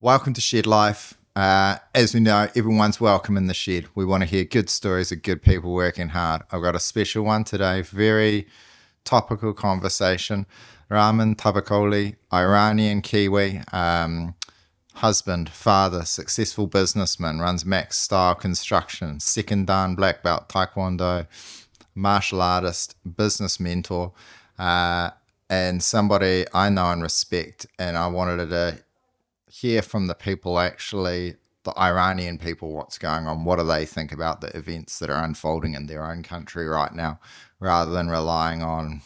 Welcome to Shed Life. As we know, everyone's welcome in the shed. We want to hear good stories of good people working hard. I've got a special one today, very topical conversation. Ramin, Tavakoli, Iranian Kiwi, husband, father, successful businessman, runs Max Style Construction, second dan black belt, taekwondo, martial artist, business mentor, and somebody I know and respect. And I wanted to hear from the people, actually, the Iranian people, what's going on. What do they think about the events that are unfolding in their own country right now, rather than relying on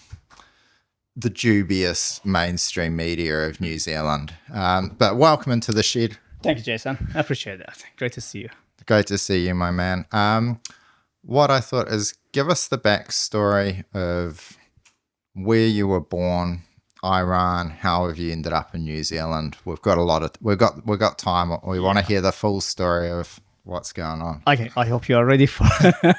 the dubious mainstream media of New Zealand. But welcome into the shed. Thank you, Jason. I appreciate that. Great to see you. Great to see you, my man. What I thought is, give us the backstory of where you were born, Iran. How have you ended up in New Zealand? We've got time. We want to hear the full story of what's going on. Okay, I hope you are ready for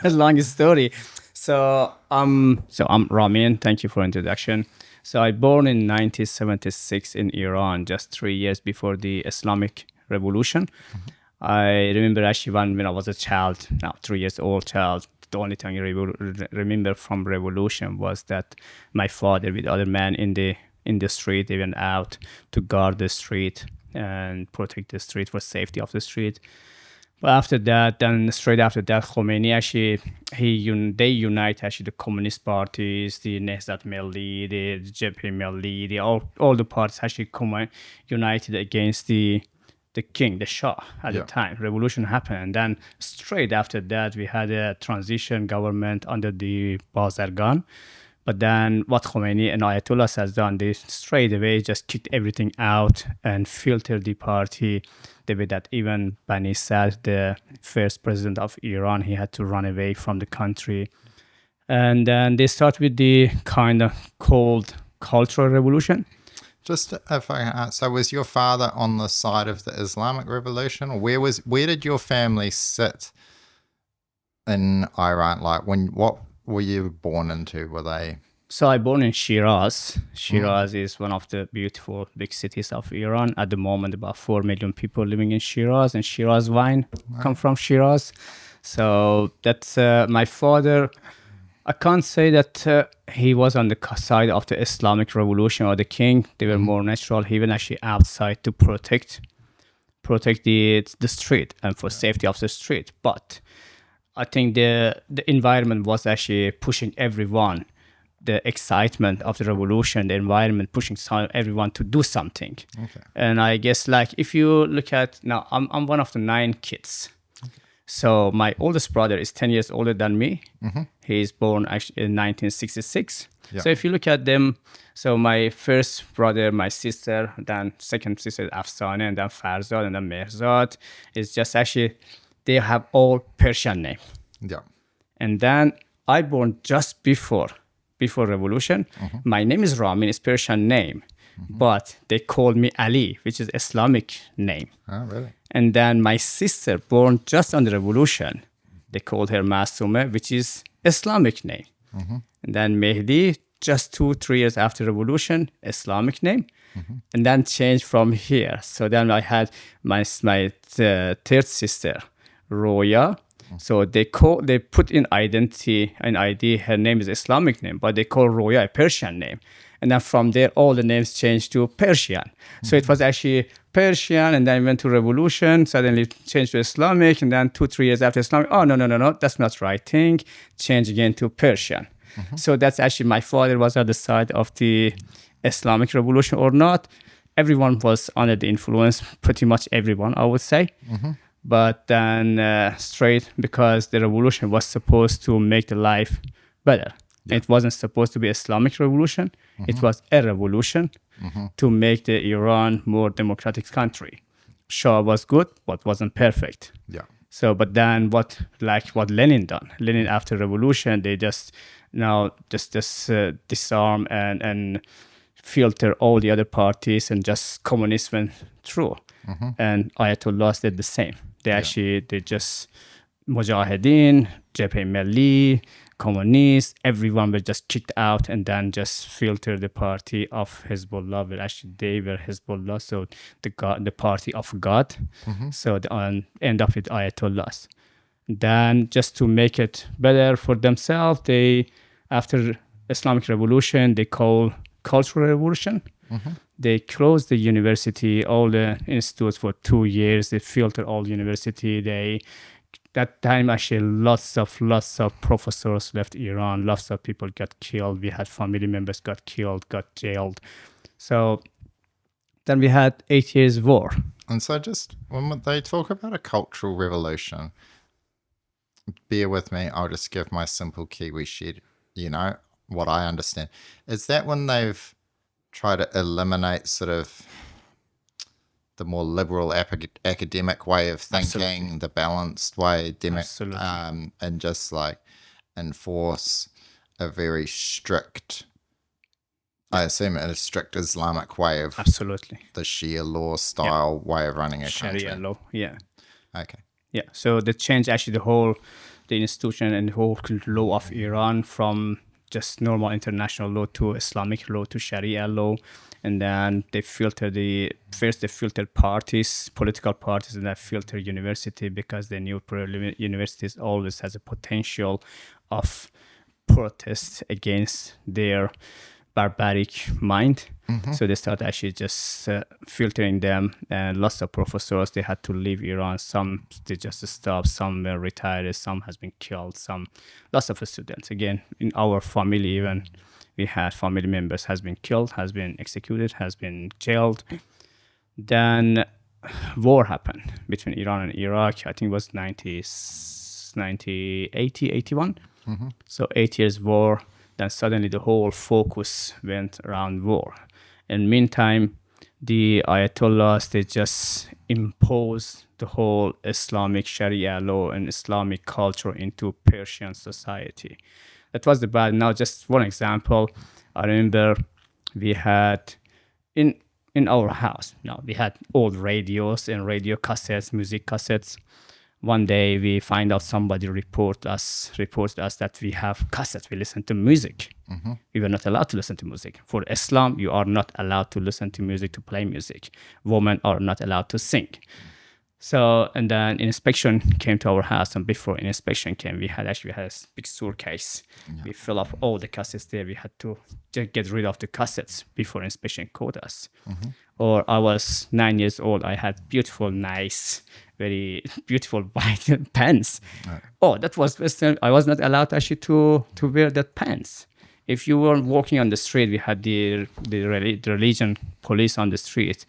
a long story. So I'm Ramin. Thank you for introduction. So I born in 1976 in Iran, just 3 years before the Islamic Revolution. Mm-hmm. I remember actually when I was a child, now 3 years old child, the only thing I remember from revolution was that my father with other men in the street, they went out to guard the street and protect the street for safety of the street. But after that, then straight after that, Khomeini actually, they unite actually the communist parties, the Nehzat Milli, the Jebhe Milli, all the parties actually united against the king, the Shah at the time. Revolution happened. And then straight after that, we had a transition government under the Bazargan. But then what Khomeini and Ayatollah has done, they straight away just kicked everything out and filtered the party. The way that even Bani Sad, the first president of Iran, he had to run away from the country. And then they start with the kind of called Cultural Revolution. Just if I ask, so was your father on the side of the Islamic Revolution, or where did your family sit in Iran? Like what were you born into? Were they? So I born in Shiraz. Shiraz is one of the beautiful big cities of Iran. At the moment, about 4 million people living in Shiraz, and Shiraz wine come from Shiraz. So that's my father. I can't say that he was on the side of the Islamic Revolution or the king. They were more natural. He went actually outside to protect the street and for safety of the street. But I think the environment was actually pushing everyone, the excitement of the revolution, the environment pushing everyone to do something. Okay. And I guess, like, if you look at now, I'm one of the 9 kids. Okay. So my oldest brother is 10 years older than me. Mm-hmm. He's born actually in 1966. Yeah. So if you look at them, so my first brother, my sister, then second sister Afsane, and then Farzad, and then Mehrzad, is just actually, they have all Persian name. Yeah. And then I born just before revolution. Mm-hmm. My name is Ramin, it's Persian name. Mm-hmm. But they called me Ali, which is Islamic name. Oh, really? And then my sister born just on the revolution. They called her Masume, which is Islamic name. Mm-hmm. And then Mehdi, just 2-3 years after revolution, Islamic name. Mm-hmm. And then changed from here. So then I had my third sister, Roya. So they put in identity and ID, her name is Islamic name, but they call Roya a Persian name. And then from there, all the names changed to Persian. Mm-hmm. So it was actually Persian, and then went to revolution, suddenly changed to Islamic, and then 2-3 years after Islamic, oh, no, that's not right thing, change again to Persian. Mm-hmm. So that's actually, my father was at the side of the Islamic Revolution or not. Everyone was under the influence, pretty much everyone, I would say. Mm-hmm. But then straight, because the revolution was supposed to make the life better. Yeah. It wasn't supposed to be Islamic revolution. Mm-hmm. It was a revolution to make the Iran more democratic country. Shah was good, but wasn't perfect. Yeah. So, but then what Lenin done? Lenin after revolution, they just disarm and filter all the other parties, and just communism went through. Mm-hmm. And Ayatollah did the same. They just Mujahideen, Jebhe Milli, communists, everyone were just kicked out, and then just filter the party of Hezbollah. But actually, they were Hezbollah, so the party of God. So end up with Ayatollahs. Then, just to make it better for themselves, they, after Islamic Revolution, they call Cultural Revolution. They closed the university, all the institutes for 2 years. They filtered all the university. That time, actually, lots of professors left Iran. Lots of people got killed. We had family members got killed, got jailed. So then we had 8 years war. And so just when they talk about a cultural revolution, bear with me, I'll just give my simple Kiwi shed, what I understand. Is that when they've tried to eliminate sort of the more liberal academic way of thinking, Absolutely. the balanced way, Absolutely. and just like enforce a very strict, I assume a strict Islamic way of Absolutely. the Sharia law style way of running a country? Sharia law, yeah. Okay. Yeah, so the change, actually, the institution and the whole law of Iran from just normal international law to Islamic law to Sharia law. And then they filtered parties, political parties, and they filtered university, because they knew universities always has a potential of protest against their barbaric mind. So they started actually just filtering them, and lots of professors, they had to leave Iran. Some they just stopped, some were retired, some has been killed, lots of students. Again, in our family even, we had family members has been killed, has been executed, has been jailed. Then war happened between Iran and Iraq. I think it was 81. So 8 years war. Then suddenly the whole focus went around war. In meantime, the Ayatollahs, they just imposed the whole Islamic Sharia law and Islamic culture into Persian society. That was the bad. Now, just one example. I remember we had in our house, we had old radios and radio cassettes, music cassettes. One day we find out somebody reported us that we have cassettes. We listen to music. We were not allowed to listen to music. For Islam, you are not allowed to listen to music, to play music. Women are not allowed to sing. So, and then inspection came to our house, and before inspection came, we had a big suitcase. We fill up all the cassettes there. We had to get rid of the cassettes before inspection caught us. Or I was 9 years old. I had beautiful, nice, very beautiful white pants. Oh, that was Western. I was not allowed actually to wear that pants. If you were walking on the street, we had the religion police on the street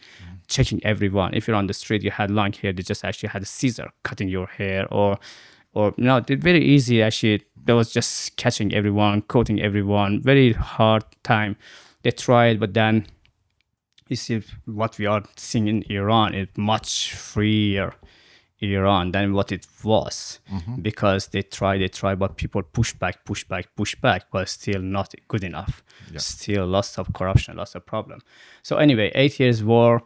checking everyone. If you're on the street, you had long hair, they just actually had a scissor cutting your hair, or they're very easy actually. They was just catching everyone, coating everyone. Very hard time. They tried, but then you see what we are seeing in Iran is much freer Iran than what it was, because they try, but people push back, but still not good enough. Still lots of corruption, lots of problem. So anyway, 8 years war.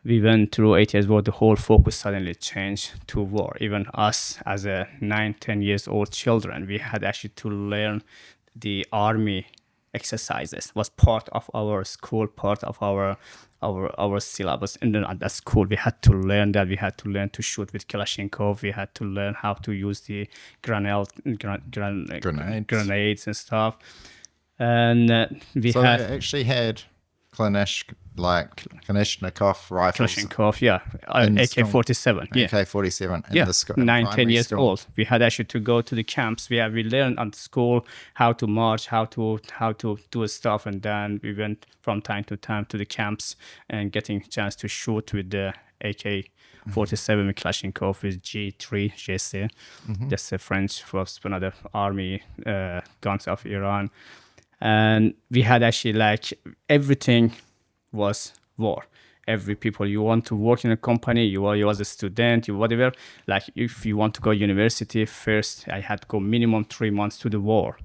We went through 8 years war. The whole focus suddenly changed to war. Even us, as a 9-10 years old children, we had actually to learn the army exercises. Was part of our school, part of our syllabus. And then at that school, we had to learn that. We had to learn to shoot with Kalashnikov. We had to learn how to use the grenades and stuff. And we they actually had Kalashnikov rifles. Kalashnikov, yeah. AK-47. Yeah. AK-47 in the school. 9-10 years old. We had actually to go to the camps. We learned at school how to march, how to do stuff, and then we went from time to time to the camps and getting a chance to shoot with the AK-47 with Kalashnikov with G3 GC. That's the French for another army guns of Iran. And we had actually everything was war. Every people, you want to work in a company, you was a student, you whatever. If you want to go university, first I had to go minimum 3 months to the war.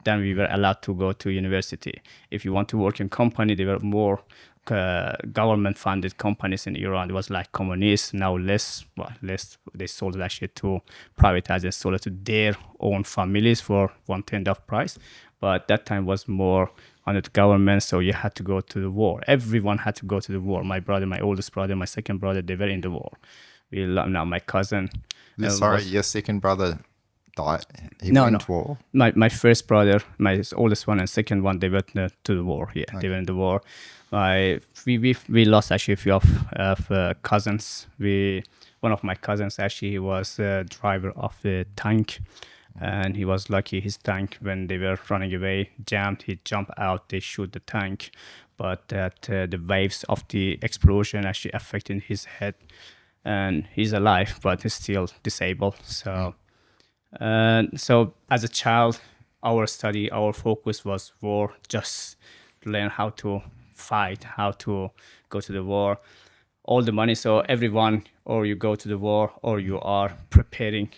Then we were allowed to go to university. If you want to work in company, they were more government-funded companies in Iran. It was like communist, now less. They sold it actually to privatize and sold it to their own families for 1/10 of price. But that time was more under the government, so you had to go to the war. Everyone had to go to the war. My brother, my oldest brother, my second brother, they were in the war. Now my cousin. Sorry, your second brother died. He No, went no. to war. My first brother, my oldest one, and second one, they went to the war. Yeah, they were in the war. We lost actually a few of cousins. One of my cousins actually, he was a driver of a tank, and he was lucky. His tank, when they were running away, jammed. He jumped out. They shoot the tank, but that the waves of the explosion actually affected his head, and he's alive, but he's still disabled. So as a child, our focus was war, just learn how to fight, how to go to the war, all the money. So everyone, or you go to the war, or you are preparing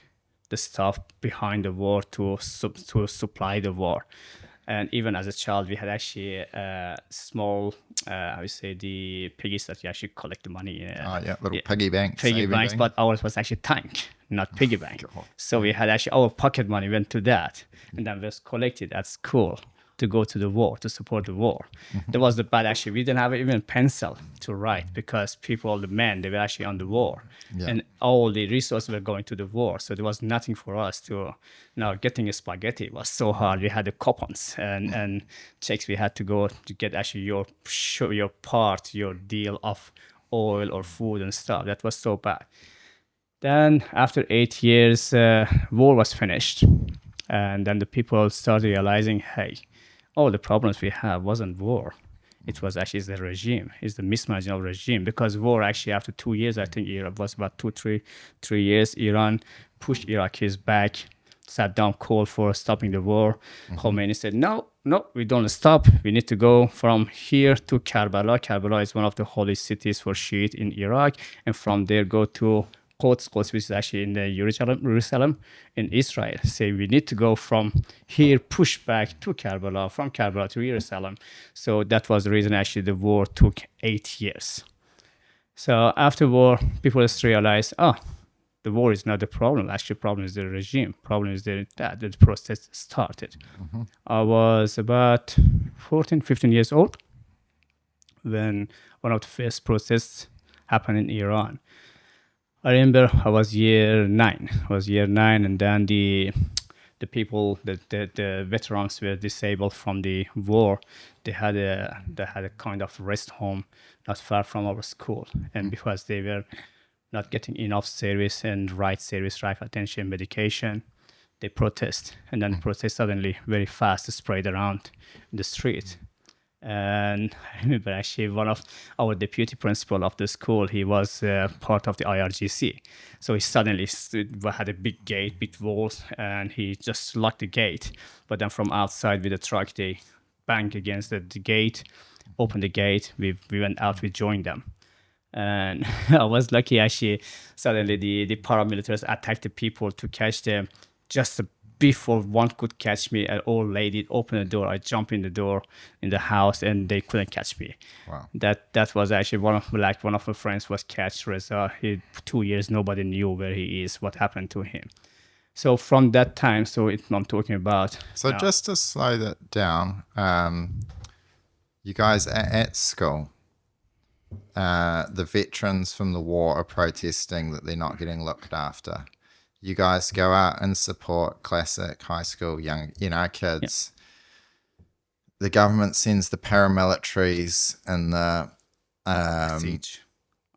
the stuff behind the war to supply the war. And even as a child, we had actually small, I would say, the piggies that you actually collect the money. Little piggy banks. Piggy banks, but ours was actually tank, not piggy bank. So we had actually our pocket money went to that, and then was collected at school to go to the war, to support the war. That was the bad. Actually, we didn't have even pencil to write because all the men, they were actually on the war, and all the resources were going to the war. So there was nothing for us to. Now getting a spaghetti was so hard. We had the coupons and checks. We had to go to get actually your deal of oil or food and stuff. That was so bad. Then after 8 years, war was finished, and then the people started realizing, hey, all the problems we have wasn't war. It was actually the regime. It's the mismanagement of regime. Because war actually after 2 years, I think it was about 3 years, Iran pushed Iraqis back. Saddam called for stopping the war. Khomeini said, no, we don't stop. We need to go from here to Karbala. Karbala is one of the holy cities for Shiite in Iraq. And from there go to Quds, which is actually in the Jerusalem in Israel. Say we need to go from here, push back to Karbala, from Karbala to Jerusalem. So that was the reason actually the war took 8 years. So after war, people just realized, the war is not the problem. Actually, the problem is the regime. Problem is that the process started. I was about 14, 15 years old when one of the first protests happened in Iran. I remember I was year 9. And then the people, the veterans were disabled from the war. They had a kind of rest home not far from our school, and because they were not getting enough service and right attention, medication, they protest, and then the protest suddenly very fast spread around the street. And I remember actually one of our deputy principal of the school, he was part of the IRGC. So he suddenly had a big gate, big walls, and he just locked the gate. But then from outside with the truck, they banged against the gate, opened the gate. We went out, we joined them. And I was lucky actually, suddenly the paramilitaries attacked the people to catch them just before one could catch me. An old lady opened the door. I jumped in the door in the house, and they couldn't catch me. Wow. That was actually one of my friends was catched. Reza. 2 years, nobody knew where he is, what happened to him. So from that time, I'm talking about. So now. Just to slow that down, you guys at school, the veterans from the war are protesting that they're not getting looked after. You guys go out and support classic high school young, kids. Yep. The government sends the paramilitaries and the Siege,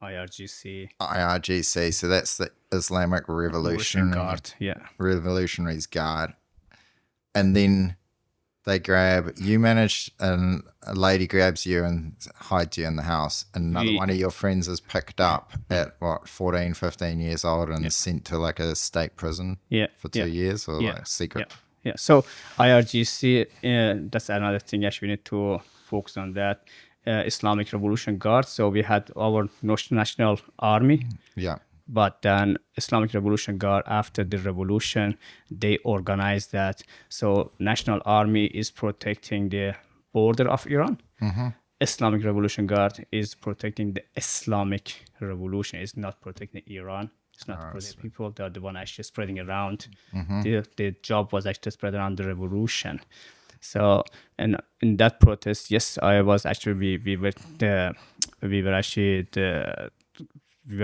IRGC. So that's the Islamic Revolution Guard. Yeah. Revolutionaries Guard. And then they a lady grabs you and hides you in the house. And another one of your friends is picked up at 14, 15 years old and sent to like a state prison for 2 years or like secret. Yeah. So IRGC, that's another thing. Actually, we need to focus on that. Islamic Revolution Guard. So we had our national army. Yeah. But then Islamic Revolution Guard, after the revolution, they organized that. So National Army is protecting the border of Iran. Islamic Revolution Guard is protecting the Islamic Revolution. It's not protecting Iran. It's not protecting people. They're the one actually spreading around. The job was actually spread around the revolution. So, and in that protest, yes, I was actually we were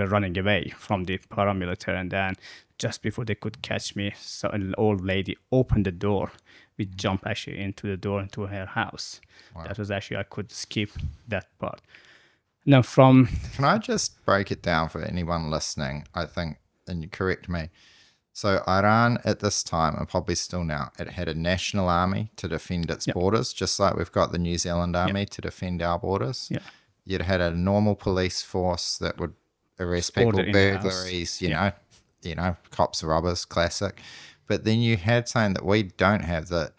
running away from the paramilitary, and then just before they could catch me, so an old lady opened the door. We jumped actually into the door into her house. Wow. That was actually, I could skip that part. Now from... Can I just break it down for anyone listening? I think, and you correct me. So Iran at this time, and probably still now, it had a national army to defend its borders, just like we've got the New Zealand army to defend our borders. Yeah. You'd had a normal police force that would arrest people, burglaries, you know, cops, robbers, classic. But then you had something that we don't have, the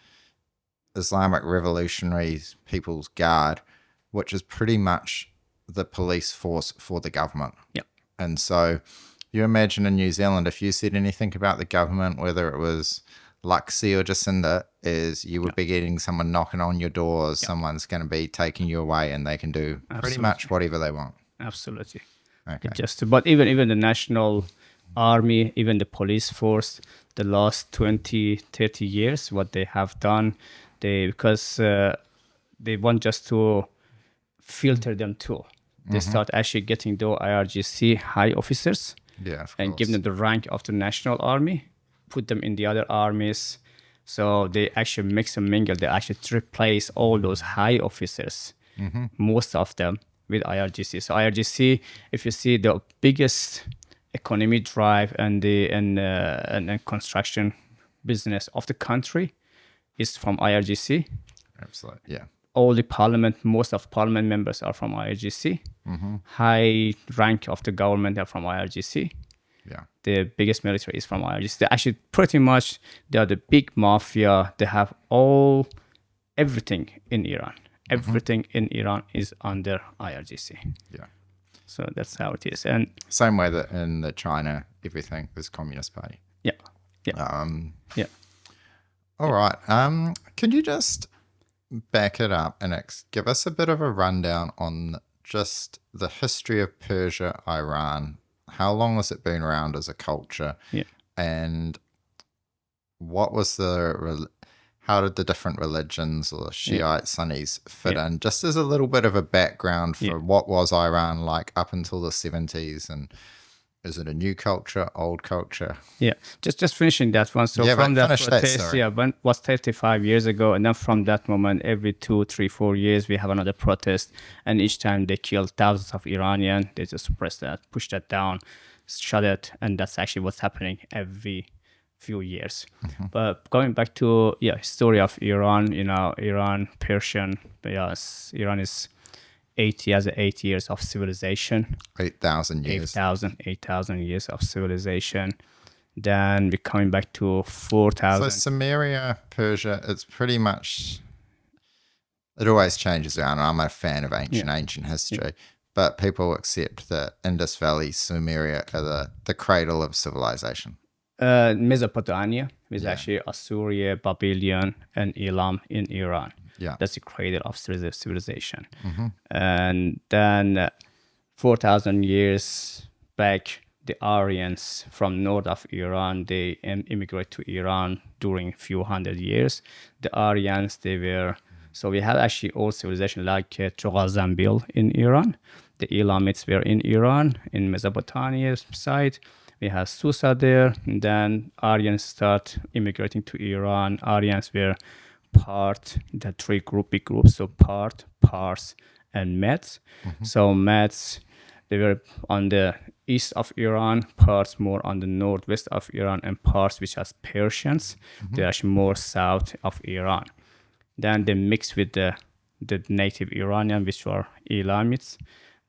Islamic Revolutionaries People's Guard, which is pretty much the police force for the government. Yeah. And so you imagine in New Zealand, if you said anything about the government, whether it was Luxie or Jacinda, is you would be getting someone knocking on your doors, someone's going to be taking you away, and they can do pretty much whatever they want. Absolutely. Okay. But even the national army, even the police force, the last 20, 30 years, what they have done, because they want just to filter them too. They start actually getting those IRGC high officers and give them the rank of the national army, put them in the other armies. So they actually mix and mingle. They actually replace all those high officers, most of them, with IRGC. So IRGC, if you see the biggest economy drive and the construction business of the country is from IRGC. Absolutely, yeah. All the most of parliament members are from IRGC. High rank of the government are from IRGC. Yeah. The biggest military is from IRGC. They actually pretty much, they are the big mafia. They have everything in Iran. Everything in Iran is under IRGC. Yeah. So that's how it is. And same way that in the China, everything is Communist Party. Yeah. Yeah. All right. Can you just back it up and give us a bit of a rundown on just the history of Persia, Iran? How long has it been around as a culture? Yeah. And what was how did the different religions or Shiite Sunnis fit in? Just as a little bit of a background for what was Iran like up until the 70s, and is it a new culture, old culture? Yeah, just finishing that one. So from that protest, was 35 years ago, and then from that moment, every 2, 3, 4 years, we have another protest, and each time they kill thousands of Iranians. They just suppress that, push that down, shut it, and that's actually what's happening every few years. But going back to story of Iran, Iran, Persian, Iran is 8 years of civilization. 8,000 years. 8,000 years of civilization. Then we're coming back to 4,000. So Sumeria, Persia, it's pretty much, it always changes around. I'm a fan of ancient history, but people accept that Indus Valley, Sumeria are the cradle of civilization. Mesopotamia is actually Assyria, Babylon, and Elam in Iran. Yeah. That's the cradle of civilization. And then 4,000 years back, the Aryans from north of Iran, they immigrate to Iran during a few hundred years. The Aryans, so we have actually old civilization like Chogazambil in Iran. The Elamites were in Iran, in Mesopotamia side. We have Susa there. And then Aryans start immigrating to Iran. Aryans were the three big groups, so Part, Pars, and Medes. So Medes, they were on the east of Iran, Pars more on the northwest of Iran, and Pars, which has Persians, they're actually more south of Iran. Then they mix with the native Iranian, which were Elamites.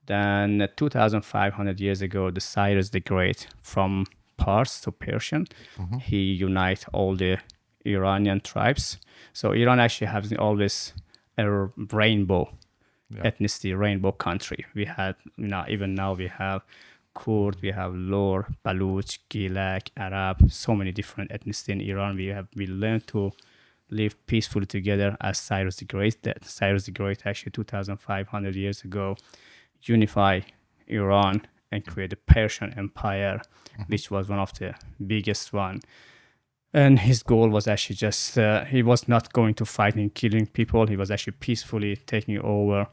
Then 2,500 years ago, the Cyrus the Great from Pars to Persian, he unite all the Iranian tribes. So Iran actually has always a rainbow ethnicity, rainbow country. We had, even now we have Kurd, we have Lor, Baluch, Gilak, Arab, so many different ethnicities in Iran. We learned to live peacefully together as Cyrus the Great. That Cyrus the Great actually 2,500 years ago unify Iran and create the Persian Empire, which was one of the biggest one. And his goal was actually just, he was not going to fight and killing people. He was actually peacefully taking over.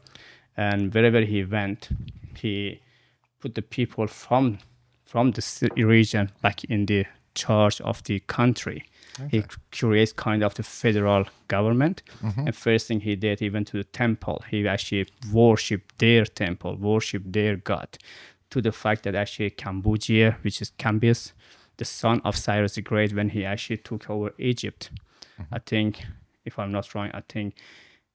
And wherever he went, he put the people from the region back in the charge of the country. Okay. He creates kind of the federal government. And first thing he did, he went to the temple. He actually worshipped their temple, worshipped their god, to the fact that actually Cambodia, which is Cambyses, the son of Cyrus the Great, when he actually took over Egypt, I think, if I'm not wrong, I think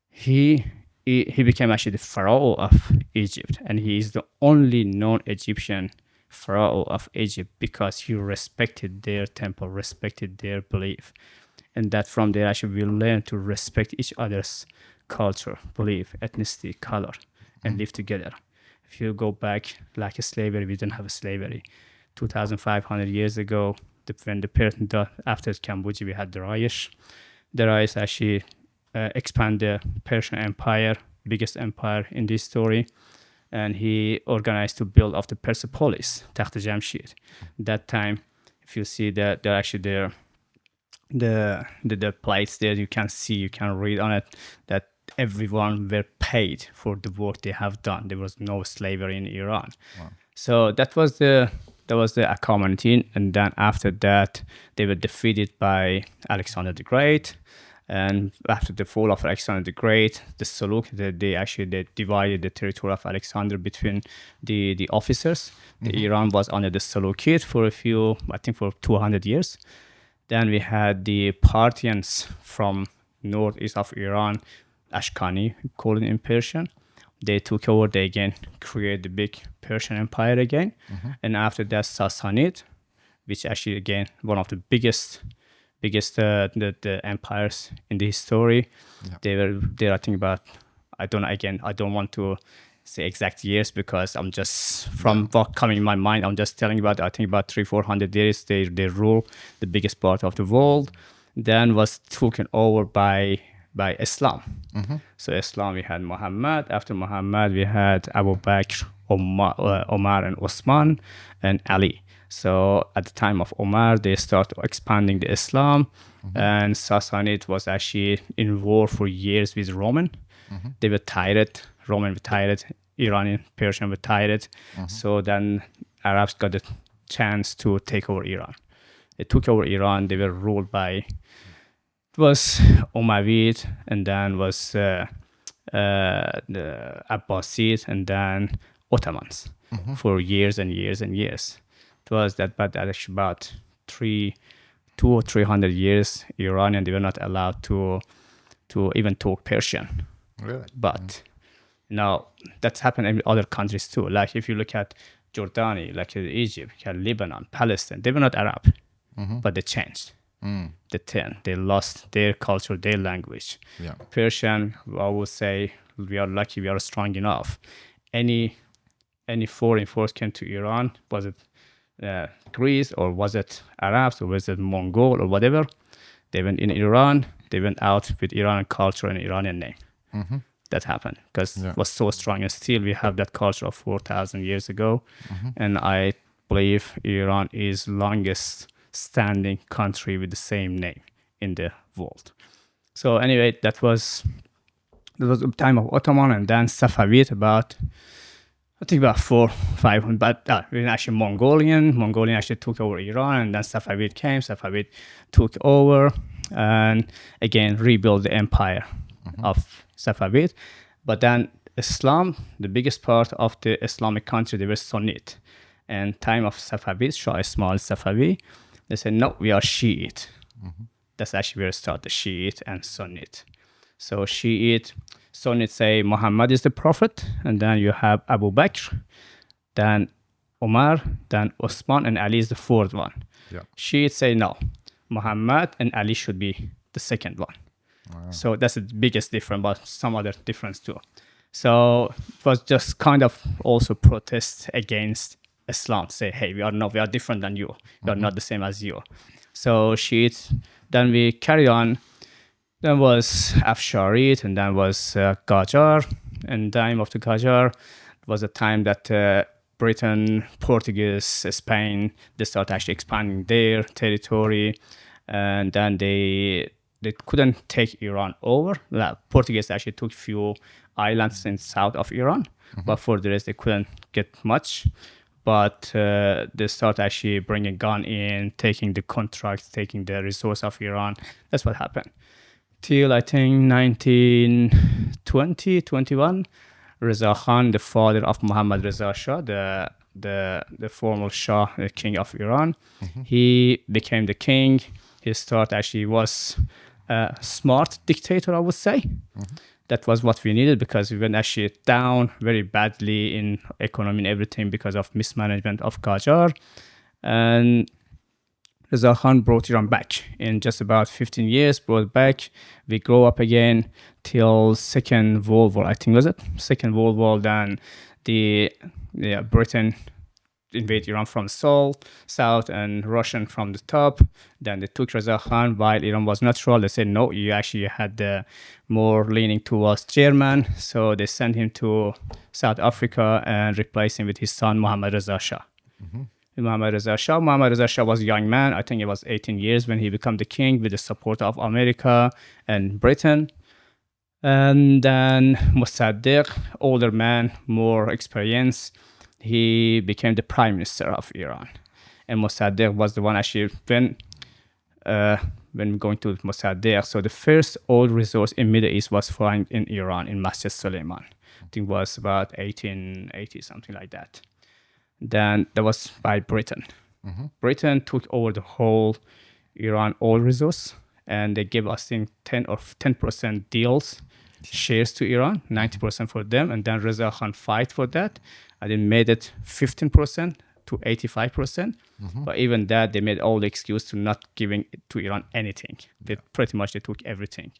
he became actually the pharaoh of Egypt, and he is the only known Egyptian pharaoh of Egypt because he respected their temple, respected their belief, and that from there actually we learn to respect each other's culture, belief, ethnicity, color, and live together. If you go back like a slavery, we didn't have a slavery. 2,500 years ago, when the Persian after Cambodia, we had the Darius. Darius actually expanded the Persian Empire, biggest empire in this story, and he organized to build of the Persepolis, Takht Jamshid. That time, if you see that they're actually there, the plates there, you can see, you can read on it that everyone were paid for the work they have done. There was no slavery in Iran. Wow. So that was the community, and then after that they were defeated by Alexander the Great. And after the fall of Alexander the Great, the Seljuk, they divided the territory of Alexander between the officers. Iran was under the Seleucid for for 200 years. Then we had the Parthians from northeast of Iran, Ashkani, called in Persian. They took over, they again created the big Persian Empire again. And after that, Sassanid, which actually again one of the biggest the empires in the history. Yeah. They were there, I think about, I don't want to say exact years because I'm just from what coming in my mind, I'm just telling about, I think about 300-400 years they rule the biggest part of the world. Then was taken over by Islam. So Islam, we had Muhammad. After Muhammad, we had Abu Bakr, Omar and Osman, and Ali. So at the time of Omar, they started expanding the Islam, and Sassanid was actually in war for years with Roman. They were tired. Roman were tired. Iranian, Persian were tired. So then Arabs got the chance to take over Iran. They took over Iran. They were ruled by, it was Umayyad, and then was the Abbasid, and then Ottomans for years and years and years. It was that, but actually about 200 or 300 years, Iranian, they were not allowed to even talk Persian. Really? But now that's happened in other countries too. Like if you look at Jordani, like Egypt, Lebanon, Palestine, they were not Arab, but they changed. They lost their culture, their language. Yeah. Persian, I would say, we are lucky, we are strong enough. Any foreign force came to Iran, was it Greece or was it Arabs or was it Mongol or whatever, they went in Iran, they went out with Iranian culture and Iranian name. That happened because it was so strong, and still we have that culture of 4,000 years ago. And I believe Iran is longest standing country with the same name in the world. So anyway, that was the time of Ottoman, and then Safavid about 400-500, but actually Mongolian actually took over Iran, and then Safavid came. Safavid took over and again rebuilt the empire of Safavid. But then Islam, the biggest part of the Islamic country, they were Sunnite. And time of Safavid, Shah Ismail Safavi, they said, no, we are Shiite. That's actually where it started, Shiite and Sunnite. So Shiite, Sunnite say Muhammad is the prophet, and then you have Abu Bakr, then Umar, then Osman, and Ali is the fourth one. Yeah. Shiite say no, Muhammad and Ali should be the second one. Wow. So that's the biggest difference, but some other difference too. So it was just kind of also protest against Islam, say, hey, we are different than you. We are not the same as you. So Shiite, then we carry on. Then was Afsharid, and then was Qajar. And time of the Qajar was a time that Britain, Portuguese, Spain, they start actually expanding their territory, and then they couldn't take Iran over. Like, Portuguese actually took few islands in south of Iran, but for the rest they couldn't get much. But they start actually bringing gun in, taking the contracts, taking the resource of Iran. That's what happened till I think 1920, 21. Reza Khan, the father of Muhammad Reza Shah, the former Shah, the king of Iran, he became the king. He started actually was a smart dictator, I would say. That was what we needed because we went actually down very badly in economy and everything because of mismanagement of Qajar. And Reza Khan brought Iran back in just about 15 years, brought back. We grow up again till Second World War, I think was it? Second World War, then Britain invade Iran from south, and Russian from the top. Then they took Reza Khan while Iran was neutral. They said, no, you actually had the more leaning towards German. So they sent him to South Africa and replaced him with his son, Mohammad Reza Shah. Mohammad Reza Shah was a young man. I think he was 18 years when he became the king with the support of America and Britain. And then Mossadegh, older man, more experience, he became the prime minister of Iran. And Mossadegh was the one actually when going to Mossadegh. So the first oil resource in Middle East was found in Iran, in Masjid Suleiman. I think it was about 1880, something like that. Then that was by Britain. Britain took over the whole Iran oil resource, and they gave us in 10% deals, shares to Iran, 90% for them, and then Reza Khan fight for that, and they made it 15% to 85%. But even that, they made all the excuse to not giving to Iran anything. They pretty much they took everything.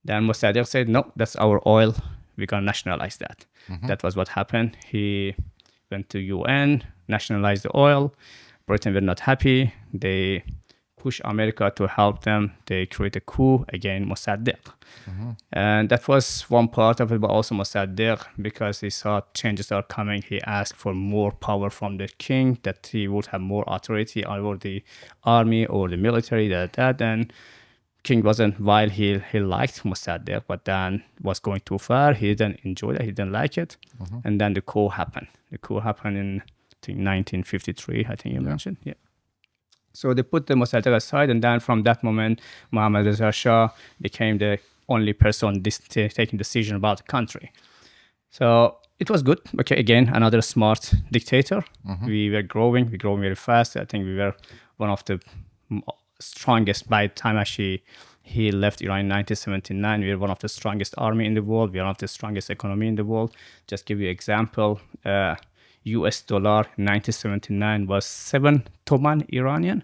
Then Mossadegh said, no, that's our oil. We're gonna nationalize that. That was what happened. He went to UN, nationalized the oil. Britain were not happy. They pushed America to help them. They created a coup against Mossadegh. And that was one part of it, but also Mossadegh, because he saw changes are coming, he asked for more power from the king, that he would have more authority over the army or the military, that. And king wasn't, while he liked Mossadegh, but then was going too far. He didn't enjoy it. He didn't like it. And then the coup happened. The coup happened in, I think, 1953, I think you mentioned. Yeah. So they put the Mossadegh aside, and then from that moment, Mohammad Reza Shah became the only person taking decision about the country. So it was good. Okay, again, another smart dictator. We were growing very fast. I think we were one of the strongest by the time actually he left Iran in 1979. We were one of the strongest army in the world. We are one of the strongest economy in the world. Just give you an example. US dollar in 1979 was 7 Toman Iranian,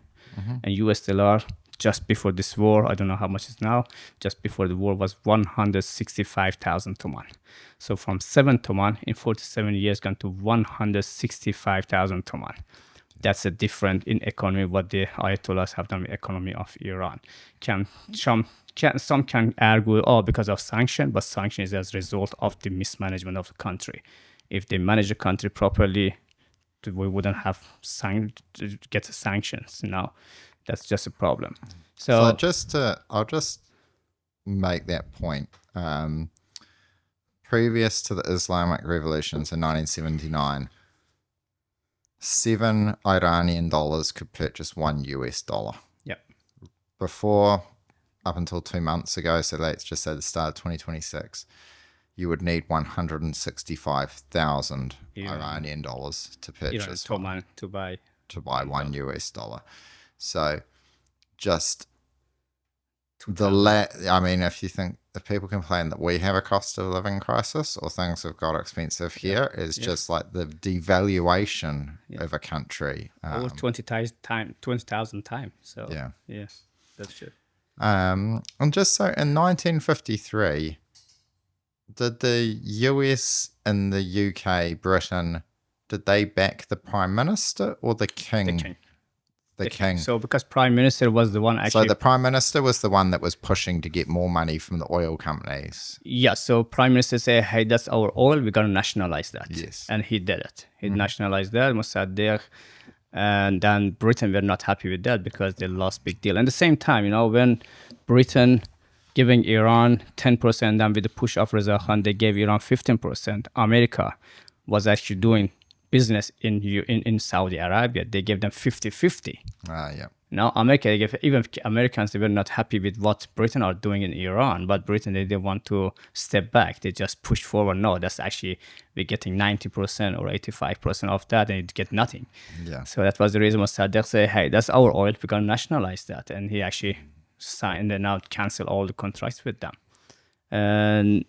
and US dollar just before this war, I don't know how much it's now, just before the war was 165,000 Toman. So from 7 Toman in 47 years gone to 165,000 Toman. That's a different in economy what the Ayatollahs have done with economy of Iran. Some can argue, because of sanction, but sanction is as a result of the mismanagement of the country. If they manage the country properly, we wouldn't have get sanctions. Now, that's just a problem. So I'll just make that point. Previous to the Islamic Revolutions in 1979, 7 Iranian dollars could purchase 1 US dollar. Yep. Before, up until 2 months ago, so let's just say the start of 2026, you would need 165,000 Iranian dollars to purchase to buy 1 US dollar. So just if people complain that we have a cost of living crisis or things have got expensive here, is just like the devaluation of a country. Over 20,000 times. So yeah, that's true. And just so in 1953, did the US and the UK, Britain, did they back the Prime Minister or the King? The king. So because prime minister was the one So actually. the prime minister was the one that was pushing to get more money from the oil companies. Yeah, so prime minister say, hey, that's our oil, we're gonna nationalize that. Yes. And he did it. He nationalized that, Mossadegh, and then Britain were not happy with that because they lost big deal. And at the same time, when Britain giving Iran 10%, then with the push of Reza Khan, they gave Iran 15%. America was actually doing business in Saudi Arabia. They gave them 50-50. Yeah. Now, America, even Americans, they were not happy with what Britain are doing in Iran, but Britain, they didn't want to step back. They just push forward. No, that's actually, we're getting 90% or 85% of that, and you get nothing. Yeah. So that was the reason Mossadegh said, hey, that's our oil, we're going to nationalize that. And he actually signed and now cancel all the contracts with them. And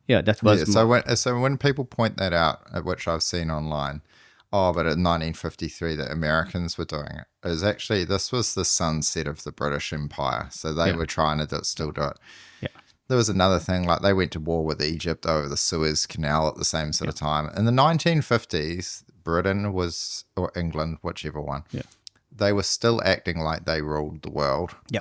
yeah, that was... Yeah, so when people point that out, which I've seen online, but in 1953 the Americans were doing it. It was actually, this was the sunset of the British Empire. So they were trying to still do it. Yeah. There was another thing, like they went to war with Egypt over the Suez Canal at the same sort of time. In the 1950s, Britain was, or England, whichever one, they were still acting like they ruled the world. Yeah.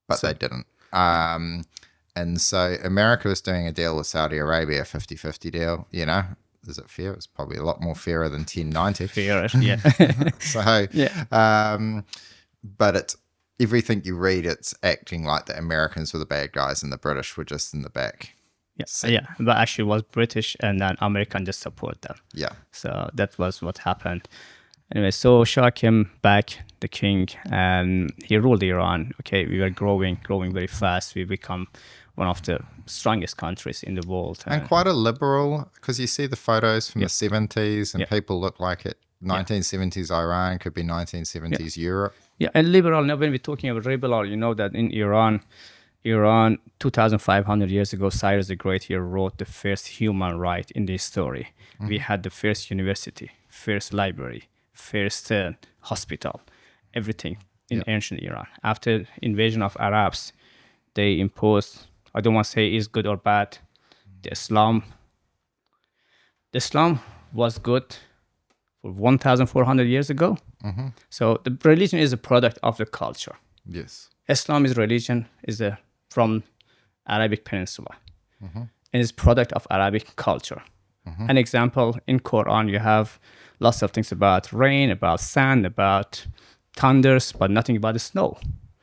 But they didn't. And so America was doing a deal with Saudi Arabia, 50-50 deal, Is it fair? It's probably a lot more fairer than 1090. Fair, yeah. So, but it's everything you read, it's acting like the Americans were the bad guys and the British were just in the back. Yeah, but actually it was British and then American just support them. Yeah. So that was what happened. Anyway, so Shah came back, the king, and he ruled Iran. Okay, we were growing very fast. We become one of the strongest countries in the world. And quite a liberal, because you see the photos from the 70s and people look like it. 1970s Iran could be 1970s Europe. Yeah, and liberal, now when we're talking about liberal, you know that in Iran, 2,500 years ago, Cyrus the Great here wrote the first human right in the story. We had the first university, first library, first hospital, everything in ancient Iran. After invasion of Arabs, they imposed, I don't want to say is good or bad, the Islam was good for 1,400 years ago. So the religion is a product of the culture. Yes. Islam is religion, from Arabic Peninsula. And it's product of Arabic culture. An example, in Quran, you have lots of things about rain, about sand, about thunders, but nothing about the snow.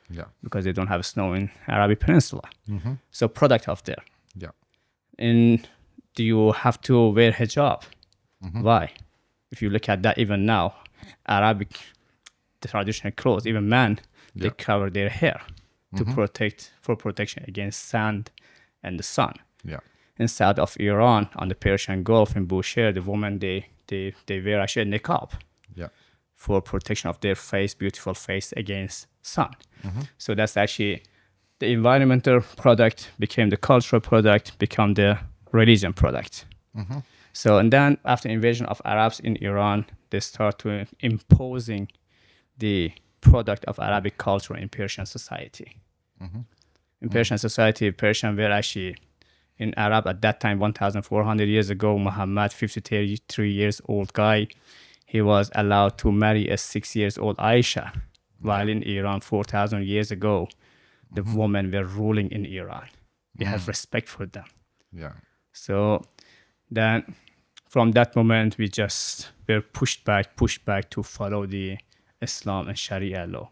Yeah. Because they don't have snow in Arabic Peninsula. So product of there. Yeah. And do you have to wear hijab? Why? If you look at that even now, Arabic, the traditional clothes, even men, they cover their hair to for protection against sand and the sun. Yeah. Inside of Iran, on the Persian Gulf in Bushehr, the women, they wear actually a niqab for protection of their face, beautiful face against sun. So that's actually the environmental product became the cultural product, become the religion product. So, and then after invasion of Arabs in Iran, they start to imposing the product of Arabic culture in Persian society. In Persian society, Persian were actually in Arab at that time, 1,400 years ago, Muhammad, 53 years old guy, he was allowed to marry a 6 years old Aisha, while in Iran 4,000 years ago, the women were ruling in Iran. We have respect for them. Yeah. So then from that moment, we just were pushed back to follow the Islam and Sharia law.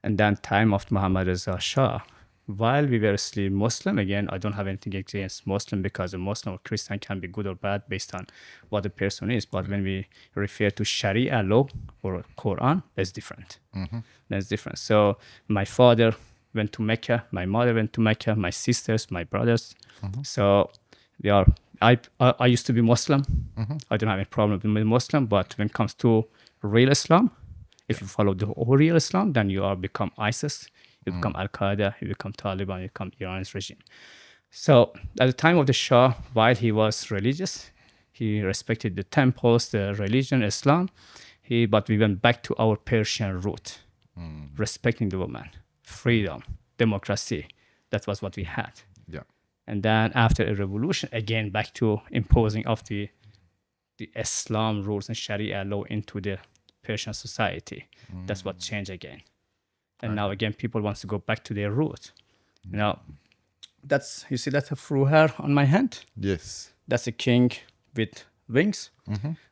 And then time of Muhammad Reza Shah, while we were still Muslim, again, I don't have anything against Muslim because a Muslim or Christian can be good or bad based on what the person is. But when we refer to Sharia law or Quran, that's different. That's different. So my father went to Mecca, my mother went to Mecca, my sisters, my brothers. So they are. I used to be Muslim. I don't have any problem with Muslim, but when it comes to real Islam, if you follow the real Islam, then you are become ISIS, you become Al-Qaeda, you become Taliban, you become Iran's regime. So at the time of the Shah, while he was religious, he respected the temples, the religion, Islam, but we went back to our Persian root, respecting the woman, freedom, democracy. That was what we had. Yeah. And then after a revolution, again, back to imposing of the Islam rules and Sharia law into the Persian society. That's what changed again. And now again, people wants to go back to their root. You know, that's, you see that through hair on my hand? Yes. That's a king with wings.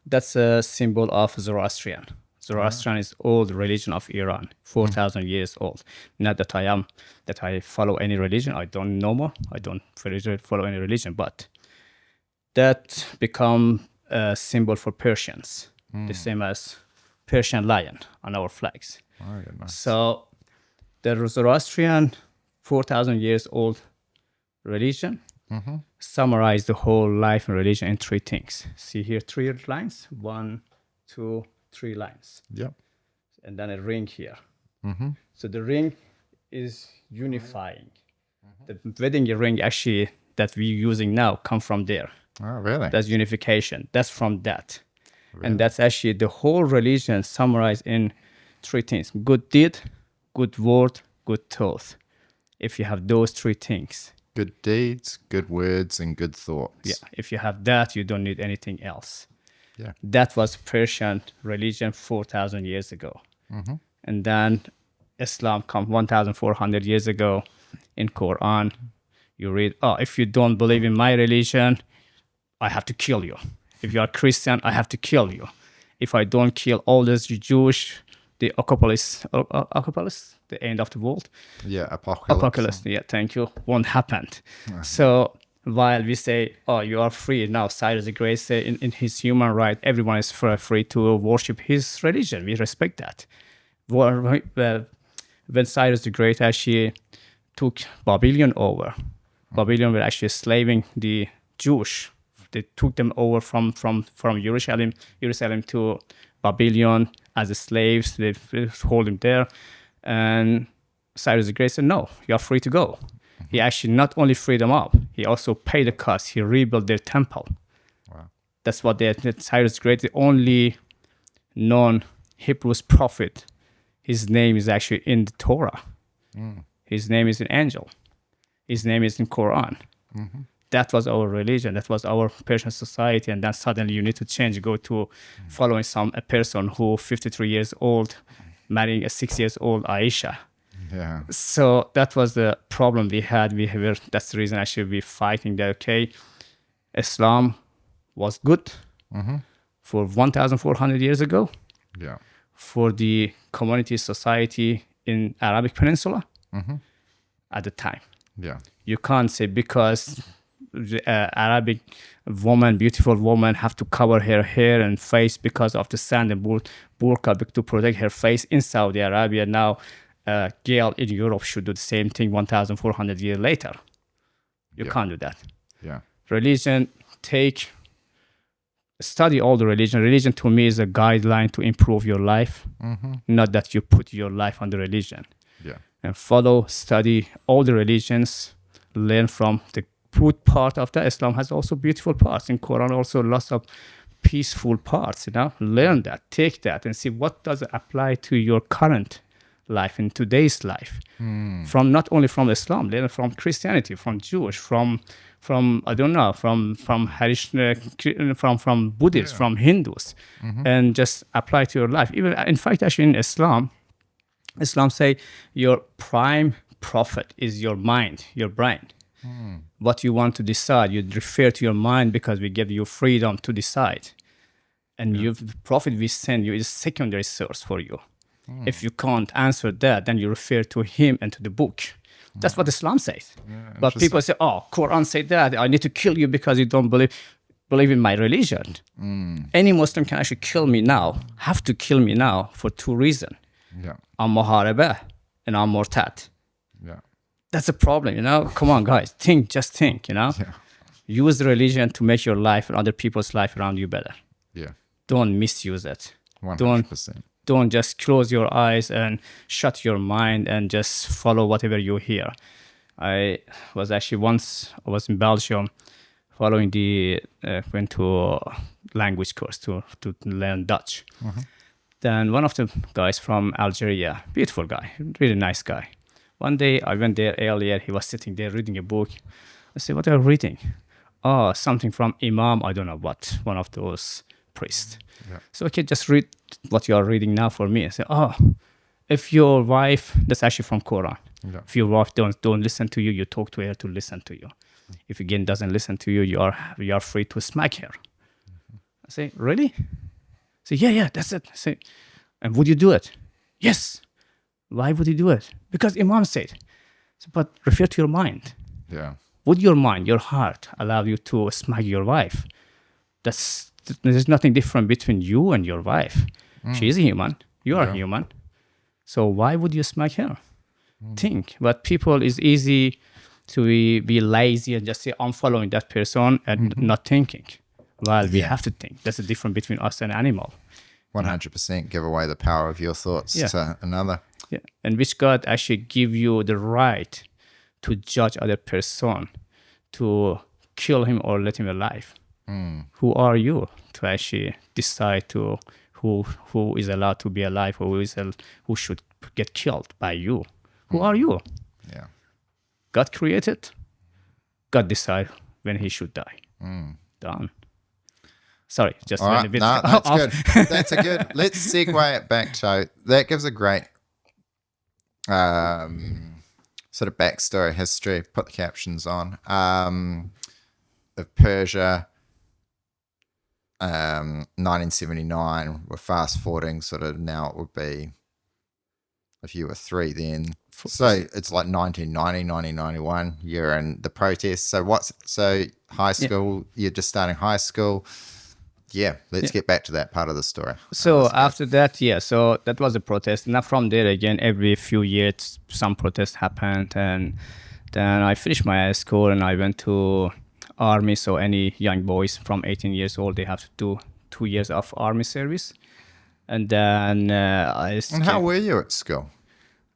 That's a symbol of Zoroastrian. Zoroastrian is old religion of Iran, 4,000 years old. Not that I follow any religion. I don't know more. I don't follow any religion, but that become a symbol for Persians, the same as Persian lion on our flags. Very nice. So the Zoroastrian 4,000 years old religion summarize the whole life and religion in three things. See here, three lines, 1, 2, 3 lines. Yep. And then a ring here. So the ring is unifying. The wedding ring actually that we're using now come from there. Oh, really? That's unification. That's from that. And that's actually the whole religion summarized in three things. Good deed, good word, good thought. If you have those three things. Good deeds, good words, and good thoughts. Yeah. If you have that, you don't need anything else. Yeah. That was Persian religion 4,000 years ago. And then Islam come 1,400 years ago in Quran. You read, oh, if you don't believe in my religion, I have to kill you. If you are Christian, I have to kill you. If I don't kill all those Jewish, the apocalypse, the end of the world. Yeah, apocalypse. Yeah, thank you. Won't happen. So while we say, oh, you are free now, Cyrus the Great say in his human right, everyone is free to worship his religion. We respect that. When Cyrus the Great actually took Babylon over, Babylon were actually slaving the Jewish. They took them over from Jerusalem to Babylon as slaves. They hold them there. And Cyrus the Great said, no, you are free to go. He actually not only freed them up, he also paid the cost. He rebuilt their temple. Wow. That's what Cyrus the Great, the only non-Hebrew prophet. His name is actually in the Torah. His name is an angel. His name is in Quran. That was our religion. That was our Persian society. And then suddenly you need to change, go to following a person who 53 years old, marrying a 6 years old Aisha. Yeah. So that was the problem we had. That's the reason actually we're fighting that, okay, Islam was good for 1,400 years ago. Yeah. For the community society in Arabic Peninsula at the time. Yeah. You can't say because the Arabic woman, beautiful woman, have to cover her hair and face because of the sand and burqa to protect her face in Saudi Arabia. Now, a girl in Europe should do the same thing 1,400 years later. You can't do that. Yeah. Religion, study all the religion. Religion to me is a guideline to improve your life, not that you put your life on the religion. Yeah. And study all the religions, learn from the good part of that. Islam has also beautiful parts. In Quran also lots of peaceful parts, Learn that, take that and see what does it apply to your current life, in today's life. From not only from Islam, learn from Christianity, from Jewish, from I don't know, from Buddhists, from Hindus, and just apply to your life. Even in fact, actually in Islam say your prime prophet is your mind, your brain. What you want to decide, you refer to your mind because we give you freedom to decide. And the prophet we send you is secondary source for you. If you can't answer that, then you refer to him and to the book. That's what Islam says. But people say, oh, Quran say that. I need to kill you because you don't believe in my religion. Any Muslim can actually kill me now, have to kill me now for two reasons. Yeah. I'm Muharibah and I'm Murtad. Yeah. That's a problem, Come on, guys. Just think, Yeah. Use the religion to make your life and other people's life around you better. Yeah. Don't misuse it. 100%. Don't just close your eyes and shut your mind and just follow whatever you hear. I was in Belgium following went to a language course to learn Dutch. Then one of the guys from Algeria, beautiful guy, really nice guy. One day I went there earlier, he was sitting there reading a book. I said, what are you reading? Oh, something from Imam, I don't know what, one of those priest. Yeah. So okay, just read what you are reading now for me. I say, oh, if your wife, that's actually from Quran. Yeah. If your wife don't listen to you, you talk to her to listen to you. If again doesn't listen to you, you are free to smack her. I say, really? I say, yeah, that's it. I say, and would you do it? Yes. Why would you do it? Because Imam said. So, but refer to your mind. Yeah. Would your mind, your heart, allow you to smack your wife? There's nothing different between you and your wife. She is human. You are human. So why would you smack her? Think. But people is easy to be lazy and just say, I'm following that person and not thinking. Well, we have to think. That's the difference between us and animal. 100% give away the power of your thoughts to another. Yeah. And which God actually give you the right to judge other person, to kill him or let him alive. Who are you to actually decide to who is allowed to be alive, who should get killed by you? Who are you? Yeah. God created. God decide when he should die. Done. Sorry, just All went right. a bit No, that's off. good. That's a good. Let's segue it back to that. Gives a great sort of backstory, history. Put the captions on of Persia. 1979. We're fast forwarding. Sort of now it would be if you were 3 then. So it's like 1990, 1991. You're in the protests. So high school? You're just starting high school. Yeah, let's get back to that part of the story. So after that, so that was a protest. Now from there again, every few years, some protest happened, and then I finished my high school and I went to army. So any young boys from 18 years old, they have to do 2 years of army service, and then And how were you at school?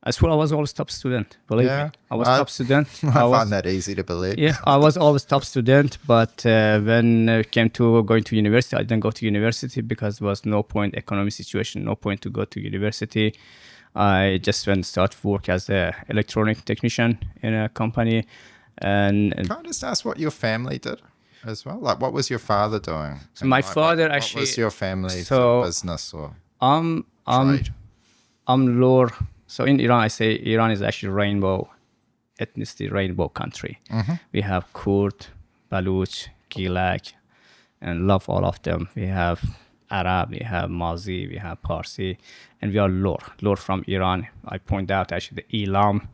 At school, I was always top student. Believe me, I was top student. I find that easy to believe. Yeah, I was always top student, but when it came to going to university, I didn't go to university because there was no point, economic situation, no point to go to university. I just went to start work as an electronic technician in a company. And Can I just ask what your family did as well? Like, what was your father doing? So my father what actually... What was your family business or trade? I'm lower... So in Iran, I say Iran is actually rainbow ethnicity, rainbow country. We have Kurd, Baluch, Gilak, and love all of them. We have Arab, we have Mazi, we have Parsi, and we are Lor. Lor from Iran. I point out actually the Elam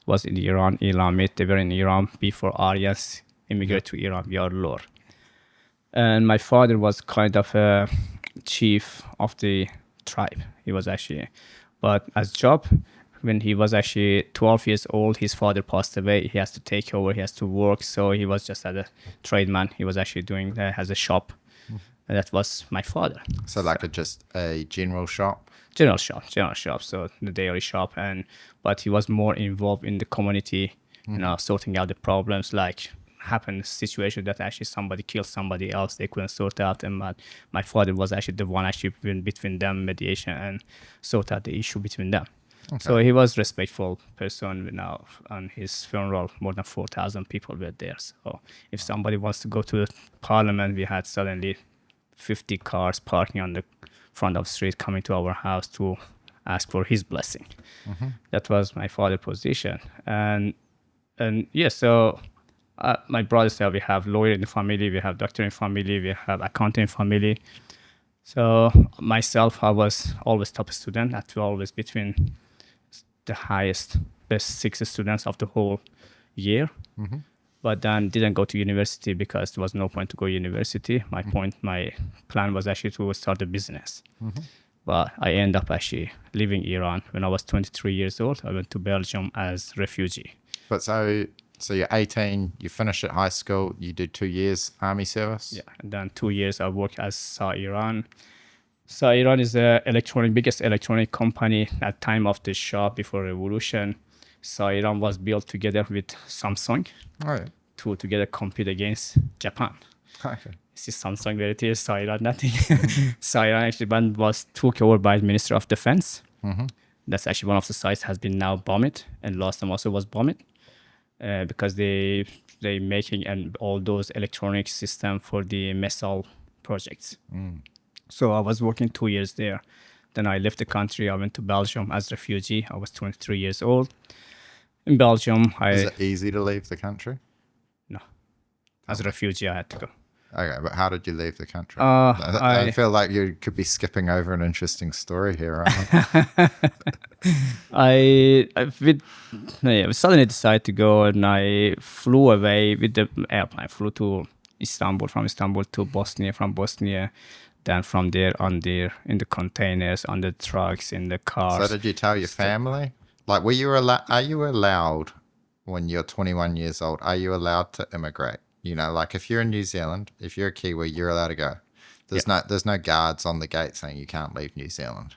was in Iran. Elamite, they were in Iran before Aryans immigrated to Iran. We are Lor. And my father was kind of a chief of the tribe. He was actually... But as job, when he was actually 12 years old, his father passed away. He has to take over. He has to work. So he was just as a tradesman. He was actually doing has a shop. And that was my father. So like just a general shop? General shop. So the dairy shop. But he was more involved in the community, sorting out the problems, like happened situation that actually somebody killed somebody else, they couldn't sort out, and my father was actually the one actually between them, mediation, and sort out the issue between them. Okay. So he was respectful person. Now on his funeral, more than 4,000 people were there. So if somebody wants to go to the parliament, we had suddenly 50 cars parking on the front of the street coming to our house to ask for his blessing. That was my father's position. And yeah, so my brother said we have lawyer in the family, we have doctor in family, we have accountant in family. So myself, I was always top student, actually always between the best 6 students of the whole year. But then didn't go to university because there was no point to go to university. My plan was actually to start a business. But I ended up actually leaving Iran when I was 23 years old. I went to Belgium as refugee. But so you're 18, you finish at high school, you did 2 years army service? Yeah, and then 2 years I worked as Sa Iran. Sa Iran is the biggest electronic company at time of the Shah before revolution. Sa Iran was built together with Samsung to together compete against Japan. Okay. This is Samsung where it is, Sa Iran nothing. Sa Iran actually was took over by the Minister of Defense. That's actually one of the sites has been now bombed, and last time also was bombed. Because they making and all those electronic system for the missile projects. So I was working 2 years there. Then I left the country. I went to Belgium as a refugee. I was 23 years old. In Belgium, Is it easy to leave the country? no, as a refugee, I had to go. Okay, but how did you leave the country? I I feel like you could be skipping over an interesting story here. Right? I with yeah, suddenly decided to go, and I flew away with the airplane. Flew to Istanbul, from Istanbul to Bosnia, from Bosnia, then from there on there in the containers, on the trucks, in the cars. So did you tell your family? Like, were you are you allowed when you're 21 years old? Are you allowed to immigrate? You know, like if you're in New Zealand, if you're a Kiwi, you're allowed to go. There's no guards on the gate saying you can't leave New Zealand.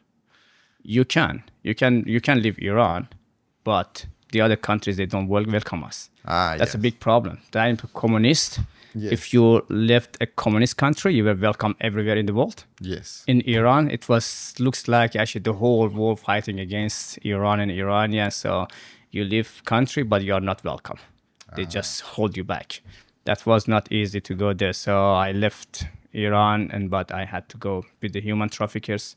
You can leave Iran, but the other countries, they don't welcome us. That's Yes. a big problem. I'm communist. Yes. If you left a communist country, you were welcome everywhere in the world. Yes. In Iran, it looks like actually the whole world fighting against Iran and Iranians. So you leave country, but you are not welcome. They just hold you back. That was not easy to go there. So I left Iran, but I had to go with the human traffickers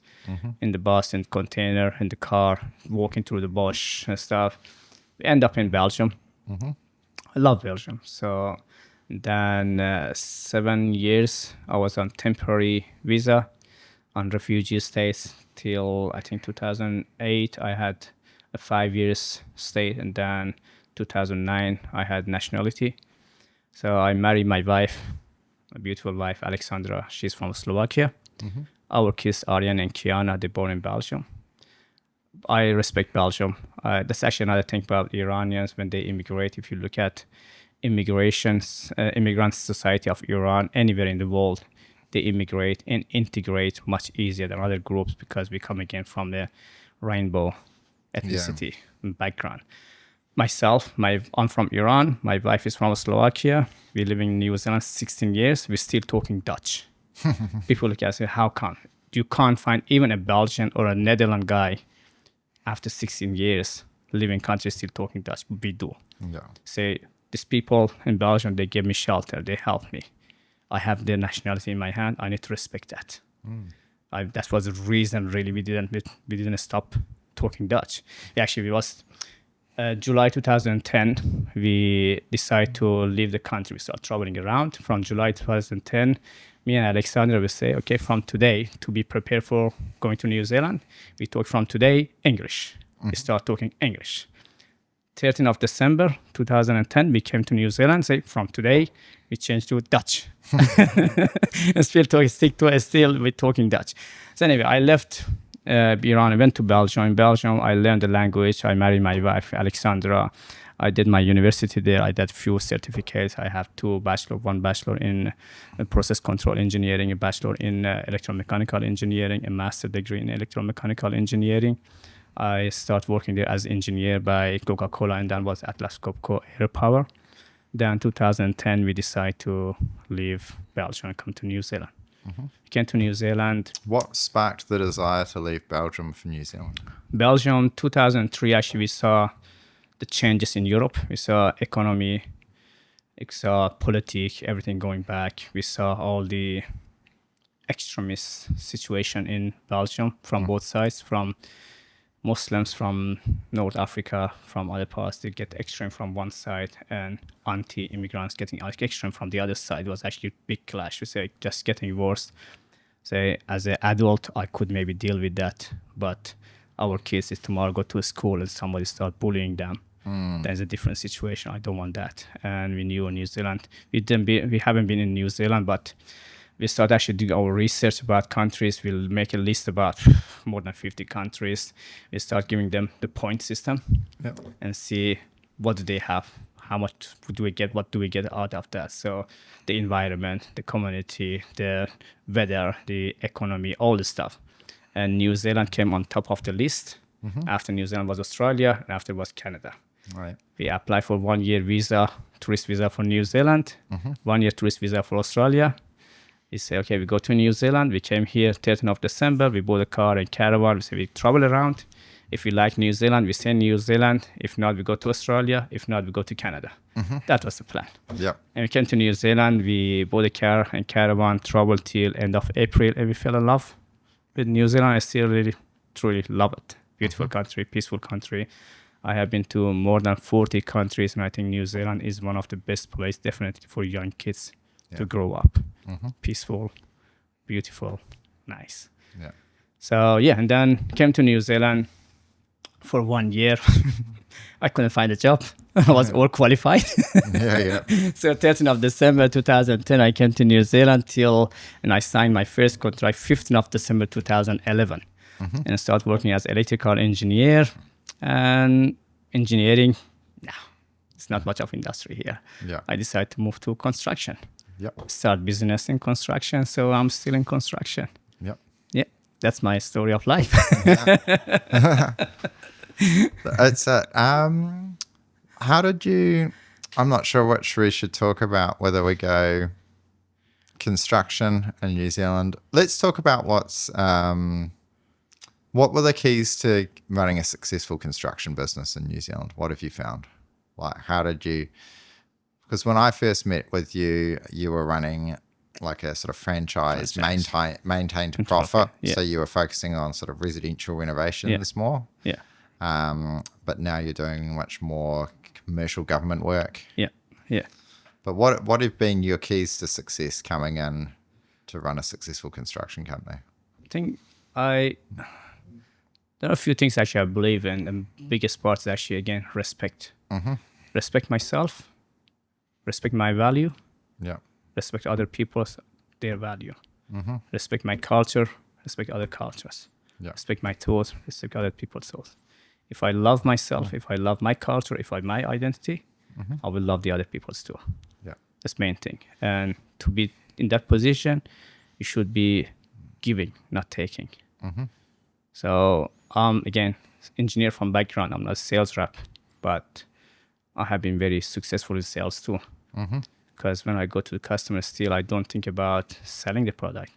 in the bus and container, in the car, walking through the bush and stuff. We end up in Belgium. I love Belgium. So then 7 years, I was on temporary visa on refugee status till I think 2008. I had a 5 years stay, and then 2009 I had nationality. So I married my wife, a beautiful wife, Alexandra. She's from Slovakia. Our kids, Aryan and Kiana, they're born in Belgium. I respect Belgium. That's actually another thing about Iranians when they immigrate. If you look at immigrant society of Iran, anywhere in the world, they immigrate and integrate much easier than other groups because we come again from the rainbow ethnicity background. Myself, I'm from Iran. My wife is from Slovakia. We're living in New Zealand 16 years. We're still talking Dutch. People look at us and say, how come? You can't find even a Belgian or a Netherlands guy after 16 years living in country still talking Dutch. We do. Yeah. Say, these people in Belgium, they give me shelter. They help me. I have their nationality in my hand. I need to respect that. That was the reason, really, we didn't stop talking Dutch. We was July 2010, we decided to leave the country. We start traveling around. From July 2010, me and Alexandra will say, okay, from today, to be prepared for going to New Zealand, we talk from today English. We start talking English. 13th of December 2010, we came to New Zealand. Say, from today, we changed to Dutch. And still we're talking Dutch. So anyway, I left Iran. I went to Belgium. In Belgium, I learned the language. I married my wife, Alexandra. I did my university there. I did few certificates. I have one bachelor in process control engineering, a bachelor in electromechanical engineering, a master degree in electromechanical engineering. I started working there as engineer by Coca-Cola, and then was Atlas Copco Air Power. Then 2010, we decided to leave Belgium and come to New Zealand. Came to New Zealand. What sparked the desire to leave Belgium for New Zealand? Belgium, 2003, actually, we saw the changes in Europe. We saw economy, we saw politics, everything going back. We saw all the extremist situation in Belgium from both sides, from Muslims from North Africa, from other parts. They get extreme from one side, and anti-immigrants getting extreme from the other side. It was actually a big clash. We say just getting worse. Say, as an adult, I could maybe deal with that, but our kids, if tomorrow go to a school and somebody start bullying them, there's a different situation. I don't want that. And we knew in New Zealand, we haven't been in New Zealand, but we start actually doing our research about countries. We'll make a list about more than 50 countries. We start giving them the point system and see what do they have, how much do we get, what do we get out of that. So the environment, the community, the weather, the economy, all the stuff. And New Zealand came on top of the list. After New Zealand was Australia, and after was Canada. Right. We applied for 1 year visa, tourist visa for New Zealand, 1 year tourist visa for Australia. We say, okay, we go to New Zealand. We came here 13th of December. We bought a car and caravan. We say we travel around. If we like New Zealand, we stay in New Zealand. If not, we go to Australia. If not, we go to Canada. That was the plan. Yep. And we came to New Zealand. We bought a car and caravan, traveled till end of April, and we fell in love with New Zealand. I still really, truly love it. Beautiful country, peaceful country. I have been to more than 40 countries, and I think New Zealand is one of the best places, definitely for young kids to grow up. Peaceful, beautiful, nice. Yeah. So yeah, and then came to New Zealand for 1 year. I couldn't find a job. I was overqualified. So 13th of December 2010, I came to New Zealand and I signed my first contract 15th of December 2011. And I started working as electrical engineer. And engineering, no, it's not much of industry here. Yeah. I decided to move to construction. Yep. Start business in construction, so I'm still in construction. Yep. Yeah, that's my story of life. It's how did you? I'm not sure which we should talk about. Whether we go construction in New Zealand. Let's talk about what were the keys to running a successful construction business in New Zealand? What have you found? Like, how did you? Because when I first met with you, you were running like a sort of franchise. Maintained to profit. Yeah. So you were focusing on sort of residential renovations more. Yeah. But now you're doing much more commercial government work. Yeah. Yeah. But what have been your keys to success coming in to run a successful construction company? I think there are a few things actually I believe in. The biggest part is actually, again, respect. Respect myself, respect my value, respect other people's, their value, respect my culture, respect other cultures, respect my thoughts, respect other people's thoughts. If I love myself, if I love my culture, if I my identity, I will love the other people's too. Yeah. That's the main thing. And to be in that position, you should be giving, not taking. So again, engineer from background. I'm not a sales rep, but I have been very successful in sales too. Because when I go to the customer, still I don't think about selling the product.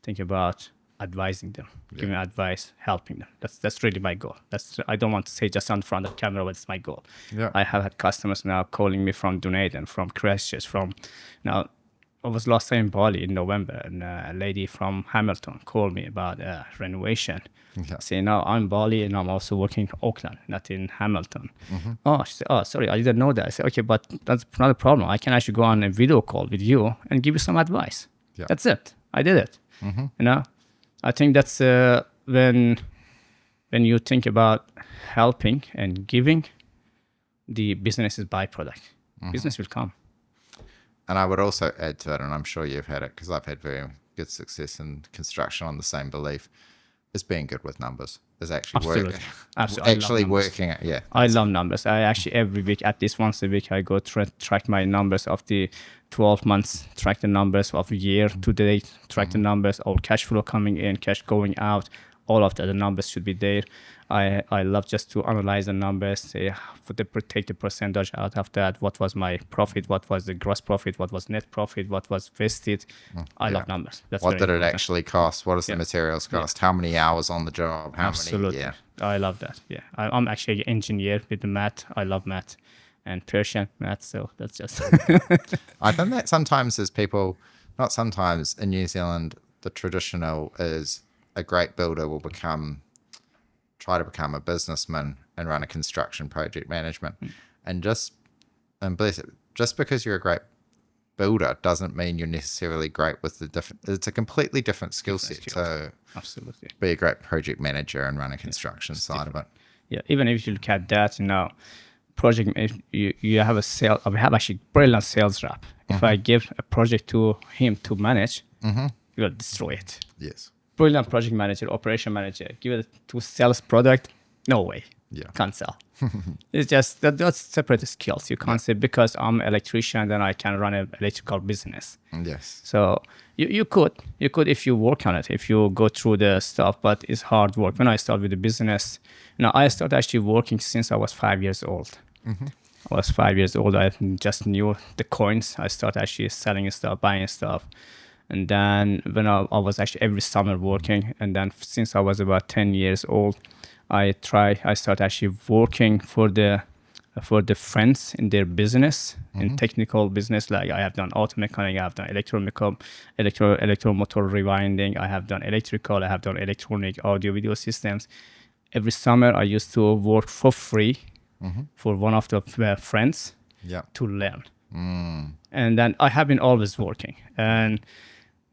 Think about advising them, giving advice, helping them. That's really my goal. I don't want to say just on front of camera, but it's my goal. Yeah. I have had customers now calling me from Dunedin, from Christchurch, from now. I was last time in Bali in November, and a lady from Hamilton called me about renovation. Saying, "No, I'm Bali, and I'm also working in Auckland, not in Hamilton." Oh, she said, "Oh, sorry, I didn't know that." I said, "Okay, but that's not a problem. I can actually go on a video call with you and give you some advice." Yeah. That's it. I did it. You know, I think that's when you think about helping and giving, the business is byproduct. Business will come. And I would also add to it, and I'm sure you've had it because I've had very good success in construction on the same belief, is being good with numbers. Is actually working. Absolutely. Actually working it, yeah. I love numbers. I actually every week, at least once a week, I go track my numbers of the 12 months, track the numbers of year to date, track the numbers, all cash flow coming in, cash going out, all of that. The numbers should be there. I love just to analyze the numbers, say, take the percentage out of that. What was my profit? What was the gross profit? What was net profit? What was vested? I love numbers. That's what did important. it actually cost? What does the materials cost? How many hours on the job? How Absolutely. many? Yeah. I love that. Yeah. I'm actually an engineer with the math. I love math and Persian math. So that's just. I think that sometimes as people, not sometimes in New Zealand, the traditional is a great builder will try to become a businessman and run a construction project management. And just because you're a great builder doesn't mean you're necessarily great with it's a completely different skill set to Absolutely be a great project manager and run a construction side of it. Yeah, even if you look at that, project, if you have we have actually brilliant sales rep. If I give a project to him to manage, he will destroy it. Yes. Brilliant project manager, operation manager, give it to sales product, no way. Yeah. Can't sell. It's just that's separate skills. You can't say because I'm an electrician, then I can run an electrical business. Yes. So you could if you work on it, if you go through the stuff, but it's hard work. When I started with the business, I started actually working since I was 5 years old. I was 5 years old. I just knew the coins. I started actually selling stuff, buying stuff. And then when I was actually every summer working, and then since I was about 10 years old, I started actually working for the friends in their business, in technical business. Like I have done auto mechanic, I have done electromotor rewinding, I have done electrical, I have done electronic audio video systems. Every summer I used to work for free for one of the friends to learn. And then I have been always working. And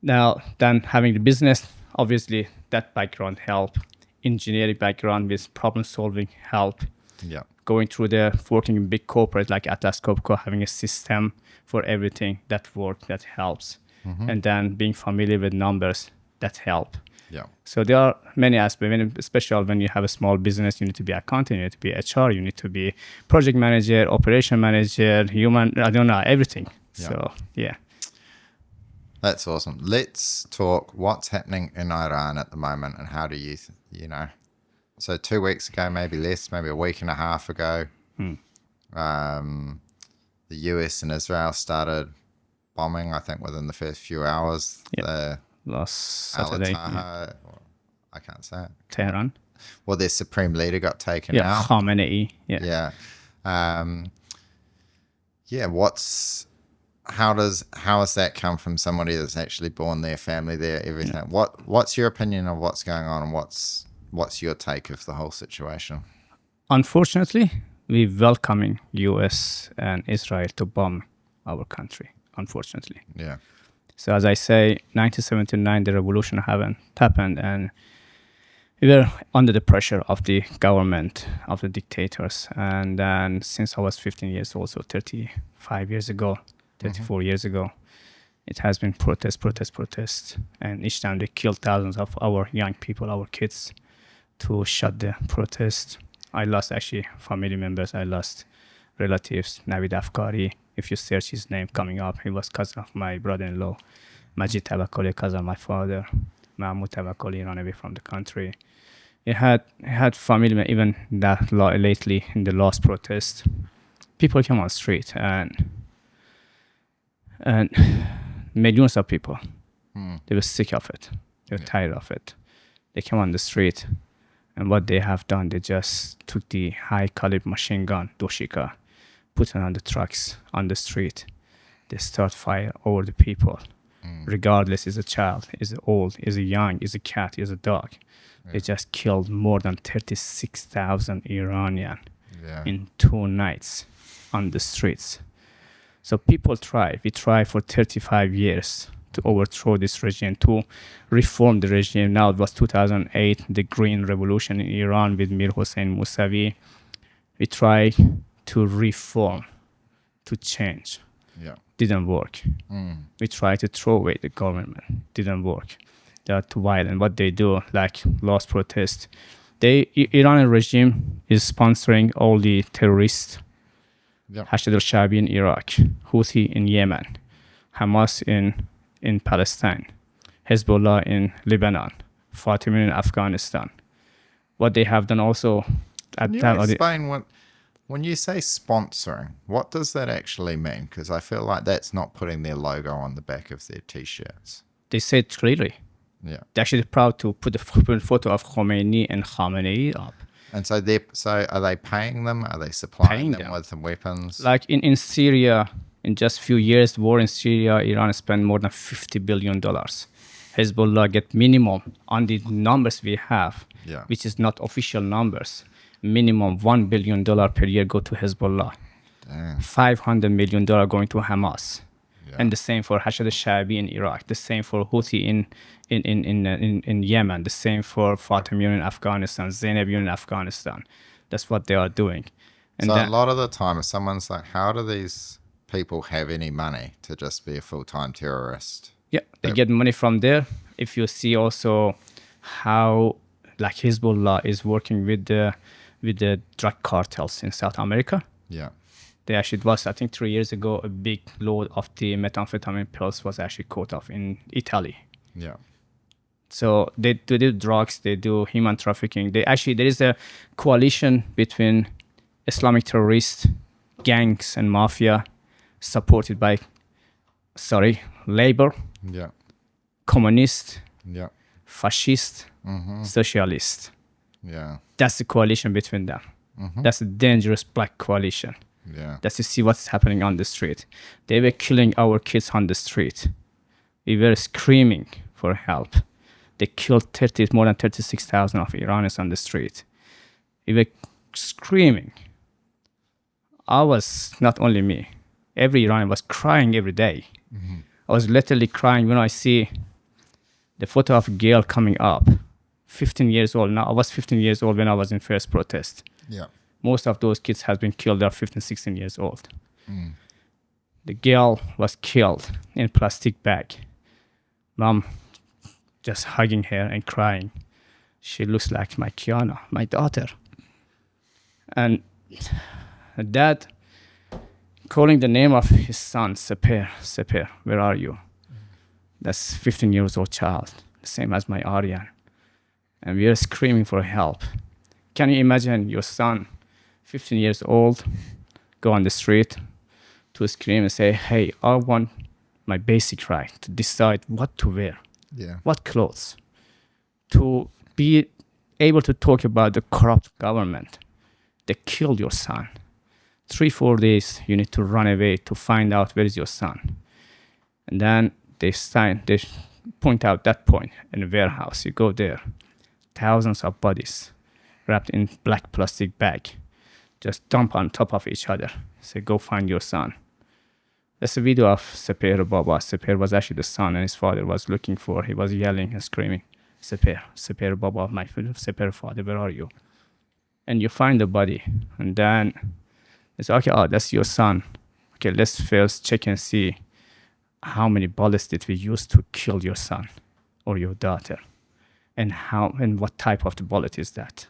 now then having the business, obviously that background help, engineering background with problem solving help. Yeah. Going through working in big corporate like Atlas Copco, having a system for everything that helps. And then being familiar with numbers that help. Yeah. So there are many aspects, especially when you have a small business, you need to be accountant, you need to be HR, you need to be project manager, operation manager, human, I don't know, everything. Yeah. So, yeah. That's awesome. Let's talk what's happening in Iran at the moment and how do you, so 2 weeks ago, maybe less, maybe a week and a half ago, the US and Israel started bombing, I think, within the first few hours. Yep. Last Saturday. I can't say it. Tehran. Well, their supreme leader got taken out. Khamenei. Yeah. How has that come from somebody that's actually born there, family there, everything? Yeah. What's your opinion of what's going on, and what's your take of the whole situation? Unfortunately, we're welcoming US and Israel to bomb our country, unfortunately. Yeah. So as I say, 1979, the revolution happened, and we were under the pressure of the government, of the dictators. And then since I was 15 years old, so 34 years ago, it has been protest. And each time they killed thousands of our young people, our kids, to shut the protest. I lost actually family members. I lost relatives. Navid Afkari, if you search his name coming up, he was cousin of my brother-in-law. Majid Tavakoli, cousin of my father. Mahmoud Tavakoli ran away from the country. He had family, even that lately in the last protest. People came on the street and millions of people, they were sick of it. They were tired of it. They came on the street, and what they have done, they just took the high caliber machine gun, Doshika, put it on the trucks on the street. They start fire over the people, regardless is a child, is it old, is it young, is a cat, is a dog. They just killed more than 36,000 Iranian in 2 nights on the streets. So people we try for 35 years to overthrow this regime, to reform the regime. Now it was 2008, the Green Revolution in Iran with Mir Hossein Mousavi. We try to reform, to change. Yeah. Didn't work. We try to throw away the government. Didn't work. They are too violent. What they do, like last protest, Iranian regime is sponsoring all the terrorists. Hashed al-Shabi in Iraq, Houthi in Yemen, Hamas in Palestine, Hezbollah in Lebanon, Fatimi in Afghanistan. What they have done also at Can you explain when you say sponsoring, what does that actually mean? Because I feel like that's not putting their logo on the back of their T-shirts. They say it clearly. Yeah. They're actually proud to put the photo of Khomeini and Khamenei up. And so are they paying them? Are they supplying them with some weapons? Like in Syria, in just few years, war in Syria, Iran spent more than $50 billion. Hezbollah get minimum on the numbers we have, which is not official numbers. Minimum $1 billion per year go to Hezbollah. Damn. $500 million going to Hamas. And the same for Hashed al-Shabi in Iraq. The same for Houthi in Yemen. The same for Fatimi in Afghanistan, Zainab in Afghanistan. That's what they are doing. And so a lot of the time, if someone's like, how do these people have any money to just be a full-time terrorist? Yeah, they get money from there. If you see also how like Hezbollah is working with the drug cartels in South America. Yeah. They actually, it was, I think 3 years ago, a big load of the methamphetamine pills was actually caught off in Italy. Yeah. So they do drugs, they do human trafficking. There is a coalition between Islamic terrorist gangs and mafia supported by, labor. Yeah. communist, Yeah. fascist, socialist. Yeah. That's the coalition between them. That's a dangerous black coalition. Yeah. That's to see what's happening on the street. They were killing our kids on the street. We were screaming for help. They killed more than 36,000 of Iranians on the street. We were screaming. Not only me, every Iranian was crying every day. I was literally crying when I see the photo of a girl coming up, 15 years old. Now, I was 15 years old when I was in first protest. Yeah. Most of those kids have been killed. They're 15, 16 years old. The girl was killed in a plastic bag. Mom just hugging her and crying. She looks like my Kiana, my daughter. And dad calling the name of his son, Seper, where are you? That's 15 years old child, the same as my Aryan. And we are screaming for help. Can you imagine your son, 15 years old, go on the street to scream and say, hey, I want my basic right to decide what to wear, what clothes, to be able to talk about the corrupt government. They killed your son. 3-4 days, you need to run away to find out where is your son. And then they point out that point in a warehouse. You go there, thousands of bodies wrapped in black plastic bag, just dump on top of each other. Say, go find your son. That's a video of Seper Baba. Seper was actually the son, and his father was looking for. He was yelling and screaming, Seper Baba, my Seper father, where are you? And you find the body, and then it's okay. Oh, that's your son. Okay, let's first check and see how many bullets did we use to kill your son or your daughter, and what type of the bullet is that.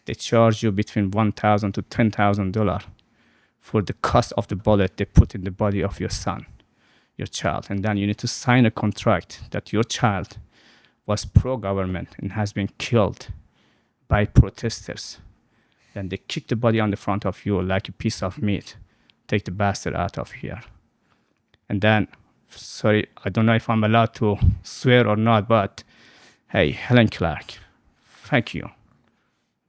They charge you between $1,000 to $10,000 for the cost of the bullet they put in the body of your son, your child. And then you need to sign a contract that your child was pro-government and has been killed by protesters. Then they kick the body on the front of you like a piece of meat. Take the bastard out of here. And then, sorry, I don't know if I'm allowed to swear or not, but hey, Helen Clark, thank you.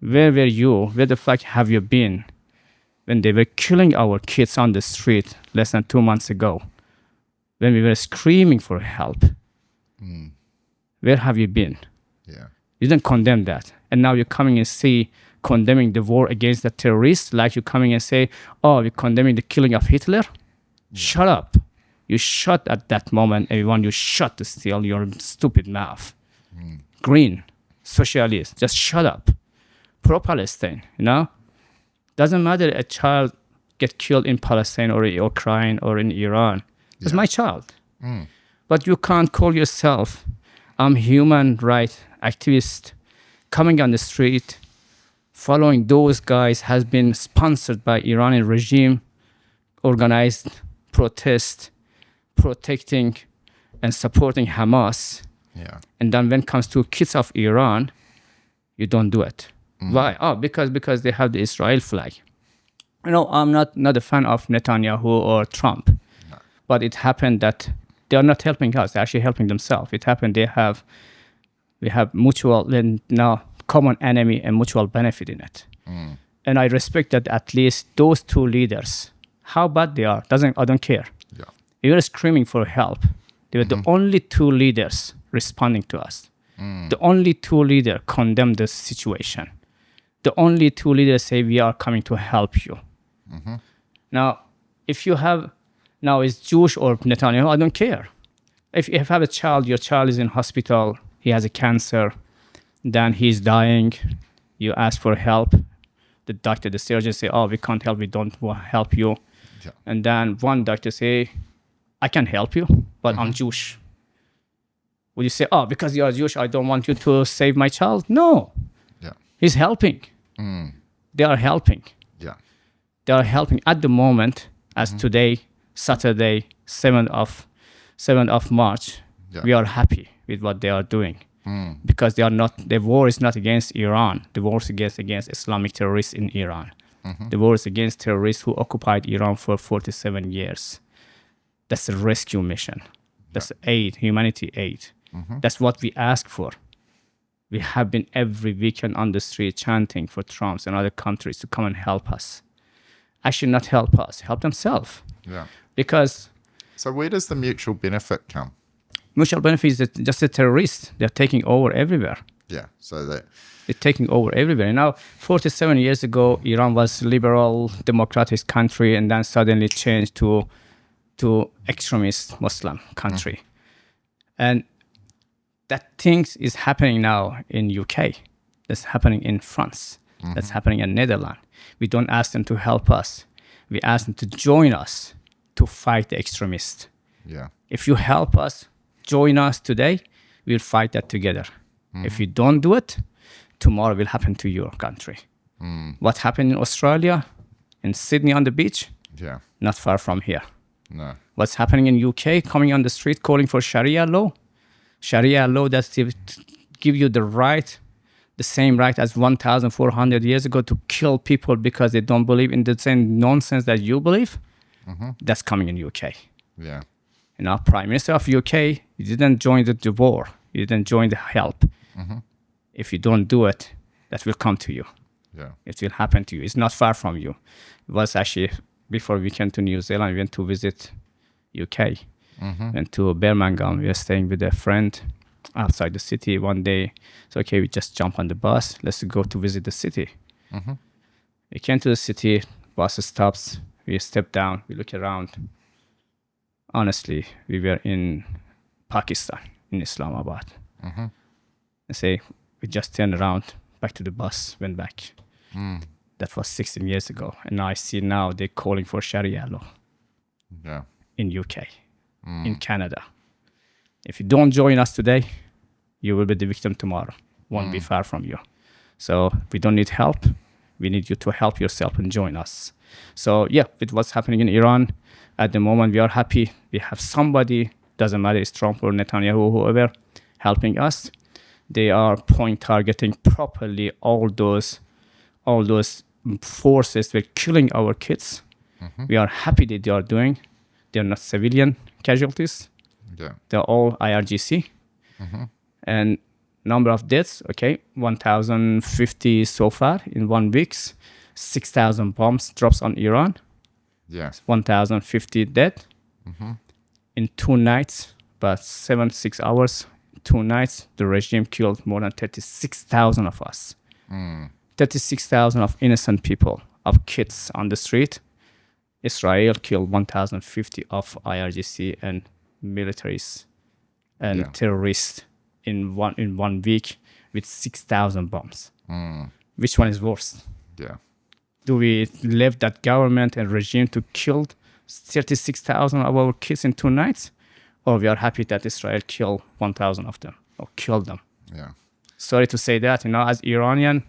Where were you? Where the fuck have you been when they were killing our kids on the street less than 2 months ago? When we were screaming for help? Where have you been? Yeah. You didn't condemn that. And now you're coming and condemning the war against the terrorists, like you're coming and say, oh, we're condemning the killing of Hitler? Shut up. You shut at that moment, everyone. You shut still your stupid mouth. Green, socialist, just shut up. Pro-Palestine, Doesn't matter a child get killed in Palestine or Ukraine or in Iran. It's my child. But you can't call yourself human rights activist coming on the street following those guys has been sponsored by Iranian regime, organized protest, protecting and supporting Hamas. Yeah. And then when it comes to kids of Iran, you don't do it. Why? Oh, because they have the Israel flag. I'm not a fan of Netanyahu or Trump. No. But it happened that they are not helping us. They're actually helping themselves. It happened we have mutual, now common enemy and mutual benefit in it. And I respect that at least those two leaders, how bad they are, I don't care. Yeah. We were screaming for help. They were the only two leaders responding to us. The only two leaders condemned the situation. The only two leaders say, we are coming to help you. Now, if you have, is Jewish or Netanyahu, I don't care. If you have a child, your child is in hospital, he has a cancer, then he's dying, you ask for help. The doctor, the surgeon say, oh, we can't help, we don't help you. Yeah. And then one doctor say, I can help you, but I'm Jewish. Would you say, oh, because you are Jewish, I don't want you to save my child? No. Yeah. He's helping. They are helping. Yeah. They are helping at the moment, as today, Saturday, 7th of March, we are happy with what they are doing. Because the war is not against Iran. The war is against Islamic terrorists in Iran. The war is against terrorists who occupied Iran for 47 years. That's a rescue mission. That's aid, humanity aid. That's what we ask for. We have been every weekend on the street chanting for Trump and other countries to come and help us. Actually, not help us, help themselves. Yeah. Because So where does the mutual benefit come? mutual benefit is that just the terrorists. They're taking over everywhere. Yeah. So that. They're taking over everywhere. Now, 47 years ago, Iran was liberal, democratic country, and then suddenly changed to extremist Muslim country. And that things is happening now in UK. That's happening in France. That's happening in Netherlands. We don't ask them to help us. We ask them to join us to fight the extremists. Yeah. If you help us, join us today, we'll fight that together. If you don't do it, tomorrow will happen to your country. What happened in Australia, in Sydney on the beach, Yeah. not far from here. No. What's happening in UK, coming on the street calling for Sharia law that give you the right, the same right as 1,400 years ago to kill people because they don't believe in the same nonsense that you believe. That's coming in UK. Yeah. You know, Prime Minister of UK, you didn't join the war. You didn't join the help. If you don't do it, that will come to you. Yeah. It will happen to you. It's not far from you. It was actually before we came to New Zealand, we went to visit UK. Went to Birmingham. We were staying with a friend outside the city one day. So, okay, we just jump on the bus. Let's go to visit the city. We came to the city. Bus stops. We step down. We look around. Honestly, we were in Pakistan, in Islamabad. I say, we just turned around, back to the bus, went back. That was 16 years ago. And I see now they're calling for Sharia law Yeah. in UK, in Canada. If you don't join us today, you will be the victim tomorrow. Won't be far from you. So we don't need help. We need you to help yourself and join us. So yeah, with what's happening in Iran, at the moment we are happy. We have somebody, doesn't matter it's Trump or Netanyahu or whoever, helping us. They are point targeting properly all those forces that are killing our kids. We are happy that they are doing. They are not civilian casualties. Yeah. They're all IRGC. And number of deaths, okay, 1,050 so far in 1 week. 6,000 bombs drops on Iran. Yeah. 1,050 dead. In 2 nights, about 6 hours, 2 nights, the regime killed more than 36,000 of us. 36,000 of innocent people, of kids on the street. Israel killed 1,050 of IRGC and militaries and terrorists in one week with 6,000 bombs. Which one is worse? Yeah. Do we leave that government and regime to kill 36,000 of our kids in 2 nights? Or we are happy that Israel killed 1,000 of them or killed them? Yeah. Sorry to say that, as Iranian,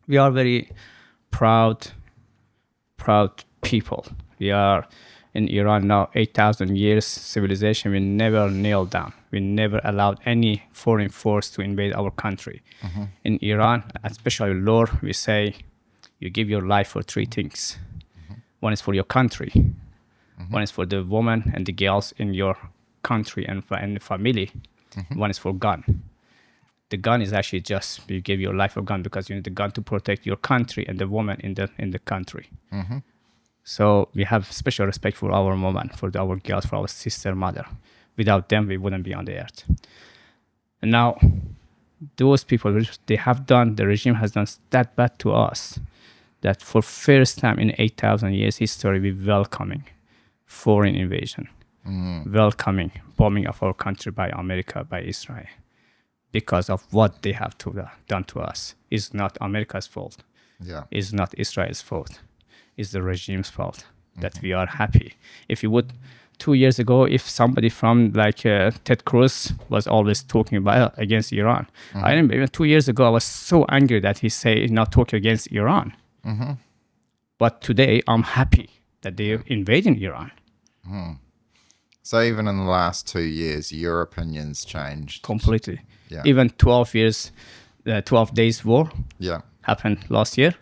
we are very proud people. We are in Iran now 8,000 years civilization. We never nailed down. We never allowed any foreign force to invade our country. In Iran, especially law, we say you give your life for 3 things. One is for your country. One is for the woman and the girls in your country and the family. One is for gun. The gun is actually just you give your life for gun because you need the gun to protect your country and the woman in the country. So we have special respect for our woman, for our girls, for our sister, mother. Without them, we wouldn't be on the earth. And now, those people, they have done, the regime has done that bad to us that for first time in 8,000 years history, we welcoming foreign invasion, welcoming bombing of our country by America, by Israel, because of what they have done to us. It's not America's fault. Yeah. It's not Israel's fault. It's the regime's fault that we are happy. If you would, 2 years ago, if somebody from Ted Cruz was always talking about against Iran, I remember even 2 years ago, I was so angry that he said not talk against Iran. But today, I'm happy that they're invading Iran. So even in the last 2 years, your opinions changed Completely. Yeah. Even 12 years, 12 days war Yeah. happened last year.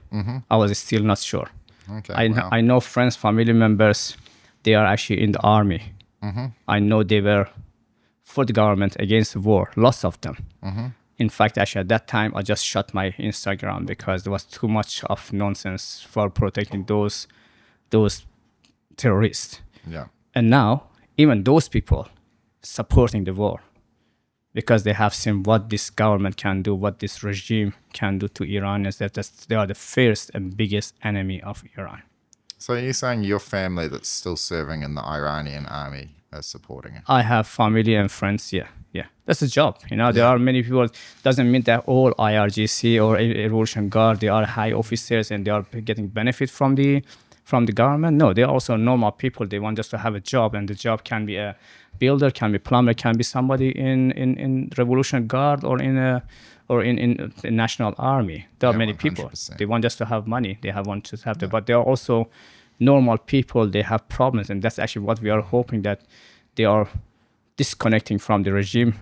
I was still not sure. Okay. Wow. I know friends, family members, they are actually in the army. I know they were for the government against the war, lots of them. In fact, actually, at that time, I just shut my Instagram because there was too much of nonsense for protecting those terrorists. Yeah. And now, even those people supporting the war because they have seen what this government can do, what this regime can do to Iranians, that they are the first and biggest enemy of Iran. So you're saying your family that's still serving in the Iranian army is supporting it? I have family and friends, yeah. That's a job. There are many people. Doesn't mean that all IRGC or Revolution Guard, they are high officers and they are getting benefit from the government. No, they're also normal people. They want just to have a job, and the job can be a builder, can be plumber, can be somebody in Revolution Guard or in the National Army. There are many 100%. people. They want just to have money. They want to have but they are also normal people. They have problems, and that's actually what we are hoping, that they are disconnecting from the regime.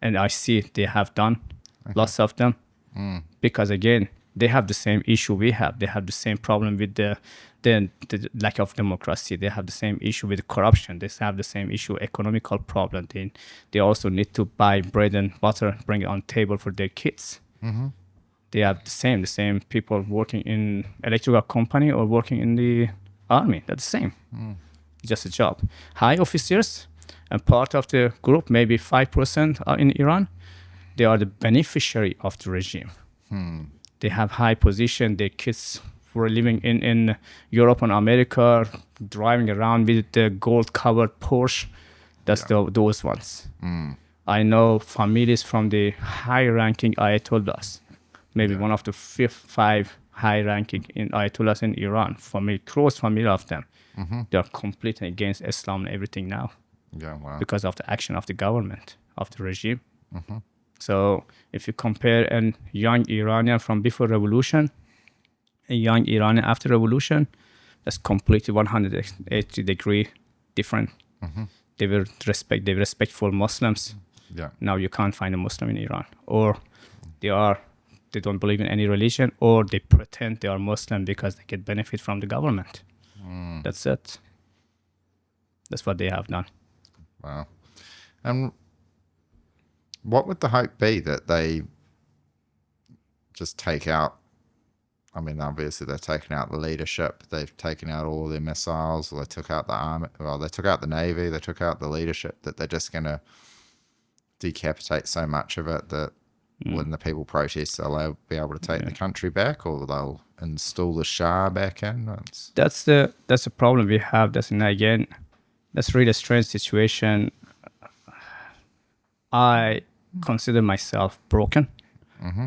And I see they have done, lots of them, because again, they have the same issue we have. They have the same problem with the lack of democracy. They have the same issue with corruption. They have the same issue, economical problem. They also need to buy bread and butter, bring it on table for their kids. They have the same people working in electrical company or working in the army. That's the same. Just a job. High officers and part of the group, maybe 5% are in Iran. They are the beneficiary of the regime. They have high position. Their kids were living in Europe and America, driving around with the gold-covered Porsche. That's those ones. I know families from the high-ranking Ayatollahs, maybe one of the 5 high-ranking Ayatollahs in Iran, close family of them. They are completely against Islam and everything now. Yeah, wow. Because of the action of the government, of the regime. So if you compare a young Iranian from before revolution, a young Iranian after revolution, that's completely 180-degree different. They were respectful Muslims. Yeah. Now you can't find a Muslim in Iran, or they don't believe in any religion, or they pretend they are Muslim because they get benefit from the government. That's it. That's what they have done. Wow. And what would the hope be, that they just take out? I mean, obviously they've taken out the leadership, they've taken out all their missiles, they took out the army, they took out the navy, they took out the leadership, that they're just going to decapitate so much of it that when the people protest, they'll be able to take the country back, or they'll install the Shah back in? That's the problem we have. That's really a strange situation. I consider myself broken.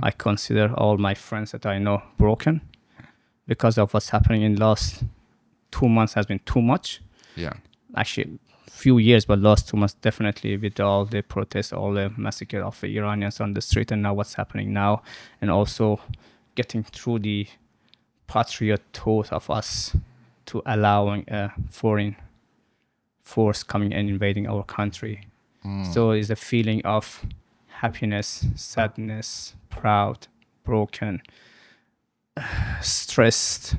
I consider all my friends that I know broken because of what's happening in the last 2 months has been too much. Yeah. Actually, few years, but last 2 months definitely, with all the protests, all the massacre of the Iranians on the street, and now what's happening now, and also getting through the patriot thought of us to allowing a foreign force coming and invading our country. So it's a feeling of happiness, sadness, proud, broken, stressed,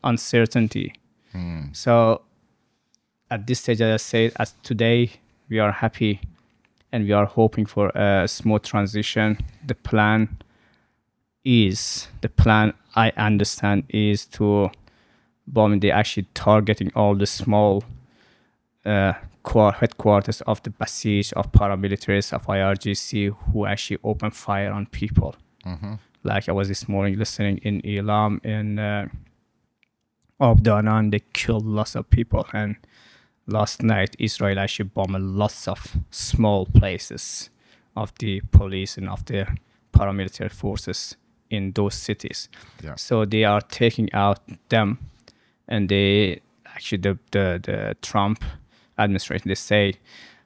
uncertainty. So at this stage, as I said, as today, we are happy and we are hoping for a smooth transition. The plan I understand is to bombing. They actually targeting all the small headquarters of the Basij, of paramilitaries, of IRGC, who actually open fire on people. Like I was this morning listening in Elam, in Abdanan, they killed lots of people. And last night, Israel actually bombed lots of small places of the police and of the paramilitary forces in those cities. Yeah. So they are taking out them, and they actually the Trump administration, they say,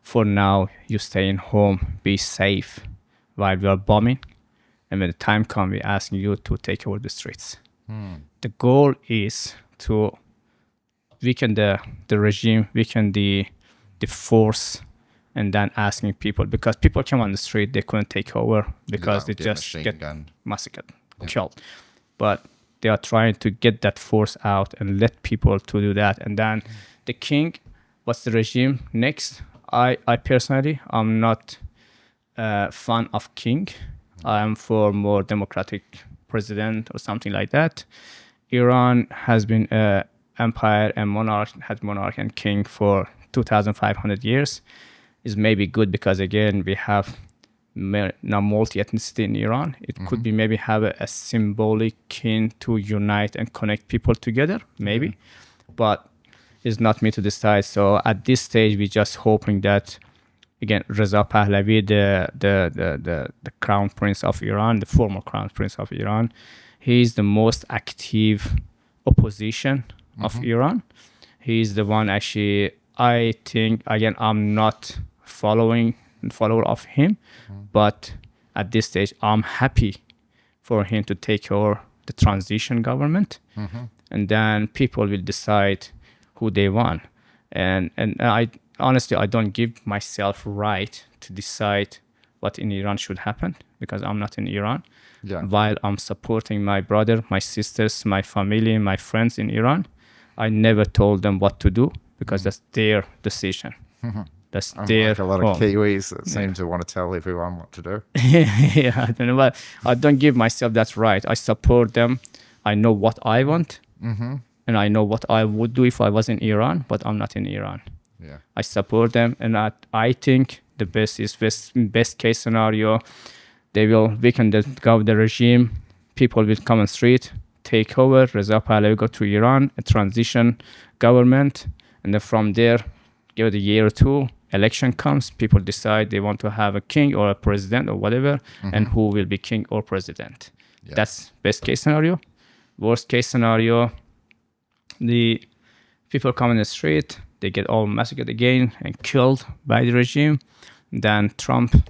for now you stay in home, be safe while we are bombing, and when the time comes, we're asking you to take over the streets. The goal is to weaken the regime, weaken the force, and then asking people, because people come on the street, they couldn't take over because they just get massacred, killed. But they are trying to get that force out and let people to do that. And then the king, what's the regime next? I personally, I'm not a fan of king. I am for more democratic president or something like that. Iran has been a empire and monarch and king for 2,500 years. Is maybe good because again we have now multi-ethnicity in Iran. It could be maybe have a symbolic king to unite and connect people together, maybe, but it's not me to decide. So at this stage, we're just hoping that again Reza Pahlavi, the crown prince of Iran, the former crown prince of Iran, he is the most active opposition of Iran. He is the one actually. I think again I'm not follower of him, but at this stage I'm happy for him to take over the transition government, and then people will decide who they want. And I honestly I don't give myself right to decide what in Iran should happen because I'm not in Iran. Yeah. While I'm supporting my brother, my sisters, my family, my friends in Iran, I never told them what to do because that's their decision. That's their Like a lot of home. Kiwis that seem to want to tell everyone what to do. Yeah, I don't know, but I don't give myself that right. I support them. I know what I want, and I know what I would do if I was in Iran, but I'm not in Iran. Yeah. I support them, and I think the best case scenario, they will weaken the regime. People will come on street, take over. Reza Pahlavi go to Iran, a transition government, and then from there, give it a year or two. Election comes, people decide they want to have a king or a president or whatever, and who will be king or president. Yeah. That's best case scenario. Worst case scenario, the people come in the street, they get all massacred again and killed by the regime. Then Trump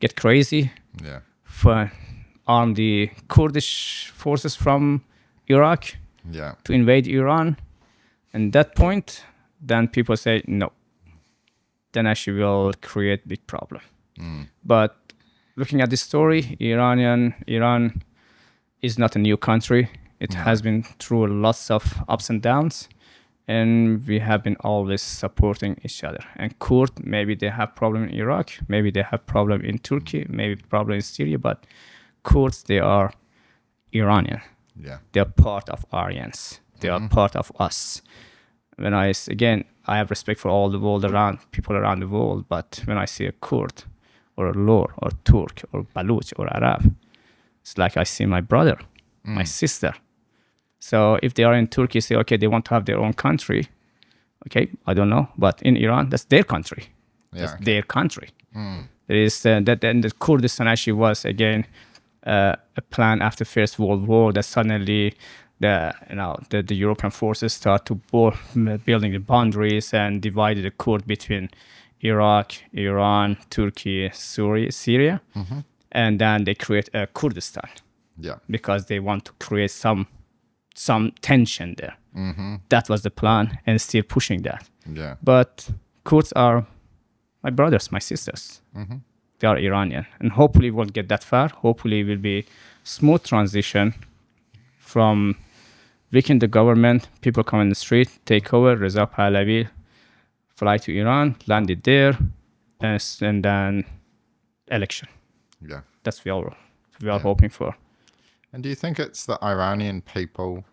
get crazy, Yeah. arm the Kurdish forces from Iraq Yeah. to invade Iran. And that point, then people say no. Then actually will create big problem. But looking at the story, Iran is not a new country. It has been through lots of ups and downs, and we have been always supporting each other. And Kurd, maybe they have problem in Iraq, maybe they have problem in Turkey, maybe problem in Syria, but Kurds, they are Iranian. Yeah. They are part of Aryans. They are part of us. When I have respect for all the world around, people around the world, but when I see a Kurd or a Lur or Turk or Baluch or Arab, it's like I see my brother, my sister. So if they are in Turkey, say, okay, they want to have their own country. Okay, I don't know. But in Iran, that's their country. That's their country. There is that, and the Kurdistan actually was, again, a plan after First World War that suddenly the European forces start to building the boundaries and divided the Kurd between Iraq, Iran, Turkey, Syria, and then they create a Kurdistan. Yeah. Because they want to create some tension there. That was the plan, and still pushing that. Yeah. But Kurds are my brothers, my sisters. They are Iranian, and hopefully won't get that far. Hopefully, it will be smooth transition from weaken the government, people come in the street, take over, Reza Pahlavi fly to Iran, landed there, and then election. Yeah. That's what we are hoping for. And do you think it's the Iranian people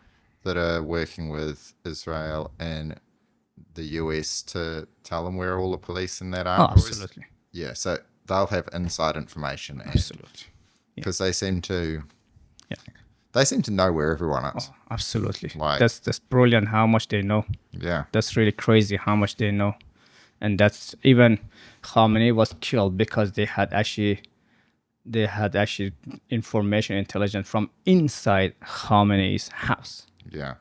that are working with Israel and the US to tell them where all the police and that are? Oh, absolutely. Yeah, so they'll have inside information. Absolutely. Because they seem to... Yeah. They seem to know where everyone is. Oh, absolutely. Like- That's brilliant how much they know. Yeah. That's really crazy how much they know. And that's even Khamenei was killed because they had actually information intelligence from inside Khamenei's house. Yeah.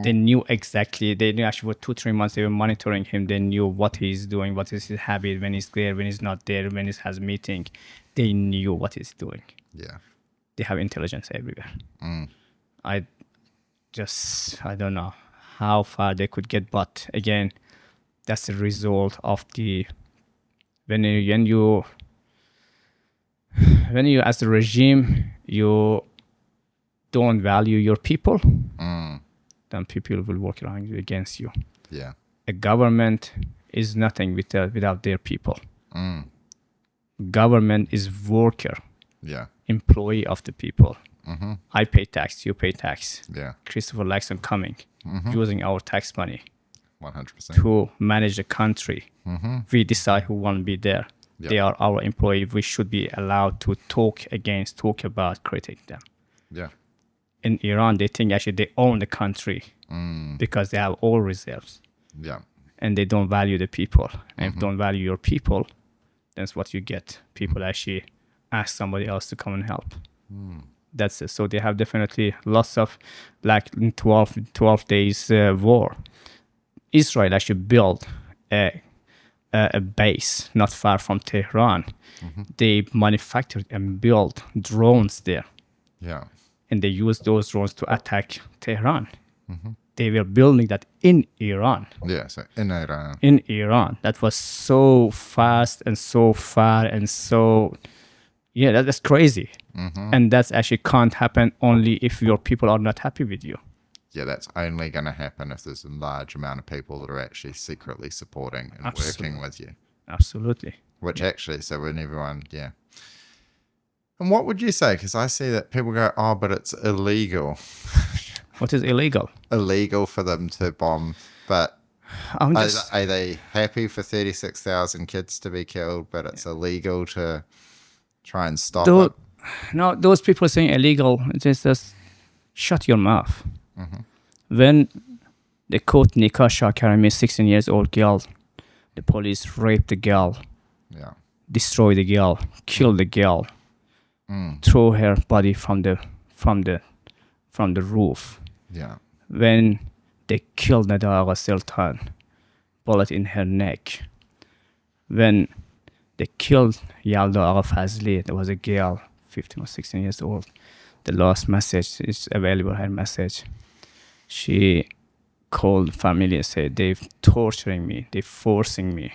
They knew exactly. They knew actually for 2-3 months they were monitoring him. They knew what he's doing, what is his habit, when he's there, when he's not there, when he has meeting. They knew what he's doing. Yeah. They have intelligence everywhere. I don't know how far they could get, but again, that's the result of when you as a regime you don't value your people, then people will work around you against you. Yeah. A government is nothing without their people. Government is worker, Yeah. employee of the people. I pay tax, you pay tax. Yeah. Christopher Laxon coming, using our tax money 100%. to manage the country. We decide who want to be there. Yep. They are our employee. We should be allowed to talk about, critique them. Yeah. In Iran, they think actually they own the country because they have all reserves, Yeah. and they don't value the people. And if you don't value your people, that's what you get. People actually ask somebody else to come and help. That's it. So they have definitely lots of, like in 12 days war. Israel actually built a base not far from Tehran. They manufactured and built drones there, Yeah. and they used those drones to attack Tehran. They were building that in Iran. Yeah. So in Iran. In Iran, that was so fast and so far and so, yeah, that's crazy. And that's actually can't happen only if your people are not happy with you. Yeah, that's only going to happen if there's a large amount of people that are actually secretly supporting and working with you. Absolutely. Which actually, so when everyone, yeah. And what would you say? Because I see that people go, oh, but it's illegal. What is illegal? Illegal for them to bomb. But are they happy for 36,000 kids to be killed, but it's illegal to try and stop it? No, those people saying illegal, just shut your mouth. When they caught Nika Shakarami, 16 years old girl, the police raped the girl, destroyed the girl, killed the girl, threw her body from the roof. Yeah. When they killed Nada Agha Sultan, bullet in her neck. When they killed Yalda Agha Fazli, there was a girl, 15 or 16 years old. The last message is available, her message. She called family and said, they're torturing me, they're forcing me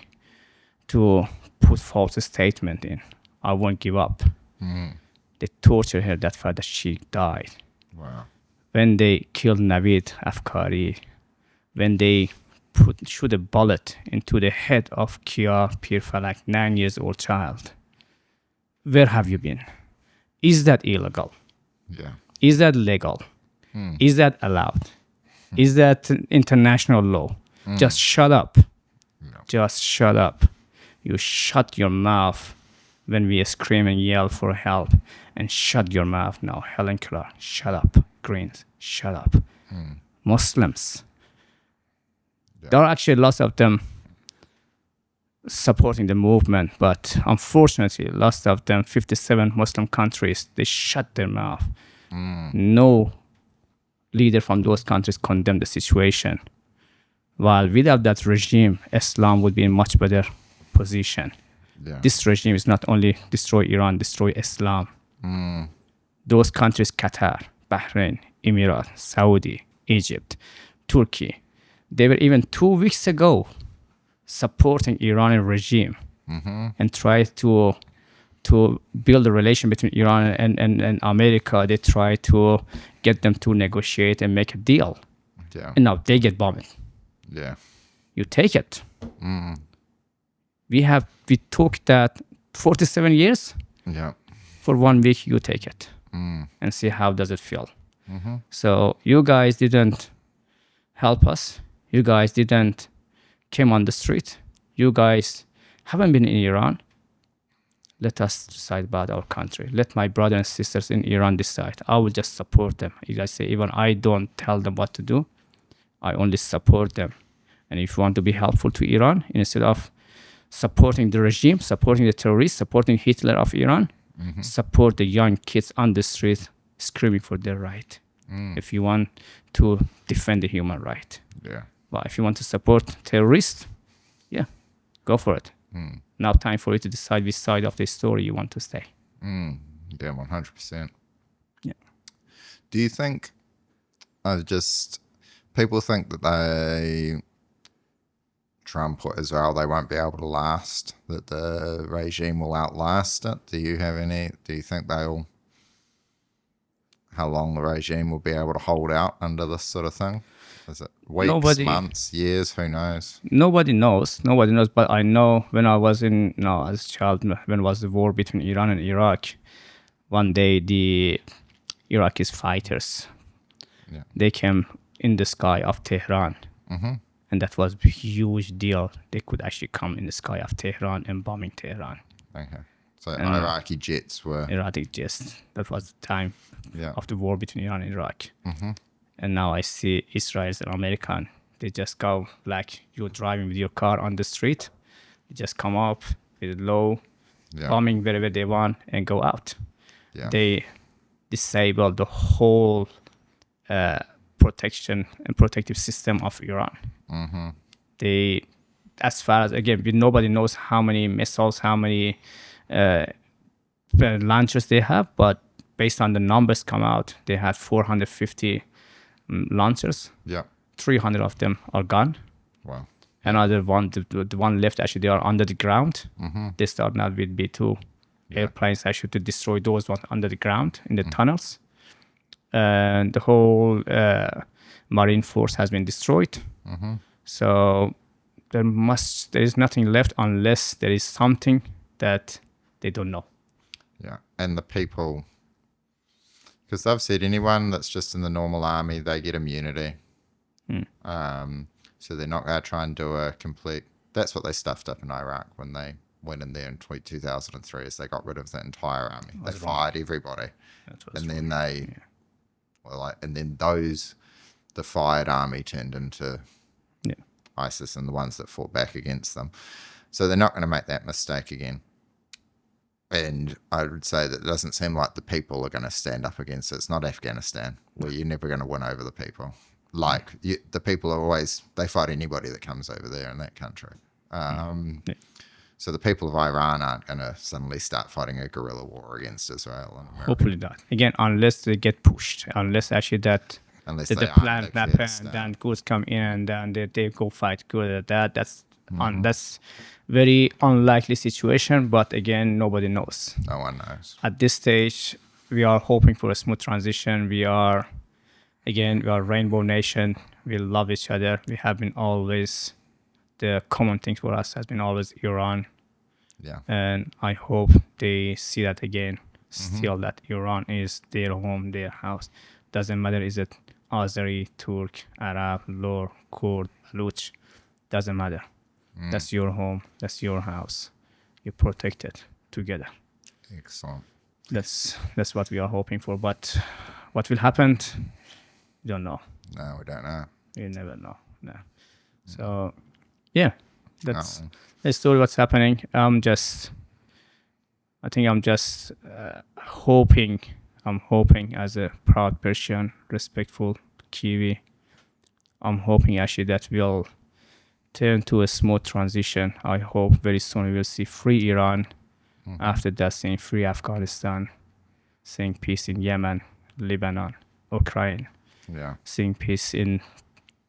to put false statement in. I won't give up. They tortured her that far that she died. Wow. When they killed Navid Afkari, when they shoot a bullet into the head of Kia Pirfalak, 9 years old child, where have you been? Is that illegal? Yeah. Is that legal? Is that allowed? Is that international law? Just shut up. No. Just shut up. You shut your mouth when we scream and yell for help. And shut your mouth now. Helen Keller, shut up. Greens, shut up. Muslims. Yeah. There are actually lots of them supporting the movement, but unfortunately, lots of them, 57 Muslim countries, they shut their mouth. No leader from those countries condemned the situation. While without that regime, Islam would be in much better position. Yeah. This regime is not only destroy Iran, destroy Islam. Those countries, Qatar, Bahrain, Emirates, Saudi, Egypt, Turkey, they were even 2 weeks ago supporting Iranian regime and try to build a relation between Iran and America. They try to get them to negotiate and make a deal. Yeah. And now they get bombed. Yeah. You take it. We took that 47 years. Yeah. For 1 week, you take it and see how does it feel. So you guys didn't help us. You guys didn't came on the street. You guys haven't been in Iran. Let us decide about our country. Let my brothers and sisters in Iran decide. I will just support them. You guys say, even I don't tell them what to do. I only support them. And if you want to be helpful to Iran, instead of supporting the regime, supporting the terrorists, supporting Hitler of Iran, support the young kids on the street screaming for their right. If you want to defend the human right. Yeah. But if you want to support terrorists, yeah, go for it. Now time for you to decide which side of the story you want to stay. Yeah, 100%. Yeah. Do you think, people think that Trump or Israel, they won't be able to last, that the regime will outlast it? Do you think they'll, how long the regime will be able to hold out under this sort of thing? Is it weeks, Nobody, months, years? Who knows? nobody knows. Nobody knows. But I know when I was in, no, as a child, when was the war between Iran and Iraq, one day the Iraqi fighters, Yeah. they came in the sky of Tehran. And that was a huge deal. They could actually come in the sky of Tehran and bombing Tehran. Okay. So Iraqi jets were. Iraqi jets. That was the time Yeah. of the war between Iran and Iraq. And now I see Israelis and American. They just go like you're driving with your car on the street. They just come up with low, Yeah. bombing wherever they want and go out. Yeah. They disable the whole protection and protective system of Iran. They, as far as, again, nobody knows how many missiles, how many launchers they have, but based on the numbers come out, they had 450 launchers. Yeah. 300 of them are gone. Wow. Another one, the one left, actually, they are under the ground. They start now with B-2 airplanes actually to destroy those ones under the ground in the tunnels. And the whole Marine Force has been destroyed. So there is nothing left unless there is something that they don't know. Yeah. And the people, because they've said anyone that's just in the normal army, they get immunity. So they're not going to try and do a complete. That's what they stuffed up in Iraq when they went in there in 2003. Is they got rid of the entire army. They fired everybody, and then they, and then the fired army turned into ISIS and the ones that fought back against them. So they're not going to make that mistake again. And I would say that it doesn't seem like the people are going to stand up against it. It's not Afghanistan, where you're never going to win over the people. Like, the people are always, they fight anybody that comes over there in that country. So the people of Iran aren't going to suddenly start fighting a guerrilla war against Israel and America. Hopefully not. Again, unless they get pushed, unless actually that Unless the they plan aren't happen, against then goods come in and then they go fight good at that. That's very unlikely situation, but again, nobody knows. No one knows. At this stage, we are hoping for a smooth transition. We are Rainbow Nation. We love each other. We have been always, the common thing for us has been always Iran. Yeah. And I hope they see that again. Still that Iran is their home, their house. Doesn't matter, is it Azeri, Turk, Arab, Lor, Kurd, Baluch. Doesn't matter. That's your home. That's your house. You protect it together. Excellent. That's what we are hoping for. But what will happen, we don't know. No, we don't know. You never know. No. So, yeah, that's the story. What's happening? I'm just hoping. I'm hoping as a proud Persian, respectful Kiwi. I'm hoping actually that we'll turn to a smooth transition. I hope very soon we will see free Iran. After that, seeing free Afghanistan, seeing peace in Yemen, Lebanon, Ukraine. Yeah. Seeing peace in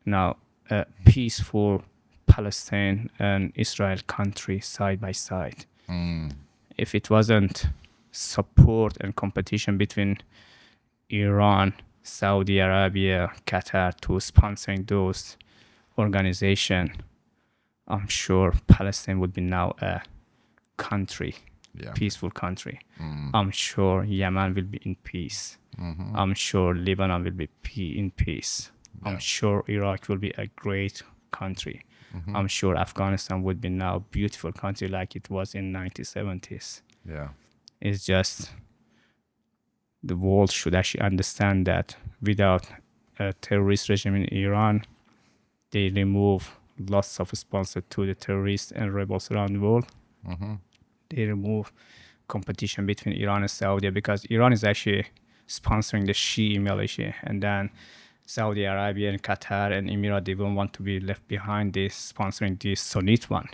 now a peaceful Palestine and Israel country side by side. If it wasn't support and competition between Iran, Saudi Arabia, Qatar to sponsoring those organizations, I'm sure Palestine would be now a country, peaceful country. I'm sure Yemen will be in peace. I'm sure Lebanon will be in peace. I'm sure Iraq will be a great country. I'm sure Afghanistan would be now a beautiful country like it was in 1970s. Yeah. It's just the world should actually understand that without a terrorist regime in Iran, they remove lots of sponsors to the terrorists and rebels around the world. They remove competition between Iran and Saudi because Iran is actually sponsoring the Shia militia, and then Saudi Arabia and Qatar and Emirates, they don't want to be left behind. They're sponsoring the Sunnite one.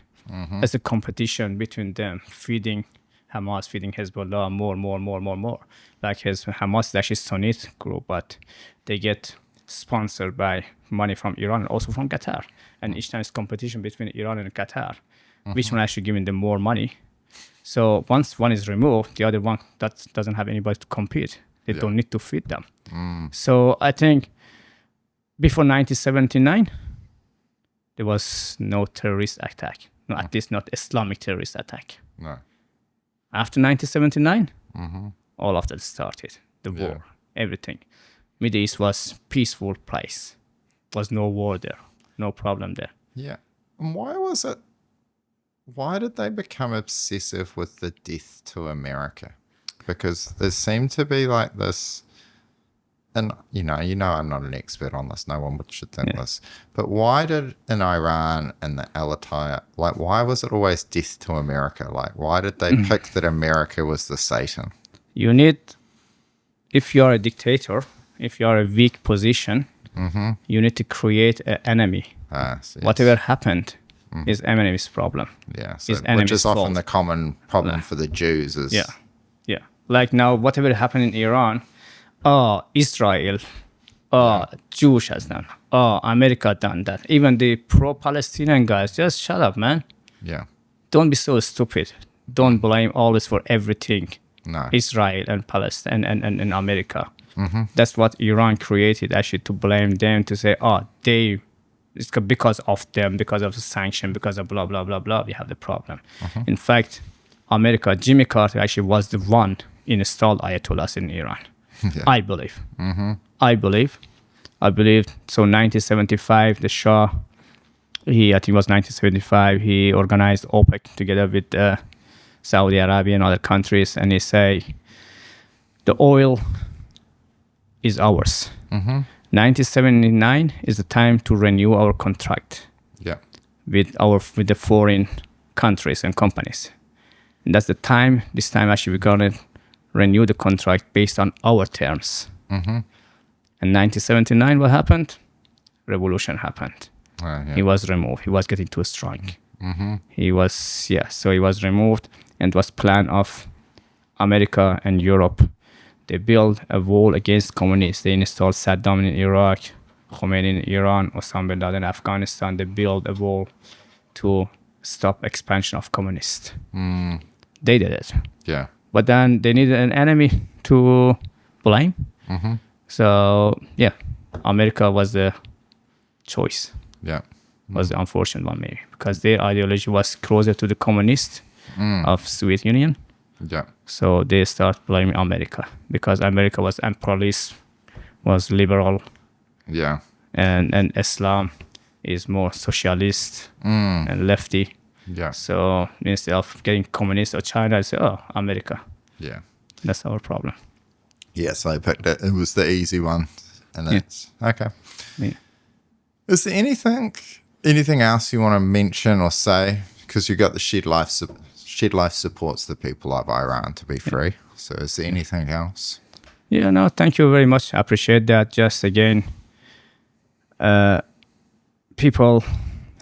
As a competition between them, feeding Hamas, feeding Hezbollah more. Like Hamas is actually Sunnite group, but they get sponsored by money from Iran and also from Qatar. And each time it's competition between Iran and Qatar, which one actually giving them more money. So once one is removed, the other one that doesn't have anybody to compete. They don't need to feed them. So I think before 1979, there was no terrorist attack. No, at least not Islamic terrorist attack. No. After 1979, all of that started. The war, everything. Middle East was peaceful place. Was no war there, no problem there. Yeah. And why did they become obsessive with the death to America? Because there seemed to be like this, and you know, I'm not an expert on this. No one should think this. But why did in Iran and the Altai, like, why was it always death to America? Like, why did they pick that America was the Satan? You need, if you are a dictator, if you are a weak position, you need to create an enemy. Yes. Whatever happened is enemy's problem. Yeah. So, is which is often fault. the common problem for the Jews is. Yeah. Like now, whatever happened in Iran, Israel, Jewish has done, America done that. Even the pro-Palestinian guys, just shut up, man. Yeah. Don't be so stupid. Don't blame always for everything. No. Israel and Palestine and America. That's what Iran created, actually, to blame them, to say, it's because of them, because of the sanction, because of blah, blah, blah, blah, we have the problem. In fact, America, Jimmy Carter actually was the one installed Ayatollahs in Iran. I believe. I believe. So 1975, the Shah, I think it was 1975, he organized OPEC together with Saudi Arabia and other countries, and he say, the oil is ours. 1979 is the time to renew our contract with the foreign countries and companies. And that's the time, this time actually we're going to renew the contract based on our terms. And 1979, what happened? Revolution happened. He was removed. He was getting too strong. He was removed, and it was plan of America and Europe. They built a wall against communists. They installed Saddam in Iraq, Khomeini in Iran, Osama bin Laden in Afghanistan. They built a wall to stop expansion of communists. They did it. Yeah. But then they needed an enemy to blame. So, America was the choice. Yeah. Was the unfortunate one, maybe, because their ideology was closer to the communist of Soviet Union. Yeah. So they start blaming America because America was imperialist, was liberal. Yeah. And Islam is more socialist and lefty. Yeah. So instead of getting communist or China, I say, America. Yeah. That's our problem. Yeah, so they picked it. It was the easy one. And that's okay. Yeah. Is there anything else you want to mention or say? Because you got the Shed Life supports the people of Iran to be free. So is there anything else? Yeah, no, thank you very much. I appreciate that. Just again, people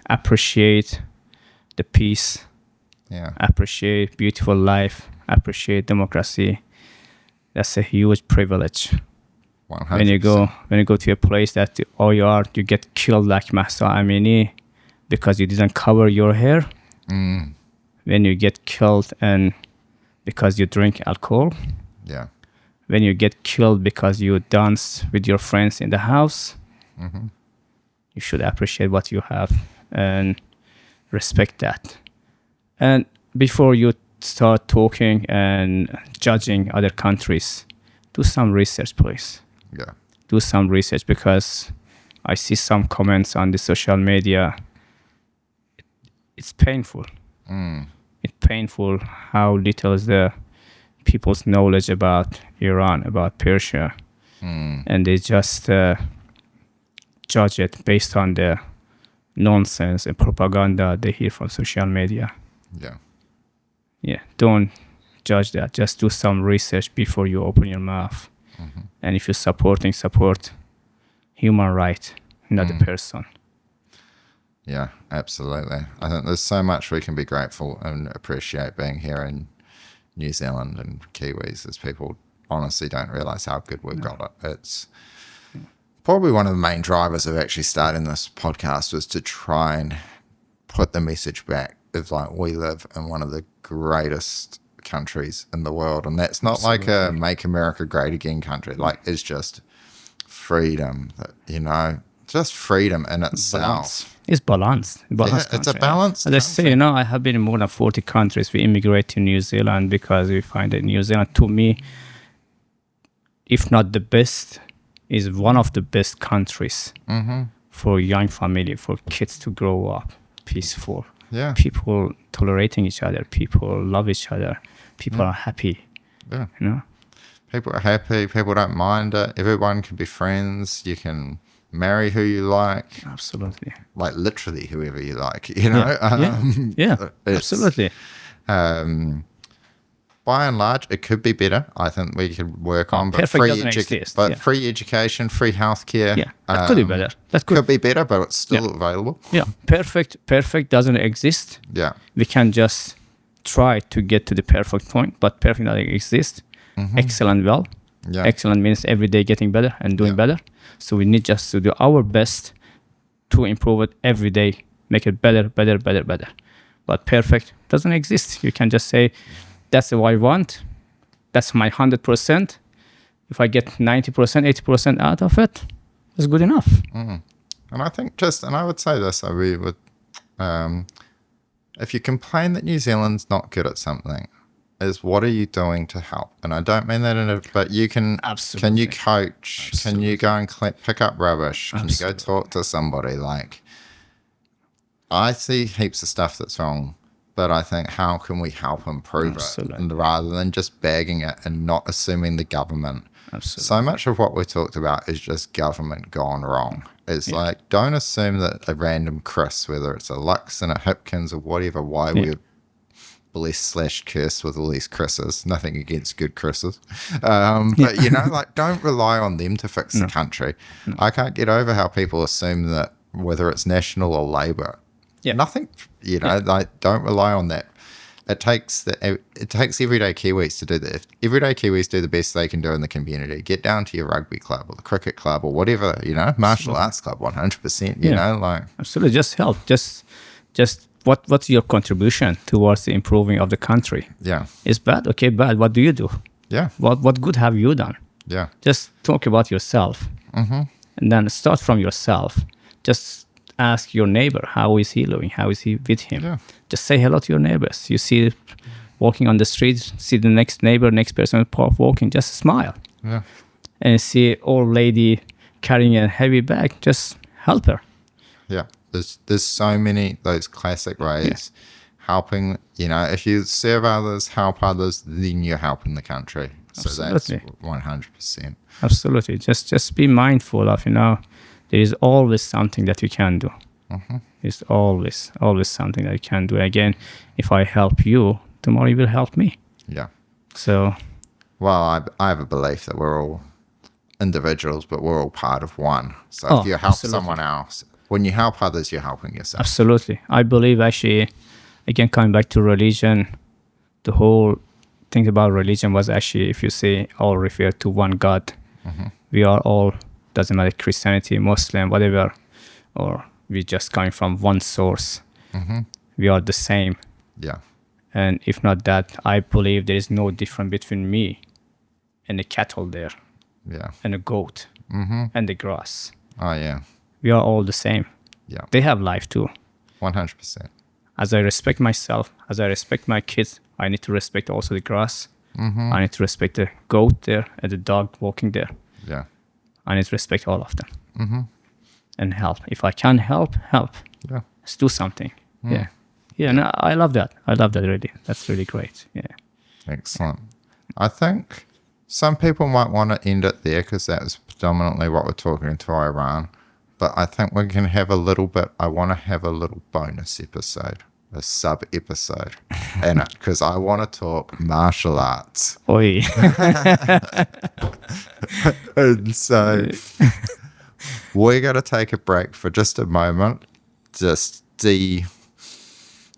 appreciate the peace, appreciate beautiful life, appreciate democracy. That's a huge privilege. 100%. When you go to a place that you get killed like Mahsa Amini because you didn't cover your hair. When you get killed and because you drink alcohol. Yeah. When you get killed because you dance with your friends in the house. You should appreciate what you have and respect that. And before you start talking and judging other countries, do some research, please. Yeah. Do some research, because I see some comments on the social media. It's painful. It's painful how little is the people's knowledge about Iran, about Persia. And they just judge it based on the nonsense and propaganda they hear from social media. Yeah, don't judge that. Just do some research before you open your mouth. And if you're support human right, not the person. Yeah, absolutely. I think there's so much we can be grateful and appreciate being here in New Zealand and Kiwis, as people honestly don't realize how good we've got it. It's probably one of the main drivers of actually starting this podcast was to try and put the message back of like, we live in one of the greatest countries in the world. And that's not like a make America great again country. Like, it's just freedom, just freedom in itself. It's balanced. It's a balance. As I say, I have been in more than 40 countries. We immigrate to New Zealand because we find that New Zealand, to me, if not the best, is one of the best countries for young family, for kids to grow up peaceful. Yeah. People tolerating each other. People love each other. People are happy. Yeah. People are happy. People don't mind it. Everyone can be friends. You can marry who you like. Absolutely. Like literally whoever you like, Absolutely. By and large, it could be better. I think we could work on, but free education, free healthcare. Yeah, that could be better. That could be better, but it's still available. Yeah, perfect doesn't exist. Yeah. We can just try to get to the perfect point, but perfect doesn't exist. Excellent, Yeah. Excellent means every day getting better and doing better. So we need just to do our best to improve it every day, make it better. But perfect doesn't exist. You can just say, that's what I want. That's my 100%. If I get 90%, 80% out of it, it's good enough. And I think and I would say this, if you complain that New Zealand's not good at something, is what are you doing to help? And I don't mean that but you can, can you coach? Absolutely. Can you go and pick up rubbish? Can you go talk to somebody? Like, I see heaps of stuff that's wrong, but I think, how can we help improve it? And rather than just bagging it and not assuming the government. Absolutely. So much of what we talked about is just government gone wrong. It's like, don't assume that a random Chris, whether it's a Lux and a Hipkins or whatever, we're blessed / cursed with all these Chris's. Nothing against good Chris's. But, don't rely on them to fix the country. No. I can't get over how people assume that whether it's National or Labour, nothing, don't rely on that. It takes everyday Kiwis to do that. If everyday Kiwis do the best they can do in the community, get down to your rugby club or the cricket club or whatever, martial arts club, 100%, Absolutely, just help. Just what's your contribution towards the improving of the country? Yeah. It's bad, okay, bad. What do you do? Yeah. What good have you done? Yeah. Just talk about yourself. And then start from yourself. Just ask your neighbor, how is he living? How is he with him? Yeah. Just say hello to your neighbors. You see walking on the street, see the next neighbor, next person in the park walking, just smile. Yeah. And see old lady carrying a heavy bag, just help her. Yeah. There's so many those classic ways. Helping, if you serve others, help others, then you're helping the country. So Absolutely. That's 100%. Absolutely. Just be mindful of, there is always something that you can do. There's always something that you can do. Again, if I help you, tomorrow you will help me. Yeah. So. Well, I have a belief that we're all individuals, but we're all part of one. So if you help someone else, when you help others, you're helping yourself. Absolutely. I believe actually, again, coming back to religion, the whole thing about religion was actually, if you say, all refer to one God. We are all, doesn't matter, Christianity, Muslim, whatever, or we just coming from one source. We are the same. Yeah. And if not that, I believe there is no difference between me and the cattle there. Yeah. And a goat. And the grass. Oh, yeah. We are all the same. Yeah. They have life too. 100%. As I respect myself, as I respect my kids, I need to respect also the grass. I need to respect the goat there and the dog walking there. Yeah. I need to respect all of them. And help. If I can help. Yeah. Let's do something. Yeah. Yeah, no, I love that. I love that really. That's really great. Yeah. Excellent. I think some people might want to end it there because that was predominantly what we're talking to Iran. But I think we can have a little bit, I want to have a little bonus episode, a sub-episode in it, because I want to talk martial arts. Oi. And so we're going to take a break for just a moment, just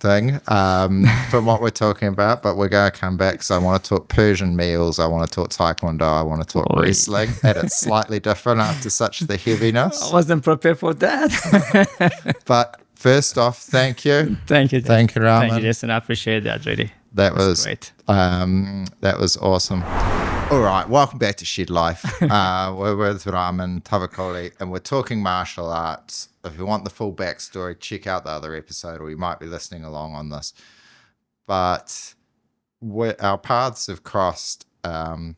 thing from what we're talking about, but we're going to come back. So I want to talk Persian meals, I want to talk Taekwondo, I want to talk wrestling, and it's slightly different after such the heaviness. I wasn't prepared for that. But first off, thank you. Thank you. Thank you, Ramin. Thank you, Jason. I appreciate that, really. That That's was great. that was awesome. All right, welcome back to Shed Life. We're with Ramin, Tavakoli, and we're talking martial arts. If you want the full backstory, check out the other episode, or you might be listening along on this. But our paths have crossed. I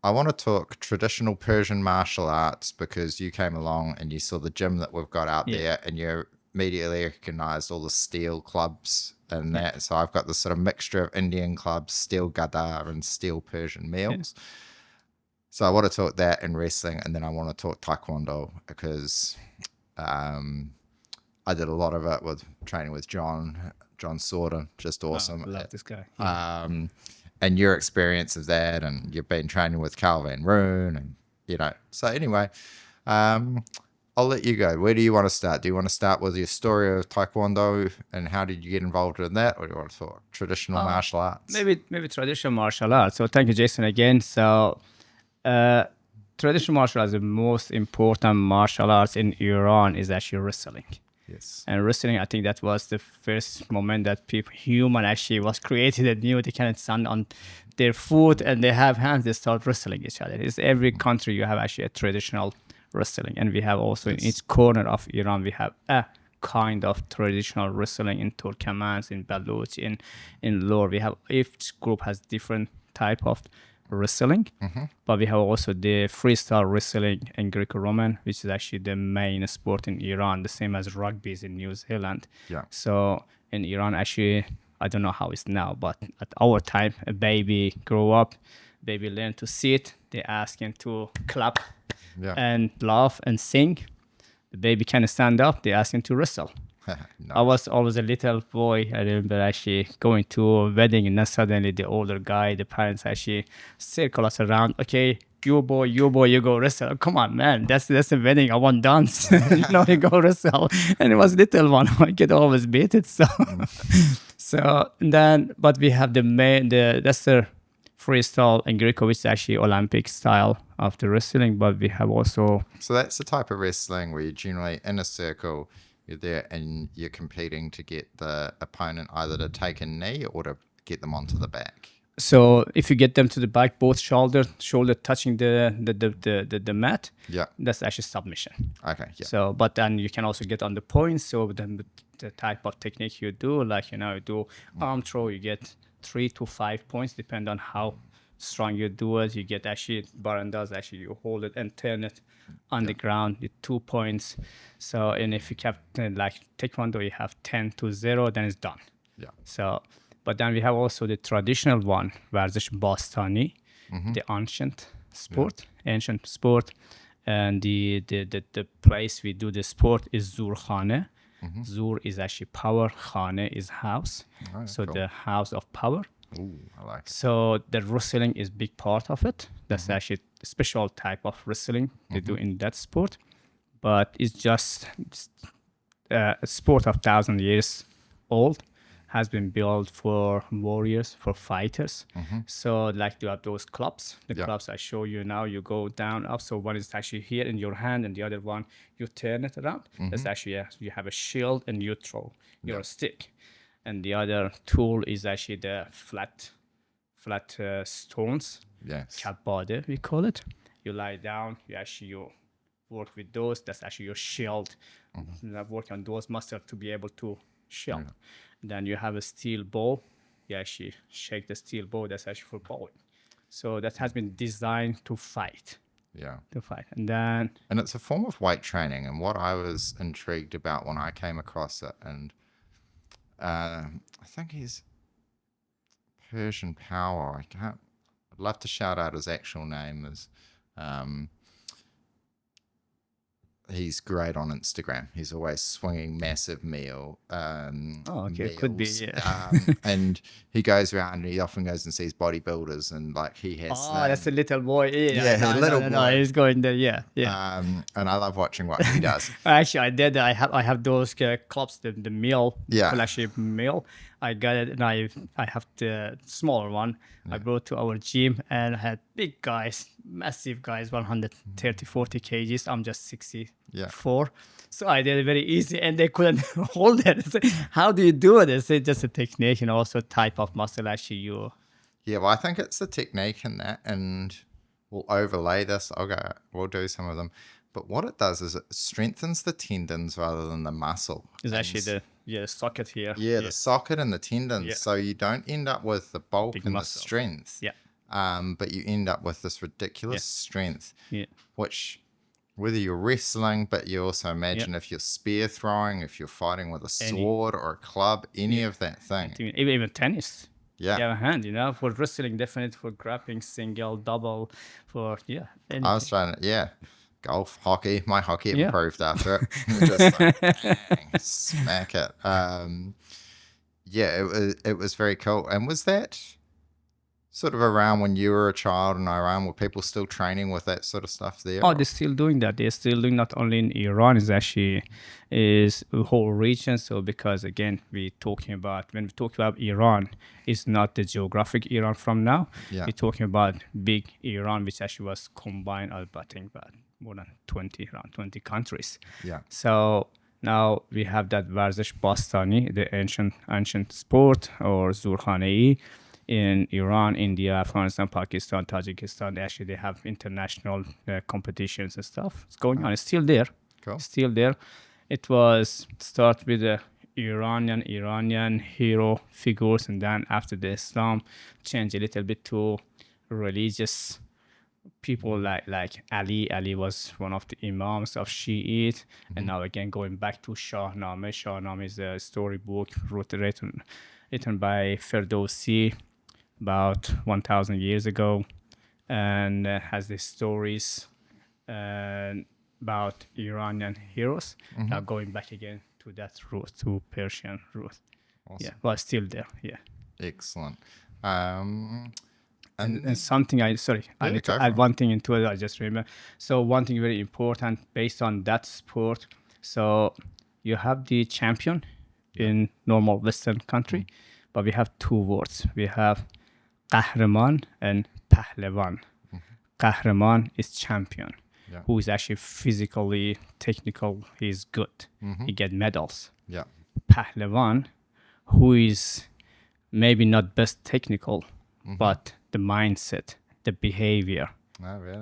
want to talk traditional Persian martial arts because you came along and you saw the gym that we've got out there, and you immediately recognized all the steel clubs and that. So I've got this sort of mixture of Indian clubs, steel Gadar, and steel Persian meals. So I want to talk that and wrestling, and then I want to talk Taekwondo because I did a lot of it with training with John Sorden, just awesome. I love this guy. And your experience of that, and you've been training with Carl Van Roon, and so anyway, I'll let you go. Where do you want to start? Do you want to start with your story of Taekwondo and how did you get involved in that, or do you want to talk traditional martial arts? Maybe traditional martial arts. So thank you, Jason, again. So traditional martial arts, the most important martial arts in Iran is actually wrestling. Yes. And wrestling, I think that was the first moment that human actually was created and knew they can stand on their foot and they have hands, they start wrestling each other. It's every country you have actually a traditional wrestling. And we have also in each corner of Iran, we have a kind of traditional wrestling in Turkmens, in Baluch, in Lor. We have, each group has different type of wrestling, but we have also the freestyle wrestling in Greco-Roman, which is actually the main sport in Iran, the same as rugby is in New Zealand. So in Iran, actually, I don't know how it's now, but at our time, a baby grow up, baby learn to sit, they ask him to clap and laugh and sing. The baby can stand up, they ask him to wrestle. Nice. I was always a little boy. I remember actually going to a wedding, and then suddenly the older guy, the parents actually circle us around. Okay, you boy, you go wrestle. Oh, come on, man, that's a wedding. I want dance. No, you go wrestle. And it was little one. I get always beat it. So then, but we have that's the freestyle and Greco, which is actually Olympic style of the wrestling. But we have also. So that's the type of wrestling where you're generally in a circle. You're there and you're competing to get the opponent either to take a knee or to get them onto the back. So if you get them to the back, both shoulder touching the mat, that's actually submission. Okay. Yeah. So, but then you can also get on the points. So then the type of technique you do, like you do arm throw, you get 3 to 5 points, depend on how strong you do it. You get actually barandas, actually you hold it and turn it on the ground with 2 points. So, and if you have like Taekwondo, you have 10-0, then it's done. Yeah. So, but then we have also the traditional one, Varzish Bastani, the ancient sport, and the place we do the sport is Zur Khane. Zur is actually power, Khane is house. So the house of power. Ooh, I like it. So the wrestling is big part of it. That's actually a special type of wrestling they do in that sport. But it's just a sport of 1,000 years old, has been built for warriors, for fighters. So like you have those clubs. The clubs I show you now, you go down, up. So one is actually here in your hand and the other one, you turn it around. That's actually, you have a shield and you throw your stick. And the other tool is actually the flat stones. Yes. Kabade, we call it. You lie down, you work with those. That's actually your shield. Work on those muscles to be able to shield. Then you have a steel bow. You actually shake the steel bow. That's actually for bowling. So that has been designed to fight. Yeah. To fight. And it's a form of weight training. And what I was intrigued about when I came across it, and I think he's Persian Power. I'd love to shout out his actual name. He's great on Instagram. He's always swinging massive meal. It could be. Yeah. And he goes around and he often goes and sees bodybuilders and like he has. That's a little boy. Little boy. No, he's going there. Yeah. And I love watching what he does. Actually, I did. I have those clubs, the meal. Yeah. Actually, meal. I got it, and I have the smaller one. I brought to our gym, and I had big guys, massive guys, 130, 40 kgs. I'm just 64. So I did it very easy, and they couldn't hold it. I said, how do you do it? It's just a technique and also type of muscle actually you. Yeah, well, I think it's the technique in that, and we'll overlay this. We'll do some of them. But what it does is it strengthens the tendons rather than the muscle. It's actually the socket here. Yeah, the socket and the tendons. Yeah. So you don't end up with the bulk Big and muscle. the strength. Yeah. But you end up with this ridiculous strength, Yeah. which, whether you're wrestling, but you also imagine if you're spear throwing, if you're fighting with a sword or a club, any of that thing. Even tennis. Yeah. You have a hand, for wrestling, definitely for grappling, single, double, for, anything. I was trying to, golf, hockey. My hockey improved after it. Just like, bang, smack it. It was very cool. And was that sort of around when you were a child in Iran? Were people still training with that sort of stuff there? Oh, they're still doing that. They're still doing not only in Iran, it's actually is a whole region. So because again, when we talk about Iran, it's not the geographic Iran from now. Yeah. We're talking about big Iran, which actually was combined, I think, about more than around 20 countries. Yeah. So now we have that Varzish Bastani, the ancient sport, or Zurkhanei. In Iran, India, Afghanistan, Pakistan, Tajikistan, actually they have international competitions and stuff. It's going on. It's still there. Cool. Still there. It was start with the Iranian hero figures, and then after the Islam changed a little bit to religious people like Ali. Ali was one of the imams of Shiite, and now again going back to Shahnameh. Shahnameh is a storybook written by Ferdowsi about 1,000 years ago, and has the stories about Iranian heroes. Now going back again to that route, to Persian route. Awesome. Yeah, but still there. Yeah. Excellent. And something I need to add one thing into it. I just remember. So one thing very important based on that sport. So you have the champion in normal Western country, but we have two words. We have Qahraman and Pahlevan. Qahraman is champion, who is actually physically, technical. He's good. He get medals. Yeah. Pahlevan, who is maybe not best technical, but the mindset, the behavior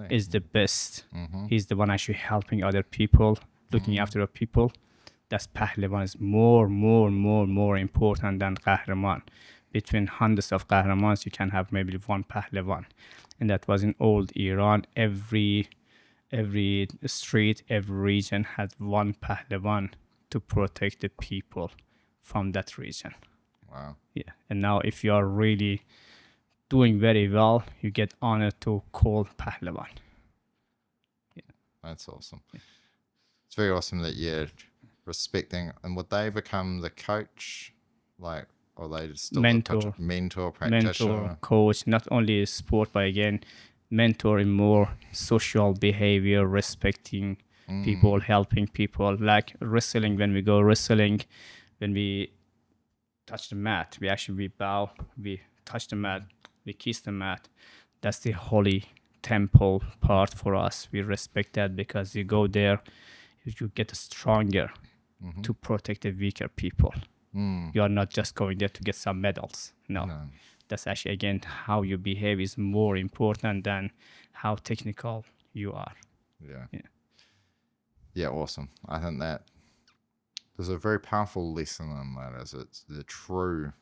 is the best. He's the one actually helping other people, looking after other people. That's Pahlevan is more important than Qahraman. Between hundreds of Qahramans, you can have maybe one Pahlevan. And that was in old Iran. Every street, every region had one Pahlevan to protect the people from that region. Wow. Yeah. And now if you are really doing very well, you get honored to call Pahlevan. Yeah. That's awesome. Yeah. It's very awesome that you're respecting. And would they become the coach, or they just still mentor, practitioner, coach? Not only sport, but again, mentor in more social behavior, respecting people, helping people. Like wrestling, when we go wrestling, when we touch the mat, we bow, we touch the mat, we kiss the mat. That's the holy temple part for us. We respect that because you go there, you get stronger to protect the weaker people. You are not just going there to get some medals. No. That's actually, again, how you behave is more important than how technical you are. Yeah, awesome. I think that there's a very powerful lesson in that, is it's the true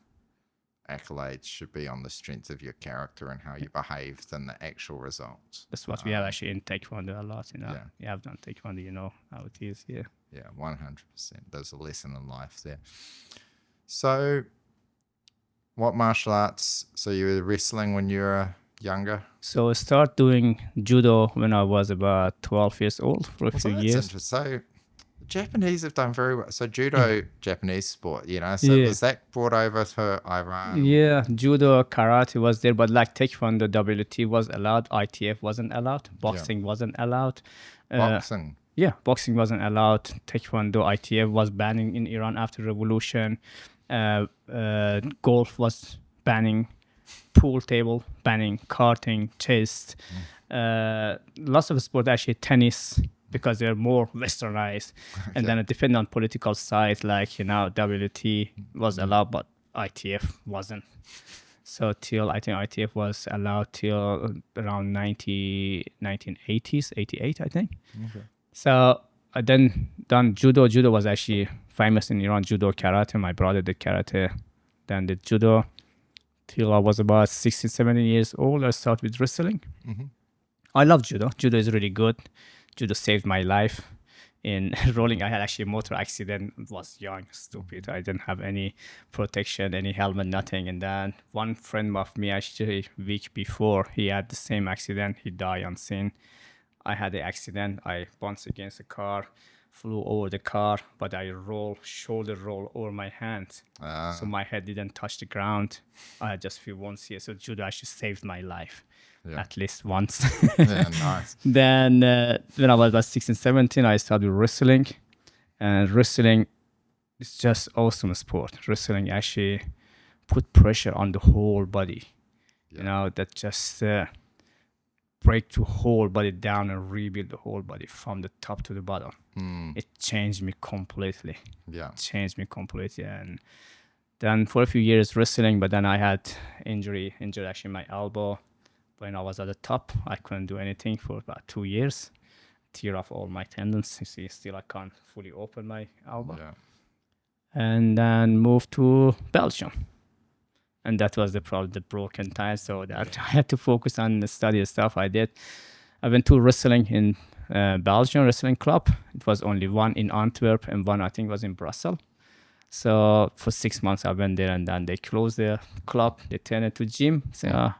accolades should be on the strength of your character and how you behave than the actual results. That's what we have actually in Taekwondo a lot, We have done Taekwondo, you know how it is, Yeah, 100%. There's a lesson in life there. So, what martial arts? So you were wrestling when you were younger? So I started doing judo when I was about 12 years old for a few years. So the Japanese have done very well. So judo, Japanese sport, So was that brought over to Iran? Yeah, judo, karate was there, but like Taekwondo, WT was allowed, ITF wasn't allowed, boxing wasn't allowed. Boxing? Yeah, boxing wasn't allowed. Taekwondo, ITF was banning in Iran after revolution. Golf was banning, pool table banning, karting, chess, lots of sport, actually tennis, because they're more westernized. And then it depended on political side, like, WT was allowed, but ITF wasn't. So I think ITF was allowed till around 1980s, 88, I think. Okay. So I then done judo. Judo was actually famous in Iran. Judo, karate. My brother did karate, then did judo. Till I was about 16, 17 years old, I started with wrestling. Mm-hmm. I love judo. Judo is really good. Judo saved my life. In rolling, I had actually a motor accident. Was young, stupid. I didn't have any protection, any helmet, nothing. And then one friend of me, actually week before, he had the same accident. He died on scene. I had the accident. I bounced against a car, flew over the car, but I shoulder roll over my hand. So my head didn't touch the ground. I had just few wounds here. So judo actually saved my life. Yeah. At least once. Yeah, nice. Then when I was about 16, 17, I started wrestling. And wrestling is just awesome sport. Wrestling actually put pressure on the whole body. Yeah. That just break the whole body down and rebuild the whole body from the top to the bottom. It changed me completely. Yeah. Changed me completely. And then for a few years wrestling, but then I had injured actually my elbow. When I was at the top, I couldn't do anything for about 2 years. Tear off all my tendons. You see, still I can't fully open my elbow. Yeah. And then moved to Belgium. And that was the broken time. So that I had to focus on the study and stuff I did. I went to wrestling in Belgium wrestling club. It was only one in Antwerp and one I think was in Brussels. So for 6 months I went there, and then they closed the club. They turned it to gym. So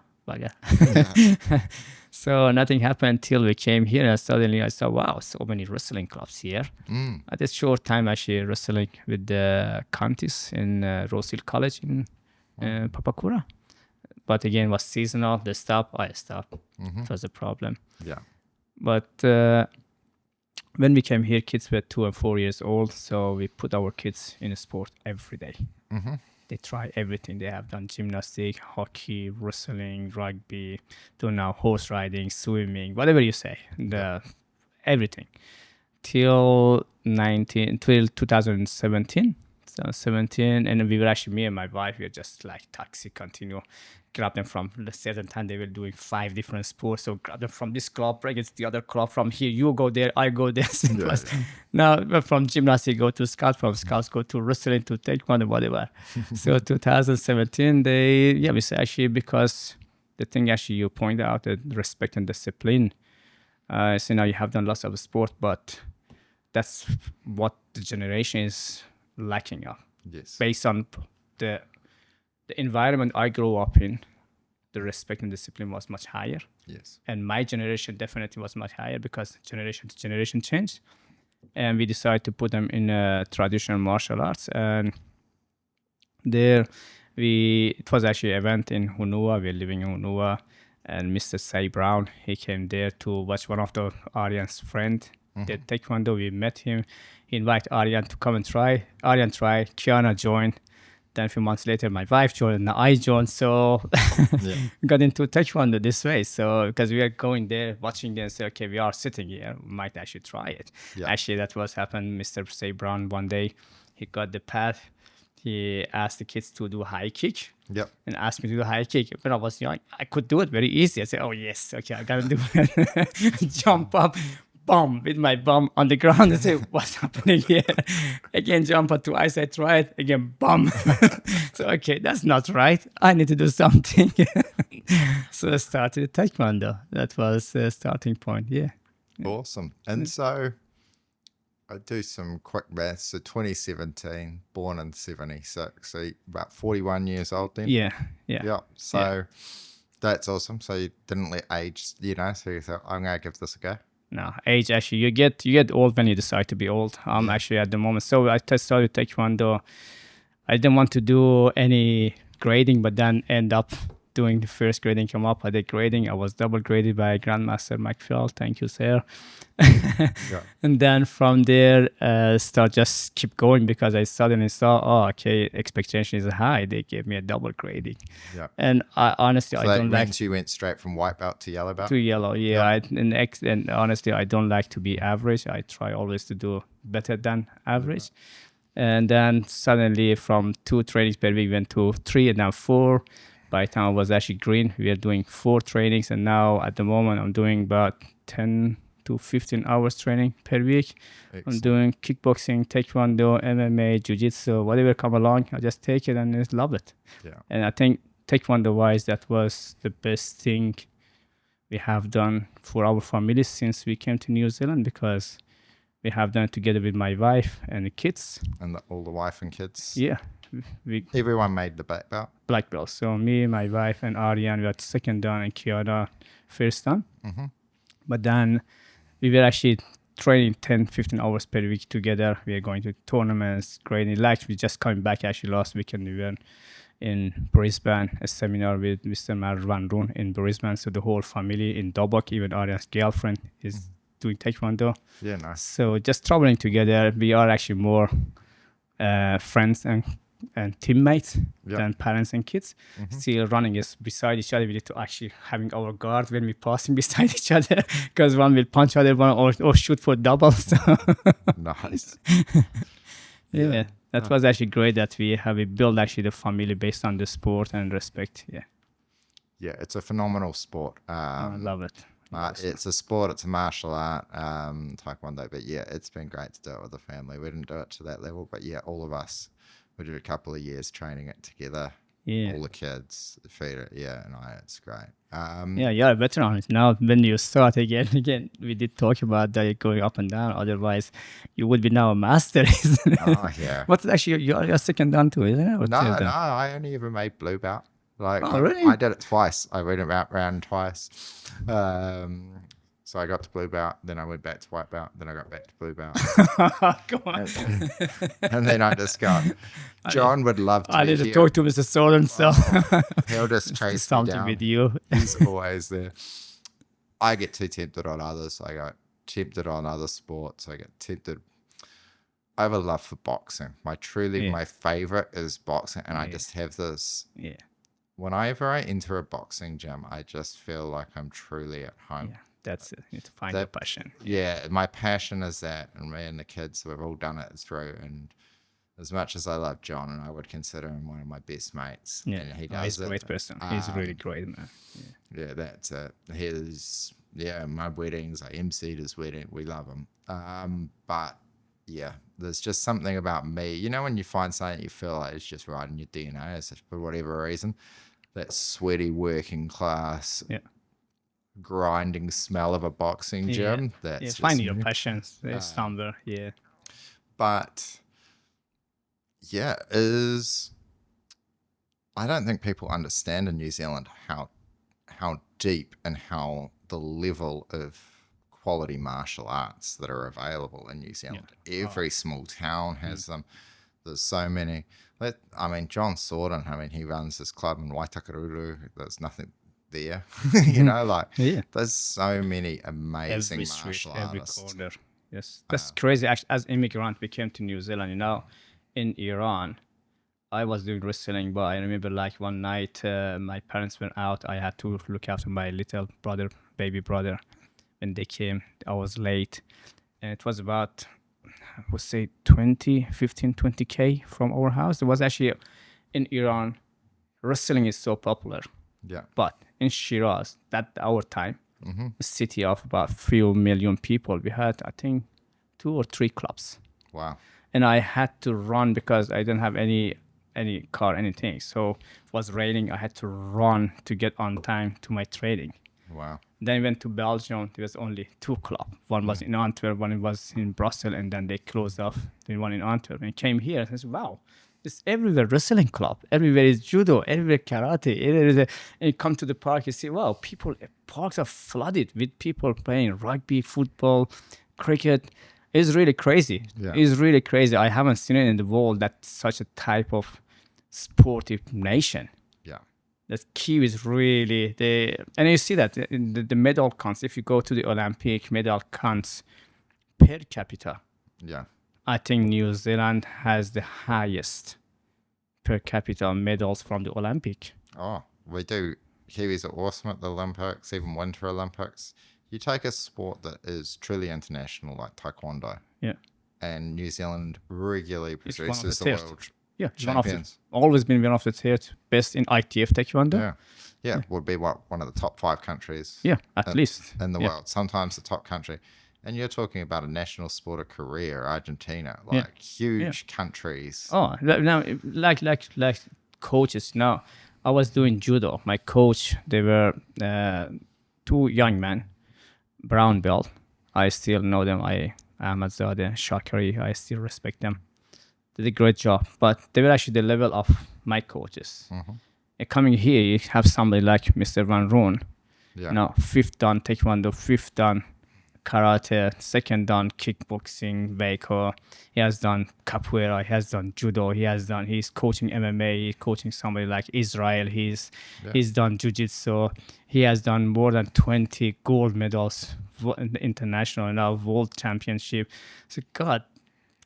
so nothing happened until we came here, and suddenly I saw, wow, so many wrestling clubs here. At this short time, actually wrestling with the Countess in Rose Hill College in Papakura. But again, it was seasonal. They stopped, I stopped. It was a problem. Yeah. But when we came here, kids were 2 and 4 years old, so we put our kids in a sport every day. They try everything. They have done gymnastics, hockey, wrestling, rugby, do now horse riding, swimming, whatever you say, everything. Till 2017. So 17, and we were actually, me and my wife, we were just like taxi, continue, grab them from the certain time. They were doing 5 different sports. So grab them from this club, break it to the other club. From here, you go there, I go there. Now from gymnastics, go to scouts, from scouts, go to wrestling, to taekwondo, whatever. So 2017, we say actually, because the thing actually you point out, that respect and discipline. So now you have done lots of sport, but that's what the generation is lacking of. Yes. Based on the environment I grew up in, the respect and discipline was much higher. Yes. And my generation definitely was much higher, because generation to generation changed. And we decided to put them in traditional martial arts. And there it was actually an event in Hunua. We're living in Hunua. And Mr. Say Brown, he came there to watch one of the Aryan's friend. Did taekwondo. We met him. He invited Aryan to come and try. Aryan tried. Kiana joined. Then a few months later, my wife joined, and I joined. So got into taekwondo this way. So because we are going there, watching them, say, okay, we are sitting here, we might actually try it. Yeah. Actually, that was happened. Mr. Say Brown, one day, he got the pad. He asked the kids to do high kick. Yep. And asked me to do high kick. When I was young, I could do it very easy. I said, oh yes, okay, I gotta do it. Jump up. Bum, with my bum on the ground, and say, what's happening here? Again, jump up twice, I tried, again, bum. So, okay, that's not right. I need to do something. So I started taekwondo. That was the starting point, yeah. Awesome. And so I do some quick maths. So 2017, born in 76, so about 41 years old then? Yeah. So that's awesome. So you didn't let age, so you thought, I'm going to give this a go. No, age actually, you get old when you decide to be old. Actually at the moment. So I started taekwondo. I didn't want to do any grading, but then end up doing the first grading come up. I did grading. I was double graded by Grandmaster McPhail. Thank you, sir. And then from there, just keep going because I suddenly saw, oh, okay, expectation is high. They gave me a double grading. Yeah. And honestly, So I don't like you went straight from white belt to yellow belt? to yellow. Yeah. Yeah. And honestly, I don't like to be average. I try always to do better than average. And then suddenly from 2 trainings per week went to 3 and now 4. By the time I was actually green, we are doing 4 trainings. And now at the moment, I'm doing about 10 to 15 hours training per week. Excellent. I'm doing kickboxing, taekwondo, MMA, jiu-jitsu, whatever come along. I just take it and just love it. Yeah. And I think taekwondo-wise, that was the best thing we have done for our family since we came to New Zealand, because we have done it together with my wife and the kids. And all the wife and kids? Yeah. Everyone made the black belt? Black belt. So me, my wife, and Aryan, we had second dan, and Kiara first dan. Mm-hmm. But then we were actually training 10, 15 hours per week together. We are going to tournaments, grading. Like we just coming back actually last weekend. We were in Brisbane, a seminar with Mr. Marwan Roon in Brisbane. So the whole family in Dobok, even Aryan's girlfriend is doing taekwondo. Yeah, nice. So just traveling together, we are actually more friends and teammates than parents and kids. Still running is beside each other. We need to actually having our guard when we passing beside each other, because one will punch other one or shoot for doubles. Nice. Yeah, that was actually great that we built actually the family based on the sport and respect. Yeah, it's a phenomenal sport. I love it. It's a sport, it's a martial art, taekwondo, but yeah, it's been great to do it with the family. We didn't do it to that level, but yeah, all of us, we did a couple of years training it together. Yeah. All the kids feed it. Yeah, and it's great. You're a veteran. Now, when you start again, we did talk about that going up and down. Otherwise, you would be now a master, isn't it? Oh, yeah. What's actually your second dan too, isn't it? No, I only ever made blue belt. Like, really? I did it twice. I went around twice. So I got to blue belt, then I went back to white belt, then I got back to blue belt. Come on. And then I just got, John would love to I need to talk to Mr. Soren, so he'll just chase me something down. with you. He's always there. I get too tempted on others. I got tempted on other sports. I get tempted. I have a love for boxing. My favorite is boxing, and I just have this. Yeah. Whenever I enter a boxing gym, I just feel like I'm truly at home. Yeah, that's it. You need to find your passion. Yeah, my passion is that, and me and the kids, we've all done it through. And as much as I love John, and I would consider him one of my best mates, and he does he's a great person. He's really great, man. Yeah, that's it. My weddings, I emceed his wedding. We love him. But yeah, there's just something about me. You know, when you find something you feel like it's just right in your DNA, for whatever reason, that sweaty working class, grinding smell of a boxing gym. That's just finding your passions somewhere. Yeah. But yeah, I don't think people understand in New Zealand how deep and how the level of quality martial arts that are available in New Zealand. Every small town has them. There's so many. John Sorden, he runs this club in Waitakaruru. There's nothing there. There's so many amazing martial artists. Every corner. Yes, that's crazy. Actually, as immigrant, we came to New Zealand. In Iran, I was doing wrestling, but I remember one night my parents went out. I had to look after my little brother, baby brother. When they came, I was late, and it was about, I would say 20K from our house. It was actually in Iran, wrestling is so popular. Yeah. But in Shiraz, at our time, a city of about few million people, we had, I think, 2 or 3 clubs. Wow. And I had to run because I didn't have any car, anything. So it was raining. I had to run to get on time to my training. Wow. Then I went to Belgium. There was only 2 clubs. One was in Antwerp, one was in Brussels, and then they closed off the one in Antwerp. And I came here and I said, wow, it's everywhere wrestling club. Everywhere is judo, everywhere karate. And you come to the park, you see, wow, parks are flooded with people playing rugby, football, cricket. It's really crazy. Yeah. It's really crazy. I haven't seen it in the world that's such a type of sportive nation. Yeah. The Kiwis really, and you see that in the medal counts. If you go to the Olympic medal counts per capita, Yeah. I think New Zealand has the highest per capita medals from the Olympic. Oh, we do. Kiwis are awesome at the Olympics, even Winter Olympics. You take a sport that is truly international, like Taekwondo, Yeah, and New Zealand regularly it's one of produces the the third. world Yeah, it's one of the, champions. always been one of the third best in ITF Taekwondo. Yeah. Yeah, would be one of the top 5 countries Yeah, at least. in the Yeah. world, sometimes the top country. And you're talking about a national sport of Korea, Argentina, Yeah. like huge countries. Oh, now like coaches. Now, I was doing judo. My coach, they were 2 young men, brown belt. I still know them. Ahmadzadeh, Shakari. I still respect them. They did a great job, but they were actually the level of my coaches. And coming here, you have somebody like Mr. Van Roon. Yeah. Now, 5th dan Taekwondo, 5th dan karate, 2nd dan kickboxing, Veiko. He has done capoeira, he has done judo, he's coaching MMA, he's coaching somebody like Israel, he's done jiu-jitsu, he has done more than 20 gold medals, international, now world championship. So God,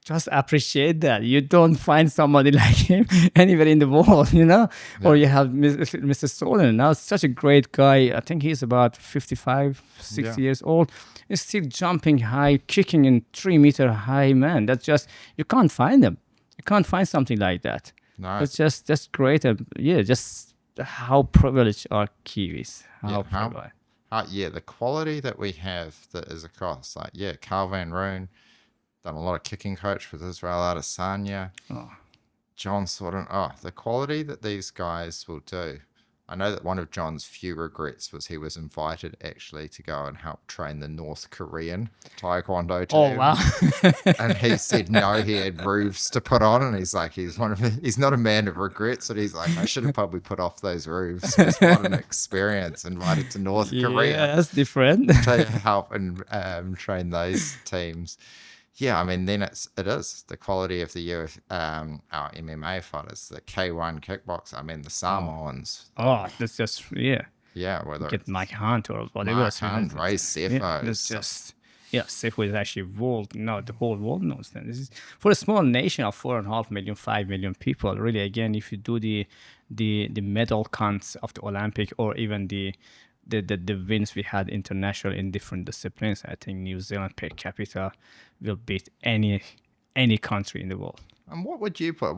just appreciate that. You don't find somebody like him anywhere in the world, you know? Yeah. Or you have Mr. Soden. Now, such a great guy. I think he's about 55, 60 years old. He's still jumping high, kicking in 3-meter high, man. That's just, you can't find them. You can't find something like that. No. It's just, that's great. Just how privileged are Kiwis. Yeah, the quality that we have that is across, like, Carl Van Roon, done a lot of kicking coach with Israel Adesanya. John Sorden. The quality that these guys will do. I know that one of John's few regrets was he was invited actually to go and help train the North Korean Taekwondo team. Oh, wow. And he said no, he had roofs to put on, and he's like, he's not a man of regrets, but he's like, I should have probably put off those roofs. It's what an experience, invited to North Korea. Yeah, that's different. To help and train those teams. Yeah, I mean, then it is the quality of the our MMA fighters, the K1 kickboxer. I mean, the Samoans. That's just, Yeah, whether get Mike Hunt or whatever. Mark Hunt, Ray Sefo. That's just, Sefo is actually world. No, the whole world knows that. This is for a small nation of 4.5 million, 5 million people. Really, again, if you do the medal counts of the Olympic or even the wins we had international in different disciplines, I think New Zealand per capita will beat any country in the world. And what would you put?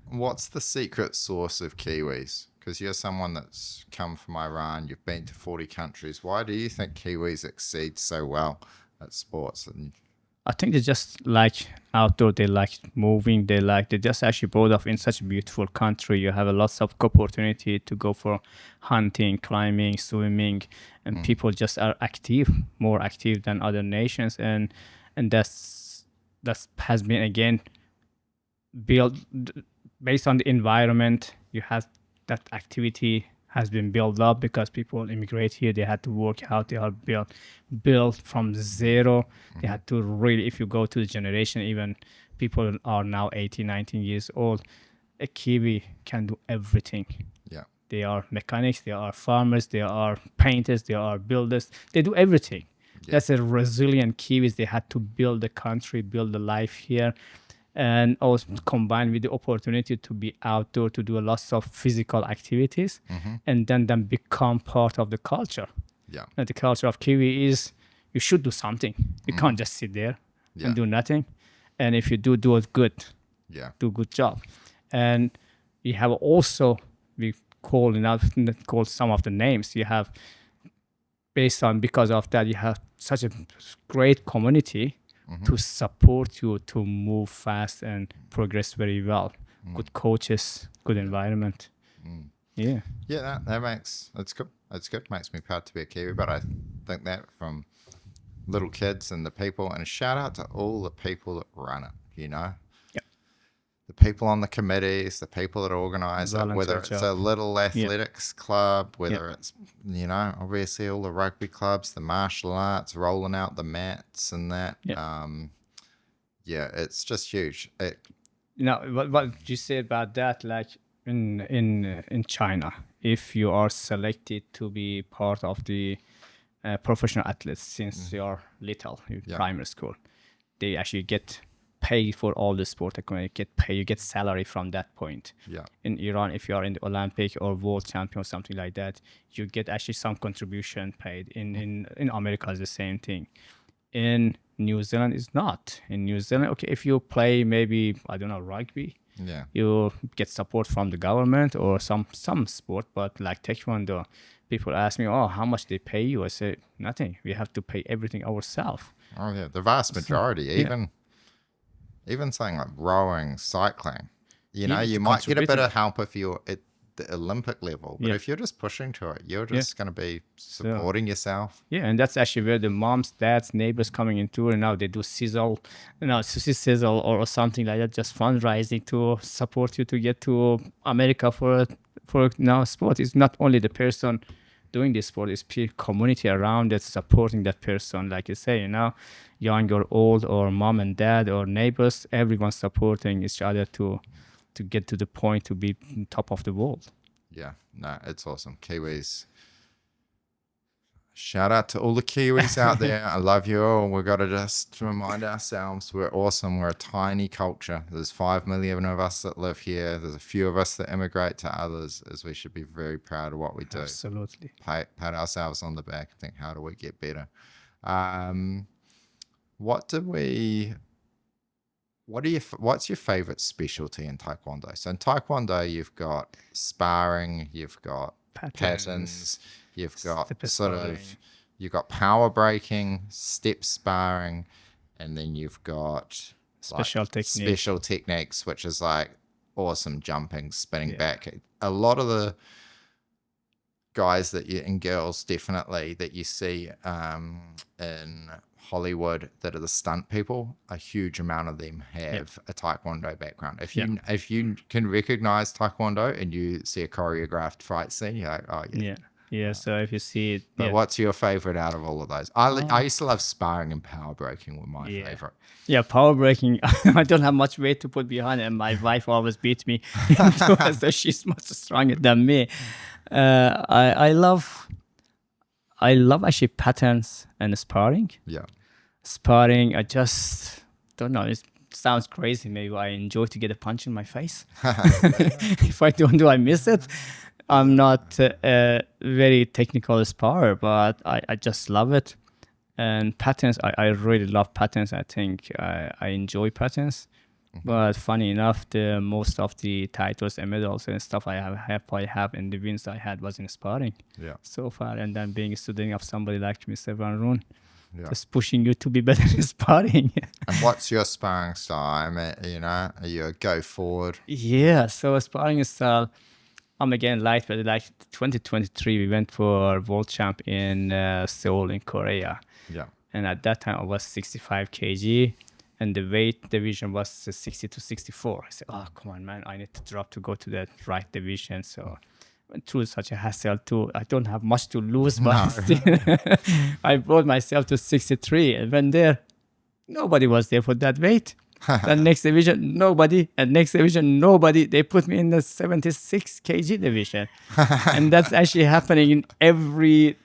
What's the secret sauce of Kiwis? Because you're someone that's come from Iran, you've been to 40 countries. Why do you think Kiwis exceed so well at sports? And I think they just like outdoor. They like moving. They just actually brought up in such a beautiful country. You have a lots of opportunity to go for hunting, climbing, swimming, and people just are more active than other nations. And that's has been again built based on the environment. You have that activity has been built up because people immigrate here. They had to work out. They are built from zero. They had to really, if you go to the generation, even people are now 18, 19 years old. A Kiwi can do everything. Yeah. They are mechanics. They are farmers. They are painters. They are builders. They do everything. Yeah. That's a resilient Kiwis. They had to build the country, build the life here. And also combined with the opportunity to be outdoor, to do lots of physical activities, and then become part of the culture. Yeah. And the culture of Kiwi is you should do something. You can't just sit there and do nothing. And if you do it good. Yeah. Do a good job. And you have also, we call some of the names. You have, because of that, you have such a great community to support you to move fast and progress very well. Good coaches, good environment. Yeah. Yeah, that's good. That's good. Makes me proud to be a Kiwi, but I think that from little kids and the people, and a shout out to all the people that run it, you know? Yeah. The people on the committees, the people that organize it, whether it's a little athletics club, whether it's, you know, obviously all the rugby clubs, the martial arts, rolling out the mats and that. It's just huge. What did you say about that? Like in China, if you are selected to be part of the professional athletes since you're little, in primary school, they actually get paid for all the sport. You get salary from that point. Yeah. In Iran, if you are in the Olympic or world champion or something like that, you get actually some contribution paid. In America, it's the same thing. In New Zealand, it's not. In New Zealand, okay, if you play maybe, I don't know, rugby, Yeah. you get support from the government or some sport, but like taekwondo, people ask me, oh, how much they pay you? I say, nothing. We have to pay everything ourselves. Oh yeah, the vast majority, yeah. even saying like rowing, cycling, you know, Yeah, you it's might get a bit contributing. of help if you're at the Olympic level, but Yeah. if you're just pushing to it, you're just going to be supporting yourself. Yeah, and that's actually where the moms, dads, neighbors coming into, and now they do sizzle, sizzle or something like that, just fundraising to support you to get to America for now sport. It's not only the person doing this sport, it's community around that supporting that person. Like you say, young or old or mom and dad or neighbors, everyone supporting each other to get to the point to be top of the world. Yeah, no, it's awesome. Kiwis. Shout out to all the Kiwis out there. I love you all. We've got to just remind ourselves we're awesome. We're a tiny culture. There's 5 million of us that live here. There's a few of us that immigrate to others, as we should be very proud of what we do. Absolutely. Pat ourselves on the back and think, how do we get better? What's your favorite specialty in Taekwondo? So in Taekwondo, you've got sparring, you've got patterns, you've got you've got power breaking, step sparring, and then you've got special techniques, which is like awesome jumping, spinning back. A lot of the guys and girls definitely that you see in Hollywood that are the stunt people, a huge amount of them have a Taekwondo background. If you can recognize Taekwondo and you see a choreographed fight scene, you're like, oh yeah. So if you see it, but what's your favorite out of all of those? I used to love sparring and power breaking were my favorite. Yeah, power breaking. I don't have much weight to put behind it, and my wife always beats me so she's much stronger than me. I love actually patterns and sparring. Yeah. Sparring, I just don't know. It sounds crazy. Maybe I enjoy to get a punch in my face. If I don't I miss it. I'm not a very technical sparrer, but I just love it. And patterns, I really love patterns. I think I enjoy patterns. But funny enough, the most of the titles and medals and stuff I have and the wins I had was in sparring so far. And then being a student of somebody like Mr. Van Roon, just pushing you to be better in sparring. And what's your sparring style? I mean, are you a go forward? Yeah, so sparring style, I'm again lightweight. Like 2023, we went for World Champ in Seoul in Korea. Yeah. And at that time, I was 65 kg. And the weight division was 60 to 64. I said, oh, come on, man, I need to drop to go to that right division. So I went through such a hassle too. I don't have much to lose, but still, I brought myself to 63. And when there, nobody was there for that weight. The next division, nobody. And next division, nobody. They put me in the 76 kg division. And that's actually happening in every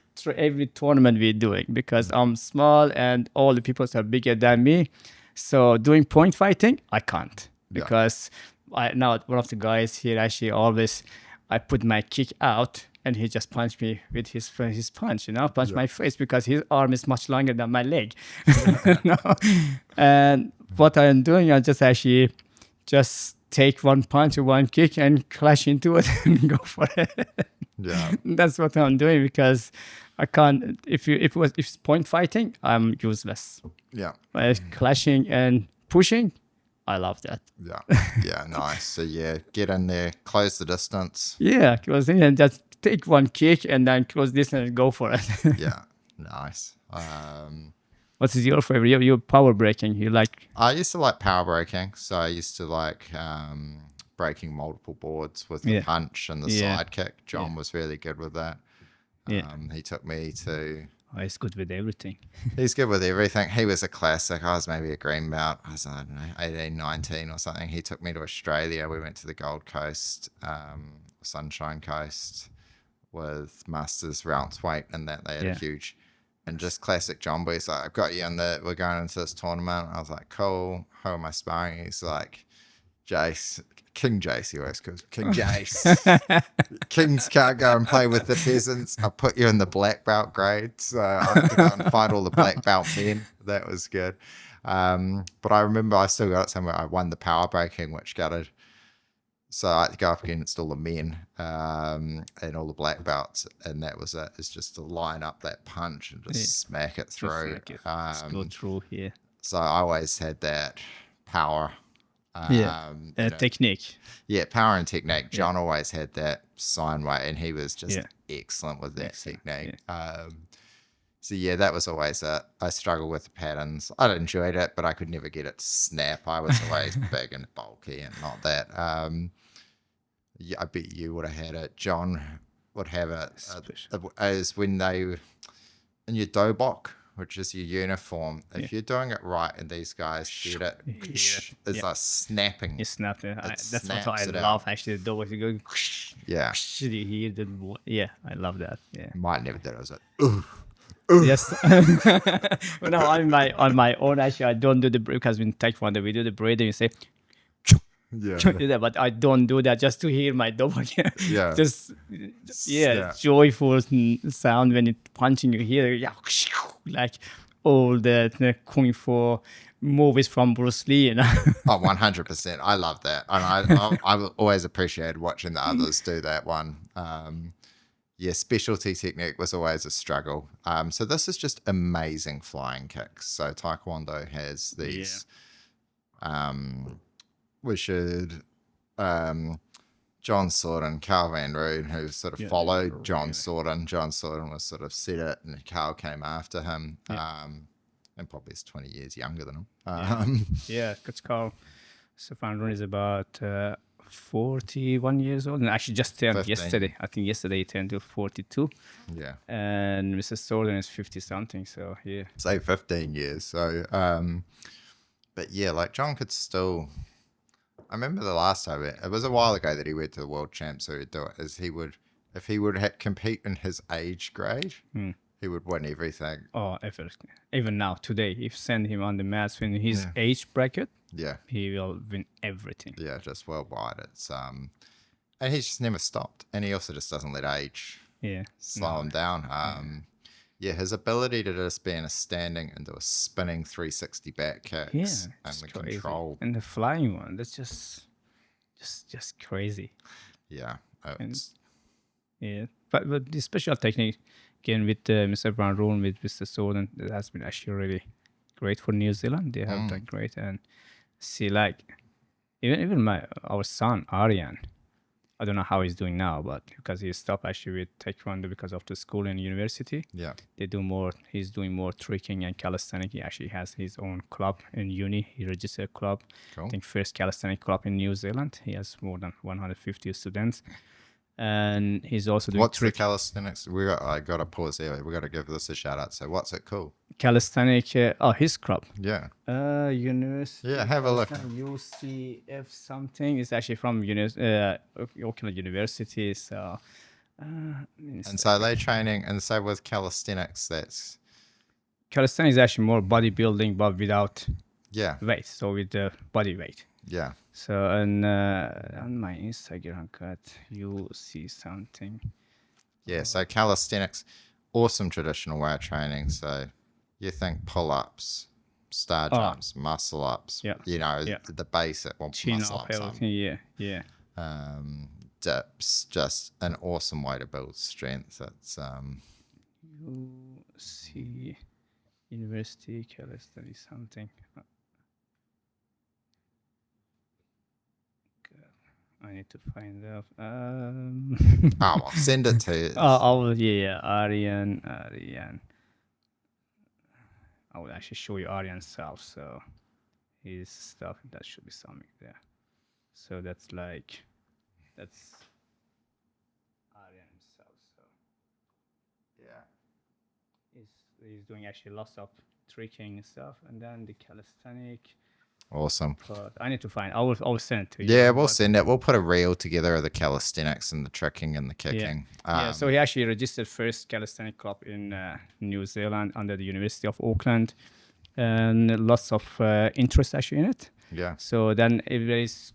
tournament we're doing because I'm small and all the people are bigger than me. So doing point fighting, I can't because now one of the guys here actually always, I put my kick out and he just punched me with his punch, punch my face because his arm is much longer than my leg. And what I'm doing, I just take one punch or one kick and clash into it and go for it. Yeah. That's what I'm doing because I can't. If it's point fighting, I'm useless. Yeah. But clashing and pushing, I love that. Yeah, nice. So get in there, close the distance. Yeah, close in and just take one kick and then close distance and go for it. Yeah, nice. What is your favorite? Your power breaking. You like? I used to like power breaking, so I used to like breaking multiple boards with the punch and the side kick. John was really good with that. He took me to... Oh, he's good with everything. He's good with everything. He was a classic. I was maybe a green belt. I was, I don't know, 18, 19 or something. He took me to Australia. We went to the Gold Coast, Sunshine Coast. with Masters Rounce weight, and that they had a Yeah. huge, and just classic John Boy. He's like, I've got you in we're going into this tournament. I was like, cool. Who am I sparring? He's like, Jace, King Jace. He always goes, King Jace. Kings can't go and play with the peasants. I put you in the black belt grade, so I had to go and fight all the black belt men. That was good. But I remember I still got it somewhere. I won the power breaking, which gutted. So I had to go up against all the men and all the black belts, and that was it. It's just to line up that punch and just smack it through. Just go through here. So I always had that power. Technique. Yeah, power and technique. John always had that sign weight, and he was just excellent with that technique. So yeah, that was always it. I struggled with the patterns. I enjoyed it, but I could never get it to snap. I was always big and bulky and not that. I bet you would have had it. John would have it as when they in your dobok, which is your uniform. If you're doing it right, and these guys get it, it's like snapping. You snapped it. That's what I love. Actually, the dog you go. Yeah. You hear the I love that. Yeah. Might never did it. I was like, Yes. Well, no, on my own, actually, I don't do the because in Taekwondo we do the breathing. You say, do that, but I don't do that just to hear my dog. Just joyful sound when it punching. You hear like all the kung fu movies from Bruce Lee. You know. 100%. I love that, and I always appreciated watching the others do that one. Specialty technique was always a struggle. So this is just amazing flying kicks. So Taekwondo has these. We should. John Sorden, Carl Van Roon, who sort of followed John Sorden. John Sorden was sort of set it, and Carl came after him. And probably is 20 years younger than him. Because Carl Van Roon is about 41 years old, and actually just turned 15. yesterday. I think yesterday he turned to 42. Yeah. And Mr. Sorden is 50 something. So say 15 years. So, but yeah, like John could still. I remember the last time it was a while ago that he went to the world champs. So he'd do it as he would if he would compete in his age grade. He would win everything. Oh, everything. Even now, today, if send him on the mats in his age bracket, he will win everything. Yeah, just worldwide. It's and he's just never stopped. And he also just doesn't let age slow him down. His ability to just be in a standing and do a spinning 360 back kicks and the crazy. control. And the flying one, that's just crazy. Yeah. But the special technique, again, with Mr. Van Roon, with Mr. Sorden, that has been actually really great for New Zealand. They have done great. And see, like, even our son, Aryan, I don't know how he's doing now, but because he stopped actually with Taekwondo because of the school and university. Yeah. He's doing more tricking and calisthenics. He actually has his own club in uni. He registered a club. Cool. I think first calisthenics club in New Zealand. He has more than 150 students. And he's also doing the calisthenics? I got to pause there. We got to give this a shout out. So what's it called? Calisthenics. His club. Yeah. University. Yeah, have a look. UCF something. It's actually from Auckland University. So. And so they're training, and so with calisthenics, calisthenics is actually more bodybuilding, but without weight. So with the body weight. Yeah. So on my Instagram cut, you see something. Yeah. So calisthenics, awesome traditional way of training. So you think pull-ups, star jumps, muscle ups. Yeah. The basic muscle ups. Everything. Yeah. Dips, just an awesome way to build strength. It's You see, university calisthenics something. I need to find out. Well, send it to. Aryan. I will actually show you Aryan's self. So his stuff, that should be something there. So that's Aryan himself. So he's doing actually lots of tricking and stuff, and then the calisthenic. Awesome. But I need to find. I will send it to you. Yeah, we'll But send it. We'll put a reel together of the calisthenics and the tricking and the yeah, kicking. yeah. So he actually registered first calisthenic club in New Zealand under the University of Auckland, and lots of interest actually in it. Yeah. So then if there is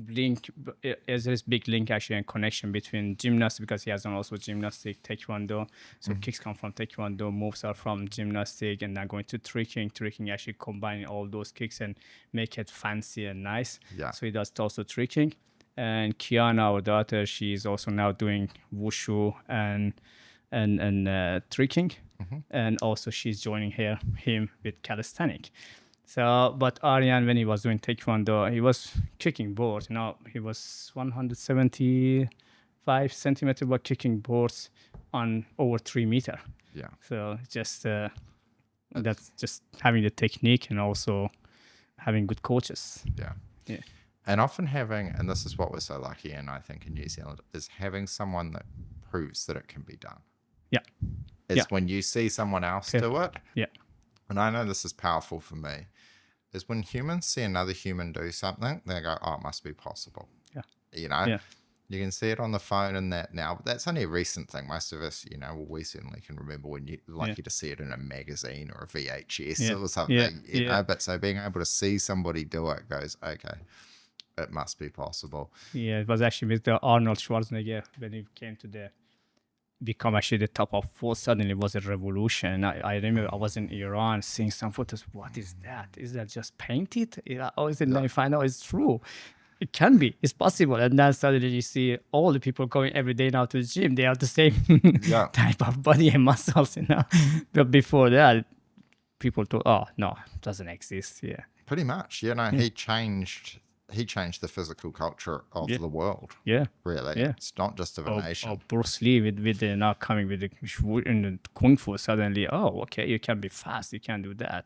link, is there is big link actually and connection between gymnastics, because he has done also gymnastic, taekwondo. So kicks come from taekwondo, moves are from gymnastic, and then going to tricking. Tricking actually combining all those kicks and make it fancy and nice. Yeah. So he does also tricking. And Kiana, our daughter, she's also now doing wushu and tricking, and also she's joining him with calisthenic. So, but Aryan, when he was doing taekwondo, he was kicking boards. He was 175 centimeter, but kicking boards on over 3 meter. Yeah. So just that's just having the technique and also having good coaches. Yeah. Yeah. And often having, and this is what we're so lucky in, I think, in New Zealand, is having someone that proves that it can be done. Yeah. It's Yeah. when you see someone else do it, Yeah. and I know this is powerful for me, is when humans see another human do something, they go, oh, it must be possible. Yeah. You know? Yeah. You can see it on the phone and that now, but that's only a recent thing. Most of us, we certainly can remember when you lucky to see it in a magazine or a VHS or something, you know. But so being able to see somebody do it goes, okay, it must be possible. Yeah, it was actually with the Arnold Schwarzenegger when he came to become actually the top of force. Suddenly it was a revolution. I remember I was in Iran seeing some photos. What is that? Is that just painted? Or is it? Then I find out it's true. It can be. It's possible. And then suddenly you see all the people going every day now to the gym. They have the same type of body and muscles, But before that, people thought, oh, no, it doesn't exist. Yeah. Pretty much. He changed the physical culture of the world. Yeah. Really. Yeah. It's not just of a nation. Or Bruce Lee with the now coming with the in the kung fu. Suddenly, oh, okay, you can be fast. You can do that.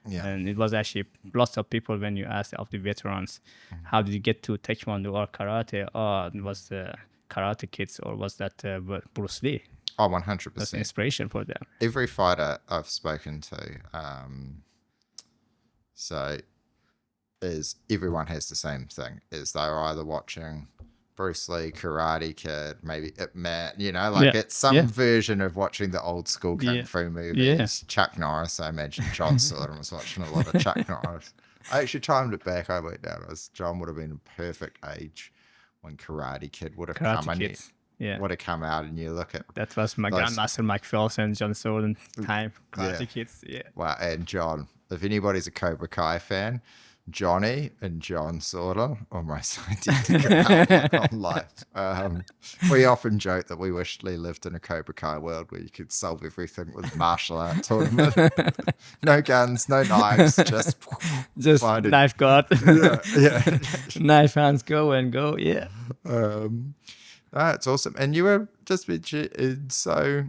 Yeah. And it was actually lots of people when you asked of the veterans, how did you get to taekwondo or karate? Oh, it was the Karate Kids, or was that Bruce Lee? Oh, 100%. That's an inspiration for them. Every fighter I've spoken to, everyone has the same thing. Is they're either watching Bruce Lee, Karate Kid, maybe Ip Man, it's some version of watching the old school kung fu movies. Yeah. Chuck Norris, I imagine John Sullivan was watching a lot of Chuck Norris. I actually timed it back. I went down. John would have been a perfect age when Karate Kid would have come would have come out, and you look at that was my Grandmaster Mike Phelps and John Sullivan time. Karate Kids, Wow, and John. If anybody's a Cobra Kai fan, Johnny and John Sullivan almost identical on life. We often joke that we wish we lived in a Cobra Kai world where you could solve everything with martial art tournament. No guns, no knives, just knife guard. Yeah. Knife hands, go and go. Yeah. That's awesome. And you were just so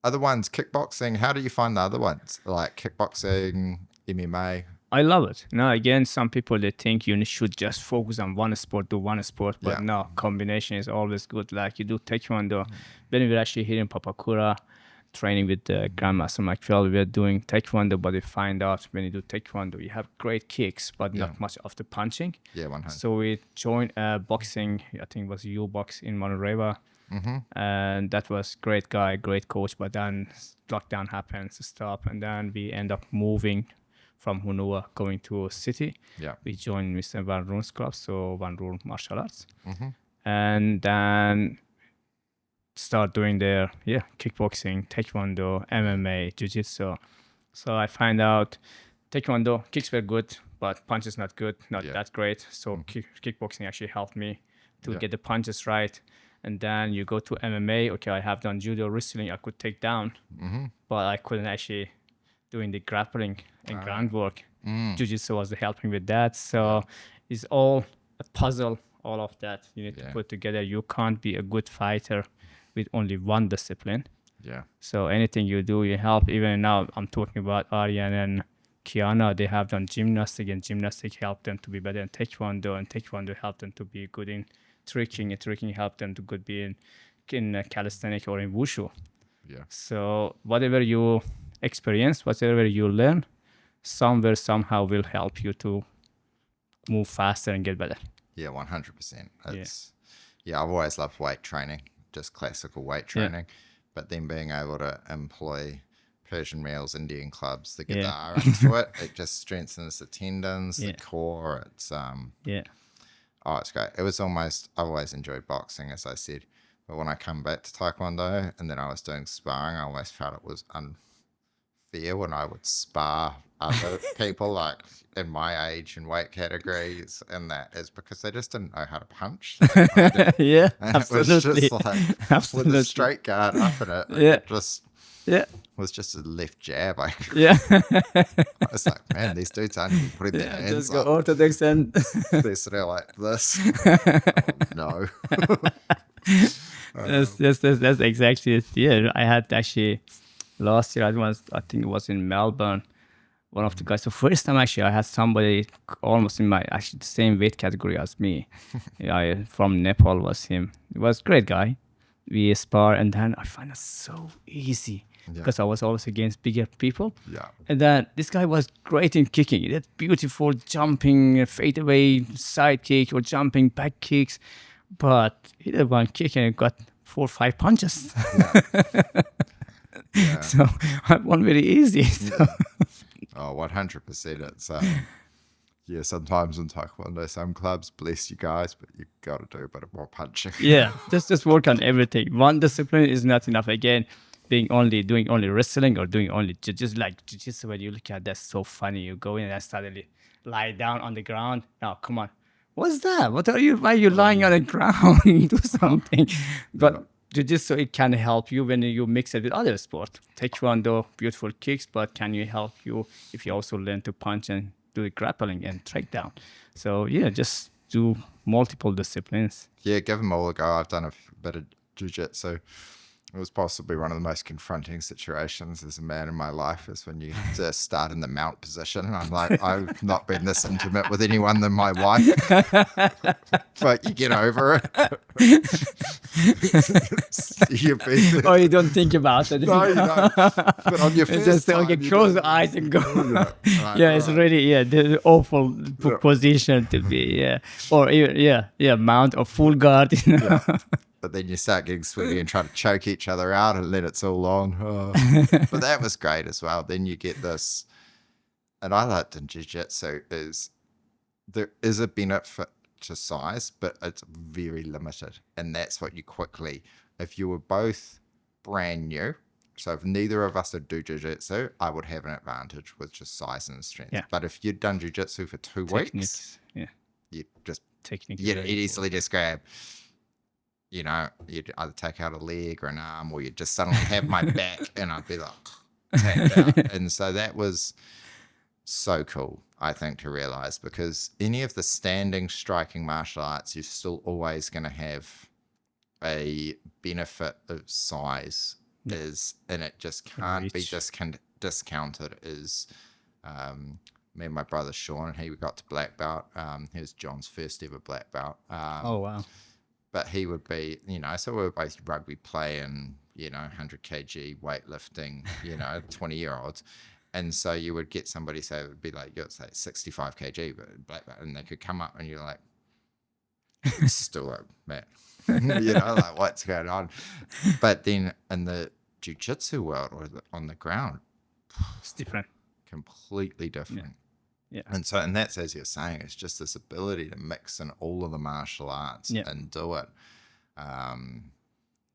other ones, kickboxing. How do you find the other ones, like kickboxing, MMA? I love it. Now, again, some people, they think you should just focus on one sport, do one sport, but no, combination is always good. Like you do taekwondo. When we were actually here in Papakura training with the Grandmaster Mike Phelps, we were doing taekwondo, but we find out when you do taekwondo, you have great kicks, but not much of the punching. Yeah, 100. So we joined boxing, I think it was U-Box in Monterey. And that was great guy, great coach, but then lockdown happens, stop, and then we end up moving from Hunua going to a city. Yeah. We joined Mr. Van Roon's club, so Van Roon Martial Arts. And then start doing their kickboxing, taekwondo, MMA, jiu-jitsu. So I find out taekwondo, kicks were good, but punches not good, not that great. So kickboxing actually helped me to get the punches right. And then you go to MMA. Okay, I have done judo, wrestling, I could take down, but I couldn't actually doing the grappling and groundwork. Jiu-jitsu was helping with that. So it's all a puzzle, all of that you need to put together. You can't be a good fighter with only one discipline. Yeah. So anything you do, you help. Even now, I'm talking about Aryan and Kiana. They have done gymnastics, and gymnastics helped them to be better in taekwondo, and taekwondo helped them to be good in tricking, and tricking helped them to be in calisthenics or in wushu. Yeah. So whatever you experience, whatever you learn, somewhere somehow will help you to move faster and get better. Yeah, 100%. I've always loved weight training, just classical weight training, but then being able to employ Persian meals, Indian clubs, the guitar into it, it just strengthens the tendons, the core. It's it's great. I've always enjoyed boxing, as I said, but when I come back to Taekwondo and then I was doing sparring, I always felt it was unfair when I would spar other people like in my age and weight categories, and that is because they just didn't know how to punch. Yeah, and absolutely. It was just like Absolutely. with a straight guard up in it. It just was just a left jab. I was like, man, these dudes aren't even putting their hands just go up. orthodox and They're sort of like this. No. That's exactly it. Yeah, I had actually last year. I think it was in Melbourne. One of the guys. The first time actually, I had somebody almost in my actually the same weight category as me. From Nepal was him. He was a great guy. We spar, and then I find it so easy because I was always against bigger people. Yeah. And then this guy was great in kicking. He did beautiful jumping, fadeaway side kick or jumping back kicks. But he did one kick and got 4 or 5 punches. So I won very easy. So. Oh, 100%. It's sometimes in Taekwondo, some clubs, bless you guys, but you got to do a bit of more punching. Just work on everything. One discipline is not enough. Again, doing only wrestling or doing only just like jiu-jitsu, when you look at that's so funny. You go in and suddenly lie down on the ground. Now, come on. What's that? Why are you lying on the ground? Do something. But jiu-jitsu, it can help you when you mix it with other sport. Taekwondo, beautiful kicks, but can you help you if you also learn to punch and do the grappling and track down? So just do multiple disciplines. Yeah, give them all a go. I've done a bit of jiu-jitsu. It was possibly one of the most confronting situations as a man in my life is when you just start in the mount position. And I'm like, I've not been this intimate with anyone than my wife. But you get over it. You don't think position. No, you don't. But on your first just time, close the eyes and go. It's really the awful position to be. Or mount or full guard. But then you start getting sweaty and try to choke each other out and let it all on. But that was great as well. Then you get this, and I liked in jiu-jitsu is there is a benefit to size, but it's very limited. And that's what you quickly, if you were both brand new, so if neither of us had do jiu-jitsu, I would have an advantage with just size and strength. Yeah. But if you'd done jiu-jitsu for 2 weeks, you just you'd easily just grab, you'd either take out a leg or an arm, or you'd just suddenly have my back and I'd be like, tapped out. And so that was so cool, I think, to realize, because any of the standing striking martial arts, you're still always going to have a benefit of size and it just can't be discounted. Me and my brother Sean, he got to black belt. He was John's first ever black belt. Oh, wow. But he would be, so we were both rugby playing, 100 kg weightlifting, 20-year-olds. And so you would get somebody, say, it would be like, you'd say 65 kg, but black belt, and they could come up and you're like, still like, man, like what's going on? But then in the jiu-jitsu world or on the ground, it's different. Completely different. Yeah. And that's, as you're saying, it's just this ability to mix in all of the martial arts and do it.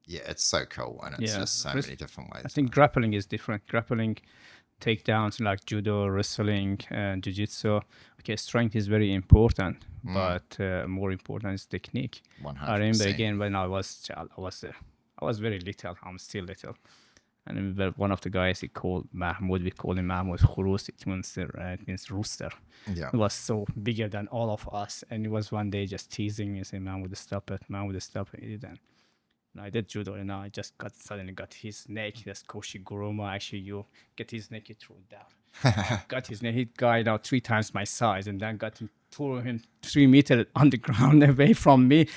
It's so cool, and it's just so many different ways. I think grappling is different. Grappling, takedowns like judo, wrestling, and jiu-jitsu. Okay, strength is very important, but more important is technique. 100%. I remember again when I was child, I was very little. I'm still little. And one of the guys, he called Mahmoud, we call him Mahmoud Khurus. It means rooster. Yeah. He was so bigger than all of us. And he was one day just teasing me, saying, Mahmoud, stop it. Mahmoud, stop it. And I did judo, and I just suddenly got his neck. That's Koshi Guruma. Actually, you get his neck, you throw it down. Got his neck. He guy now 3 times my size, and then threw him 3 meters on the ground away from me.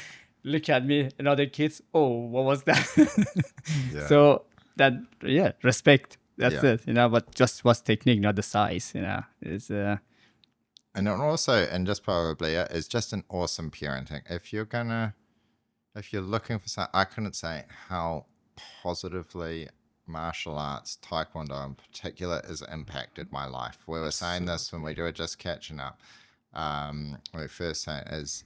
Look at me, and other kids, oh, what was that? So, that respect That's Yeah. it, but just what's technique, not the size, It's And then also, and just probably it's just an awesome parenting. If you're looking for something, I couldn't say how positively martial arts, Taekwondo in particular, has impacted my life. We were saying this when we were just catching up. When we first saying is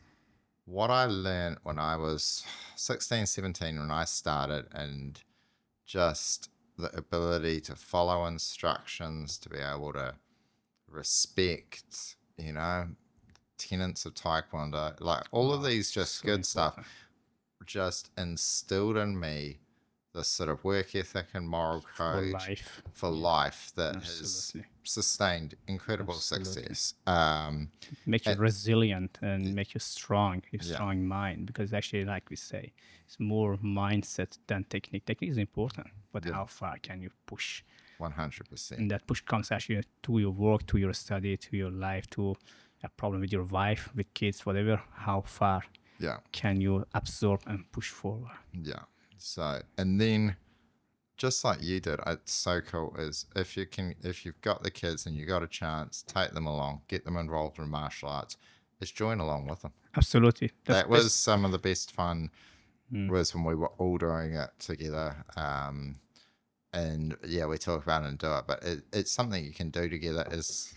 what I learned when I was 16, 17, when I started, and just the ability to follow instructions, to be able to respect, tenets of Taekwondo, like all of these just so good stuff, important. just instilled in me this sort of work ethic and moral code For life. life that has Absolutely. sustained incredible Absolutely. success. Make you And resilient and make you strong, your yeah, strong mind. Because actually, like we say, it's more mindset than technique. Technique is important, but yeah, how far can you push? 100%. And that push comes actually to your work, to your study, to your life, to a problem with your wife, with kids, whatever. How far Yeah, can you absorb and push forward? yeah. So, and then just like you did, it's so cool. Is if you've got the kids and you got a chance, take them along, get them involved in martial arts. Just join along with them. Absolutely. That's That was best. some of the best fun. Was when we were all doing it together. And yeah, we talk about it and do it, but it's something you can do together as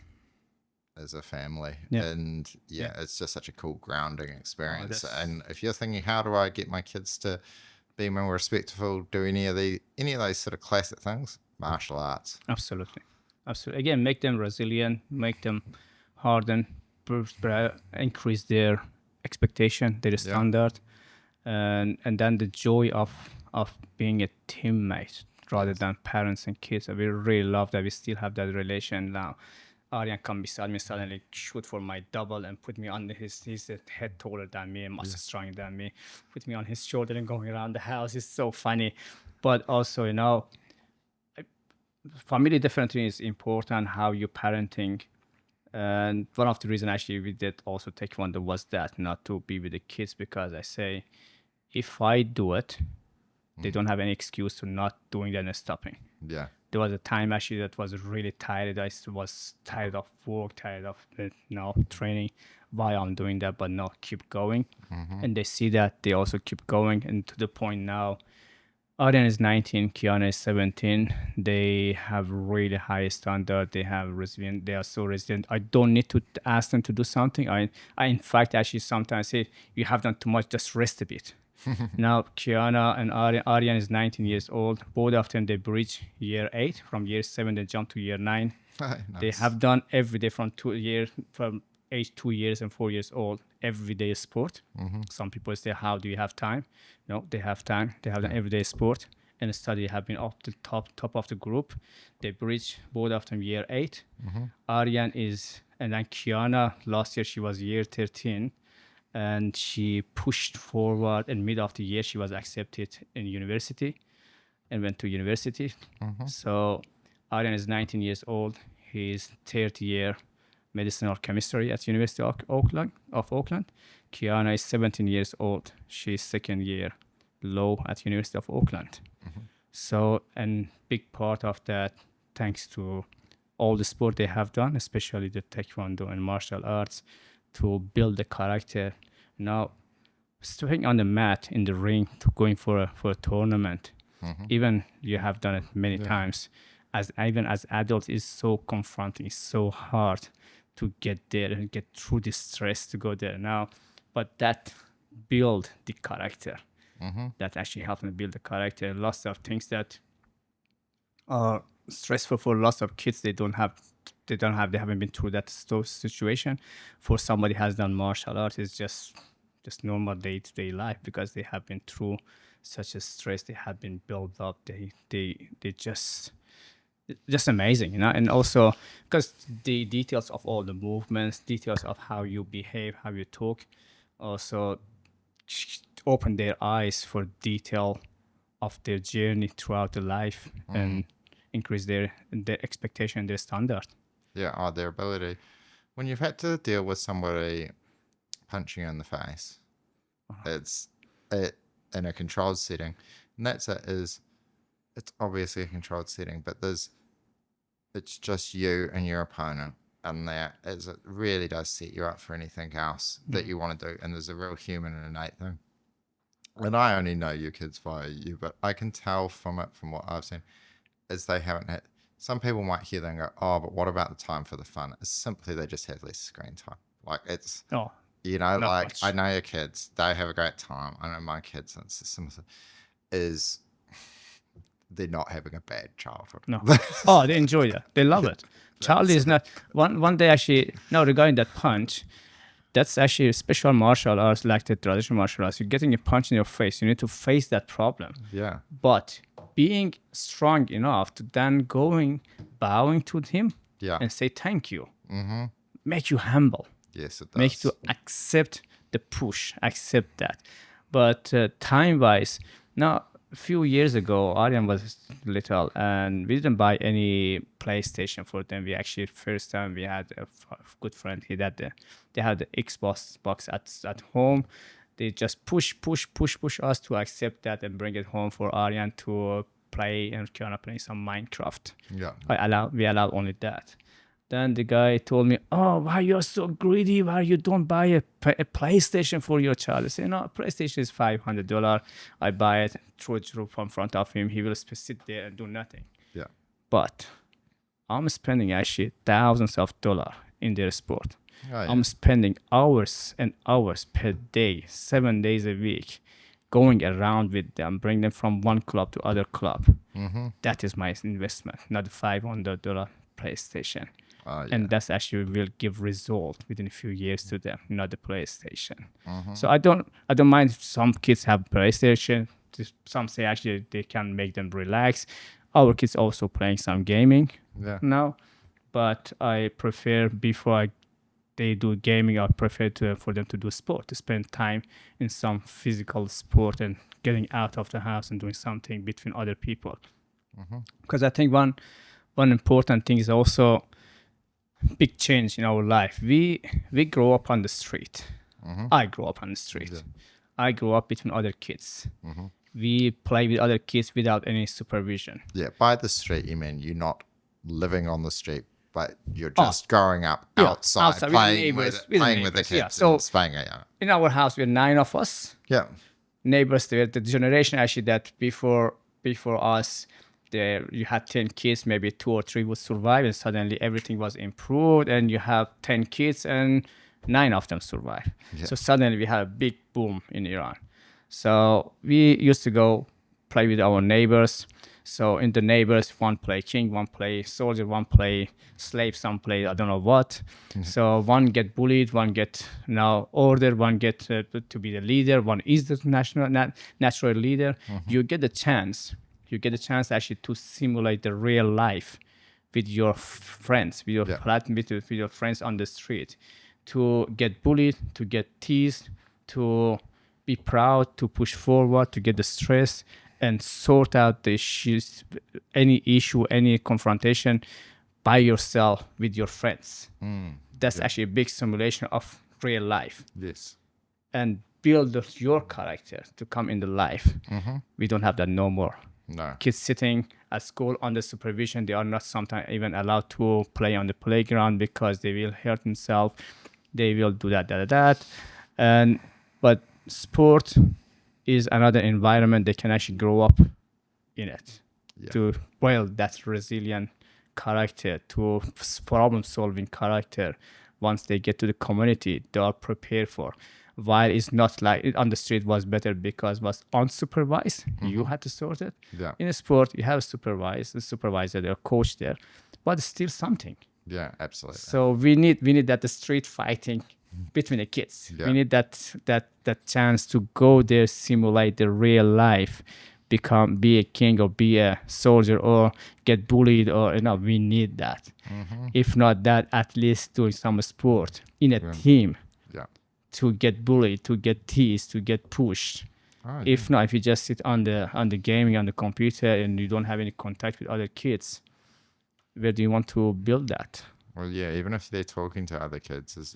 a family. Yeah. And Yeah. it's just such a cool grounding experience. that's- And if you're thinking, how do I get my kids to be more respectful, do any of those sort of classic things, martial arts. Absolutely. Absolutely. Again, make them resilient, make them harden, increase their expectation, their standard, and then the joy of being a teammate rather than parents and kids. I really love that we still have that relation now. Aryan come beside me, suddenly shoot for my double and put me on he's a head taller than me and much stronger than me, put me on his shoulder and going around the house. It's so funny. But also, family definitely is important, how you parenting. And one of the reasons actually we did also taekwondo was that not to be with the kids, because I say if I do it, they don't have any excuse to not doing that and stopping. Yeah. There was a time actually that was really tired. I was tired of work, tired of training. Why I'm doing that, but no, keep going. And they see that they also keep going, and to the point now, Aryan is 19, Kiana is 17. They have really high standard. They have resilient. They are so resilient. I don't need to ask them to do something. I in fact actually sometimes say, you have done too much, just rest a bit. Now Kiana and Aryan is 19 years old. Both of them, they bridge year 8. From year 7 they jump to year 9. Nice. They have done every day from age 2 years and 4 years old, everyday sport. Some people say, how do you have time? No, they have time. They have done everyday sport. And the study have been up the top of the group. They bridge both of them year 8. Aryan and then Kiana, last year she was year 13. And she pushed forward, and mid of the year she was accepted in university and went to university. So Aryan is 19 years old. He's third year medicine or chemistry at University of Auckland. Kiana is 17 years old. She's second year law at University of Auckland. So, and big part of that, thanks to all the sport they have done, especially the taekwondo and martial arts, to build the character. Now, stepping on the mat in the ring to going for a tournament, even you have done it many times. Even as adults, is so confronting. It's so hard to get there and get through the stress to go there now. But that build the character. That actually helped me build the character. Lots of things that are stressful for lots of kids. They haven't been through that situation. For somebody who has done martial arts, it's just normal day-to-day life, because they have been through such a stress. They have been built up. They just amazing. And also because the details of all the movements, details of how you behave, how you talk, also open their eyes for detail of their journey throughout the life, and increase their expectation, their standard. Yeah, their ability. When you've had to deal with somebody punching you in the face, it's in a controlled setting, and it's obviously a controlled setting, but there's it's just you and your opponent. And that is, it really does set you up for anything else that you want to do. And there's a real human and innate thing. And I only know your kids via you, but I can tell from it, from what I've seen, is they haven't had. Some people might hear that and go, "Oh, but what about the time for the fun?" It's simply they just have less screen time. Like it's, Oh, like much. I know your kids; they have a great time. I know my kids, and it's similar. Is they're not having a bad childhood. No. Oh, they enjoy that. They love it. Child is not one day actually. No, regarding that punch, that's actually special martial arts like the traditional martial arts. You're getting a punch in your face. You need to face that problem. Yeah. But being strong enough to then bowing to him and say thank you, make you humble. Yes, it does. Make you to accept the push, accept that. But time-wise, now a few years ago, Aryan was little, and we didn't buy any PlayStation for them. We actually first time we had a good friend. They had the Xbox box at home. They just push us to accept that and bring it home for Aryan to play and kind of play some Minecraft. Yeah. We allowed only that. Then the guy told me, "Oh, why you're so greedy? Why you don't buy a PlayStation for your child?" I said, "No, PlayStation is $500. I buy it, throw it from front of him. He will just sit there and do nothing." Yeah. But I'm spending actually thousands of dollars in their sport. Oh, yeah. I'm spending hours and hours per day, 7 days a week, going around with them, bring them from one club to other club. That is my investment, not the $500 PlayStation. Oh, yeah. And that's actually will give result within a few years to them, not the PlayStation. So I don't mind if some kids have PlayStation. Some say actually they can make them relax. Our kids also playing some gaming now, but I prefer they do gaming, I prefer for them to do sport, to spend time in some physical sport and getting out of the house and doing something between other people. Because I think one important thing is also big change in our life. We grow up on the street. I grew up on the street. Yeah. I grew up between other kids. We play with other kids without any supervision. Yeah. By the street, you mean you're not living on the street, but you're just growing up outside playing with the kids. Yeah. So playing it. Yeah. in our house, we're 9 of us. Yeah. Neighbors, the generation actually that before us, there you had 10 kids, maybe 2 or 3 would survive, and suddenly everything was improved, and you have 10 kids and 9 of them survive. Yeah. So suddenly we had a big boom in Iran. So we used to go play with our neighbors. So in the neighbors, one play king, one play soldier, one play slave, some play I don't know what. So one get bullied, one get order, one get to be the leader, one is the natural leader. You get the chance actually to simulate the real life with your friends, with your friends on the street, to get bullied, to get teased, to be proud, to push forward, to get the stress and sort out the issues, any issue, any confrontation by yourself with your friends. That's actually a big simulation of real life. Yes. And build your character to come in the life. We don't have that no more. No. Kids sitting at school under supervision, they are not sometimes even allowed to play on the playground because they will hurt themselves. They will do that. But sport is another environment they can actually grow up in it to build that resilient character, to problem-solving character. Once they get to the community, they are prepared for. While it's not like on the street was better because it was unsupervised, you had to sort it. Yeah. In a sport, you have a supervisor, a coach there, but it's still something. Yeah, absolutely. So we need that the street fighting between the kids. Yeah. We need that chance to go there, simulate the real life, be a king or be a soldier or get bullied or we need that. If not that, at least doing some sport in a team. Yeah. To get bullied, to get teased, to get pushed. If not, if you just sit on the gaming on the computer and you don't have any contact with other kids, where do you want to build that? Well, yeah, even if they're talking to other kids,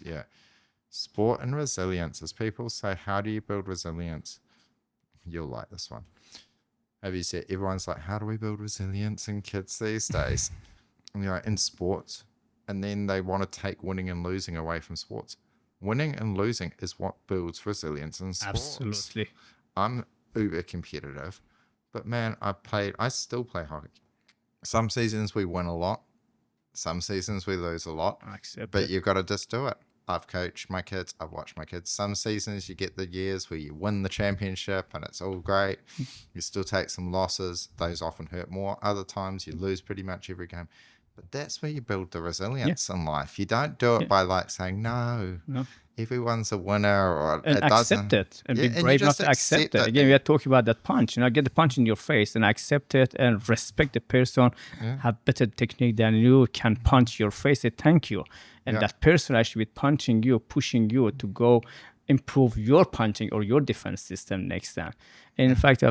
sport and resilience. As people say, how do you build resilience? You'll like this one. Have you said everyone's like, how do we build resilience in kids these days? in sports, and then they want to take winning and losing away from sports. Winning and losing is what builds resilience in sports. Absolutely. I'm uber competitive, but man, I still play hockey. Some seasons we win a lot, some seasons we lose a lot, but you've got to just do it. I've coached my kids, I've watched my kids. Some seasons you get the years where you win the championship and it's all great. You still take some losses. Those often hurt more. Other times you lose pretty much every game. But that's where you build the resilience in life. You don't do it by like saying, no, everyone's a winner, or and it accept doesn't. it and be brave enough to accept it. Again, we are talking about that punch. Get the punch in your face and accept it and respect the person. Have better technique than you, can punch your face. Say thank you, and that person actually with punching you, pushing you to go improve your punching or your defense system next time. And in fact,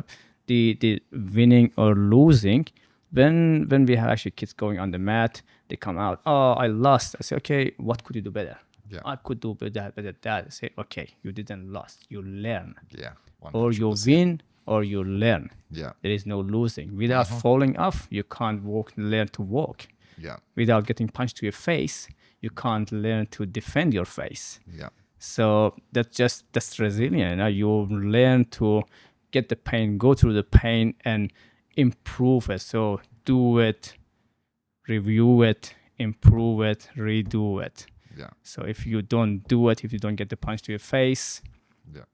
the winning or losing. When we have actually kids going on the mat, they come out, oh, I lost. I say, okay, what could you do better? I could do better that. I say, okay, you didn't lose. You learn. 100%. Or you win or you learn. Yeah. There is no losing. Without falling off, you can't learn to walk. Yeah. Without getting punched to your face, you can't learn to defend your face. Yeah. So that's resilient. You learn to get the pain, go through the pain, and improve it. So do it, review it, improve it, redo it. Yeah. So if you don't do it, if you don't get the punch to your face,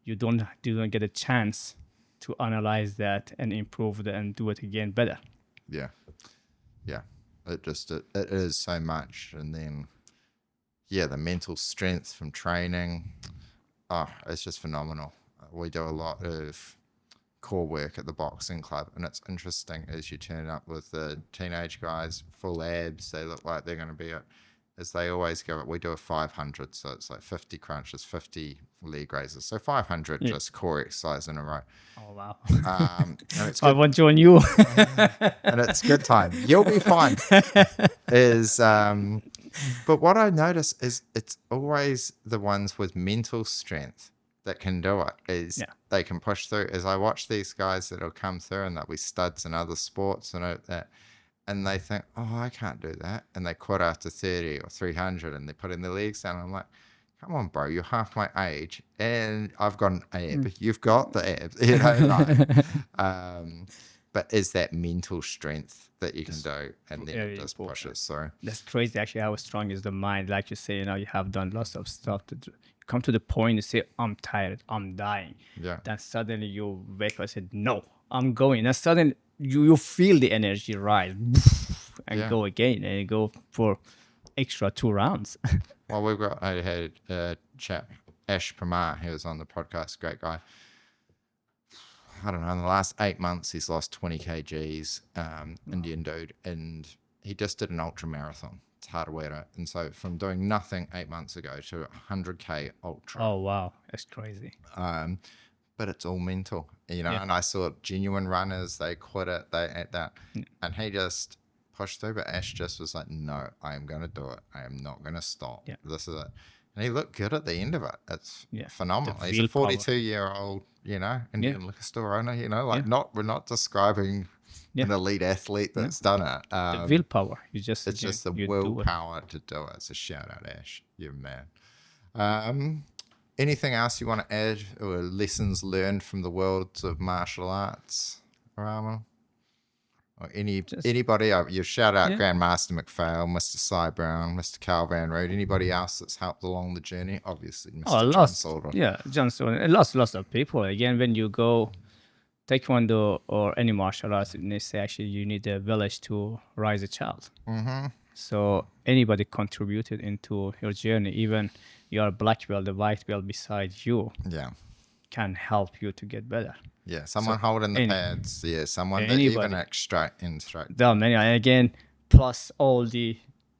you don't get a chance to analyze that and improve it and do it again better. Yeah. Yeah. It is so much. And then the mental strength from training, it's just phenomenal. We do a lot of core work at the boxing club, and it's interesting as you turn up with the teenage guys, full abs, they look like they're going to be as they always go, we do a 500, so it's like 50 crunches, 50 leg raises, so 500 just core exercise in a row. Oh wow. And it's I want you on you. And it's good time, you'll be fine. But what I notice is it's always the ones with mental strength that can do it, they can push through. As I watch these guys that'll come through and they'll be studs in other sports and they think, oh, I can't do that, and they quit after 30 or 300 and they're putting their legs down. I'm like, come on, bro, you're half my age and I've got an ab. You've got the abs, right? But is that mental strength that you can do, and then it just pushes. So that's crazy actually how strong is the mind. Like you say, you have done lots of stuff to do. Come to the point to say, I'm tired, I'm dying. Then suddenly you wake up and say, no, I'm going. And suddenly you feel the energy rise and go again, and you go for extra 2 rounds. Well, I had a chap, Ash Pramar, who was on the podcast, great guy. I don't know, in the last 8 months, he's lost 20 kgs, Indian dude, and he just did an ultra marathon. It's Tarawera. And so from doing nothing 8 months ago to 100K ultra. Oh, wow. That's crazy. But it's all mental, and I saw genuine runners, they quit it, they ate that. And he just pushed through, but Ash just was like, no, I am going to do it. I am not going to stop. This is it. And he looked good at the end of it. It's phenomenal. He's a 42-year-old, Indian liquor store owner, we're not describing an elite athlete that's done it. The willpower. It's just the willpower to do it. So shout out, Ash. You're a man. Anything else you want to add, or lessons learned from the world of martial arts, Ramin? Or anybody? You shout out Grandmaster McPhail, Mr. Cy Brown, Mr. Carl Van Rood. Anybody else that's helped along the journey? Obviously, Mr. John Solder. Yeah, John Solder. And lots of people. Again, when you go Taekwondo or any martial arts, they say actually you need a village to raise a child. So anybody contributed into your journey, even your black belt, the white belt beside you, can help you to get better. Yeah, someone holding the pads. Yeah, someone that even instruct. There are many. And again, plus all the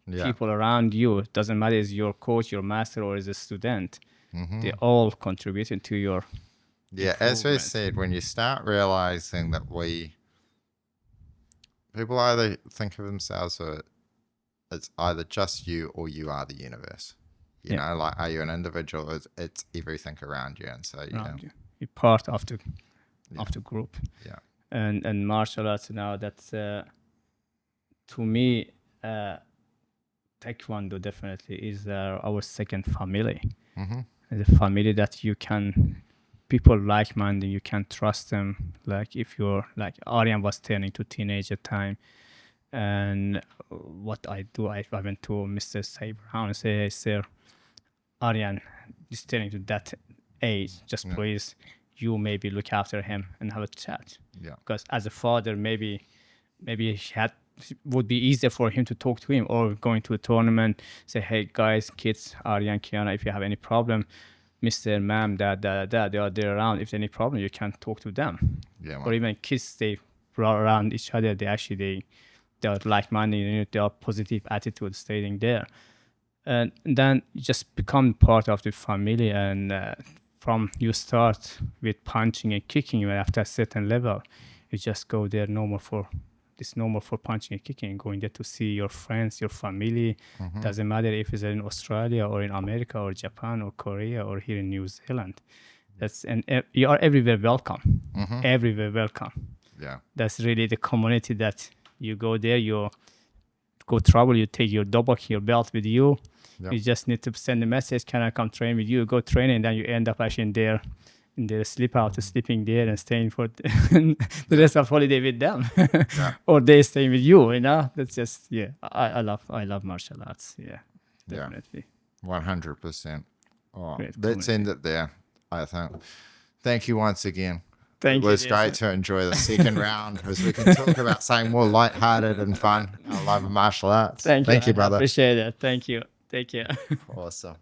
people around you. It doesn't matter is your coach, your master, or is a student. They all contributed to your as we said, when you start realizing that people either think of themselves as it's either just you or you are the universe. You know, like, are you an individual? It's everything around you, and so you're part of the group. And martial arts now, that's to me Taekwondo definitely is our second family. Mm-hmm. The family that you can, people like-minded, you can trust them. Like if you're like Aryan was turning to teenager time, and what I do, I went to Mr. Brown and say, hey, sir, Aryan is turning to that age. Just please, you maybe look after him and have a chat. Yeah. Because as a father, maybe would be easier for him to talk to him, or going to a tournament, say, hey guys, kids, Aryan, Kiana, if you have any problem, Mr. Ma'am, dad, they are there around. If any problem, you can talk to them. Yeah. Or even kids, they around each other. They are like-minded. They are positive attitude staying there, and then you just become part of the family. And from you start with punching and kicking, and after a certain level, you just go there normal for punching and kicking, going there to see your friends, your family. Doesn't matter if it's in Australia or in America or Japan or Korea or here in New Zealand. You are everywhere welcome. Everywhere welcome. Yeah. That's really the community that you go there, you go travel, you take your dobok, your belt with you. Yep. You just need to send a message, can I come train with you? Go train, and then you end up actually in their sleeping there and staying for the rest of holiday with them. Or they stay with you, That's just, I love martial arts. Yeah, definitely. 100%. Oh, Great let's end it there, I think. Thank you once again. Thank you. It was great to enjoy the second round, as we can talk about something more lighthearted and fun. I love martial arts. Thank you, brother. I appreciate it. Thank you. Take care. Awesome.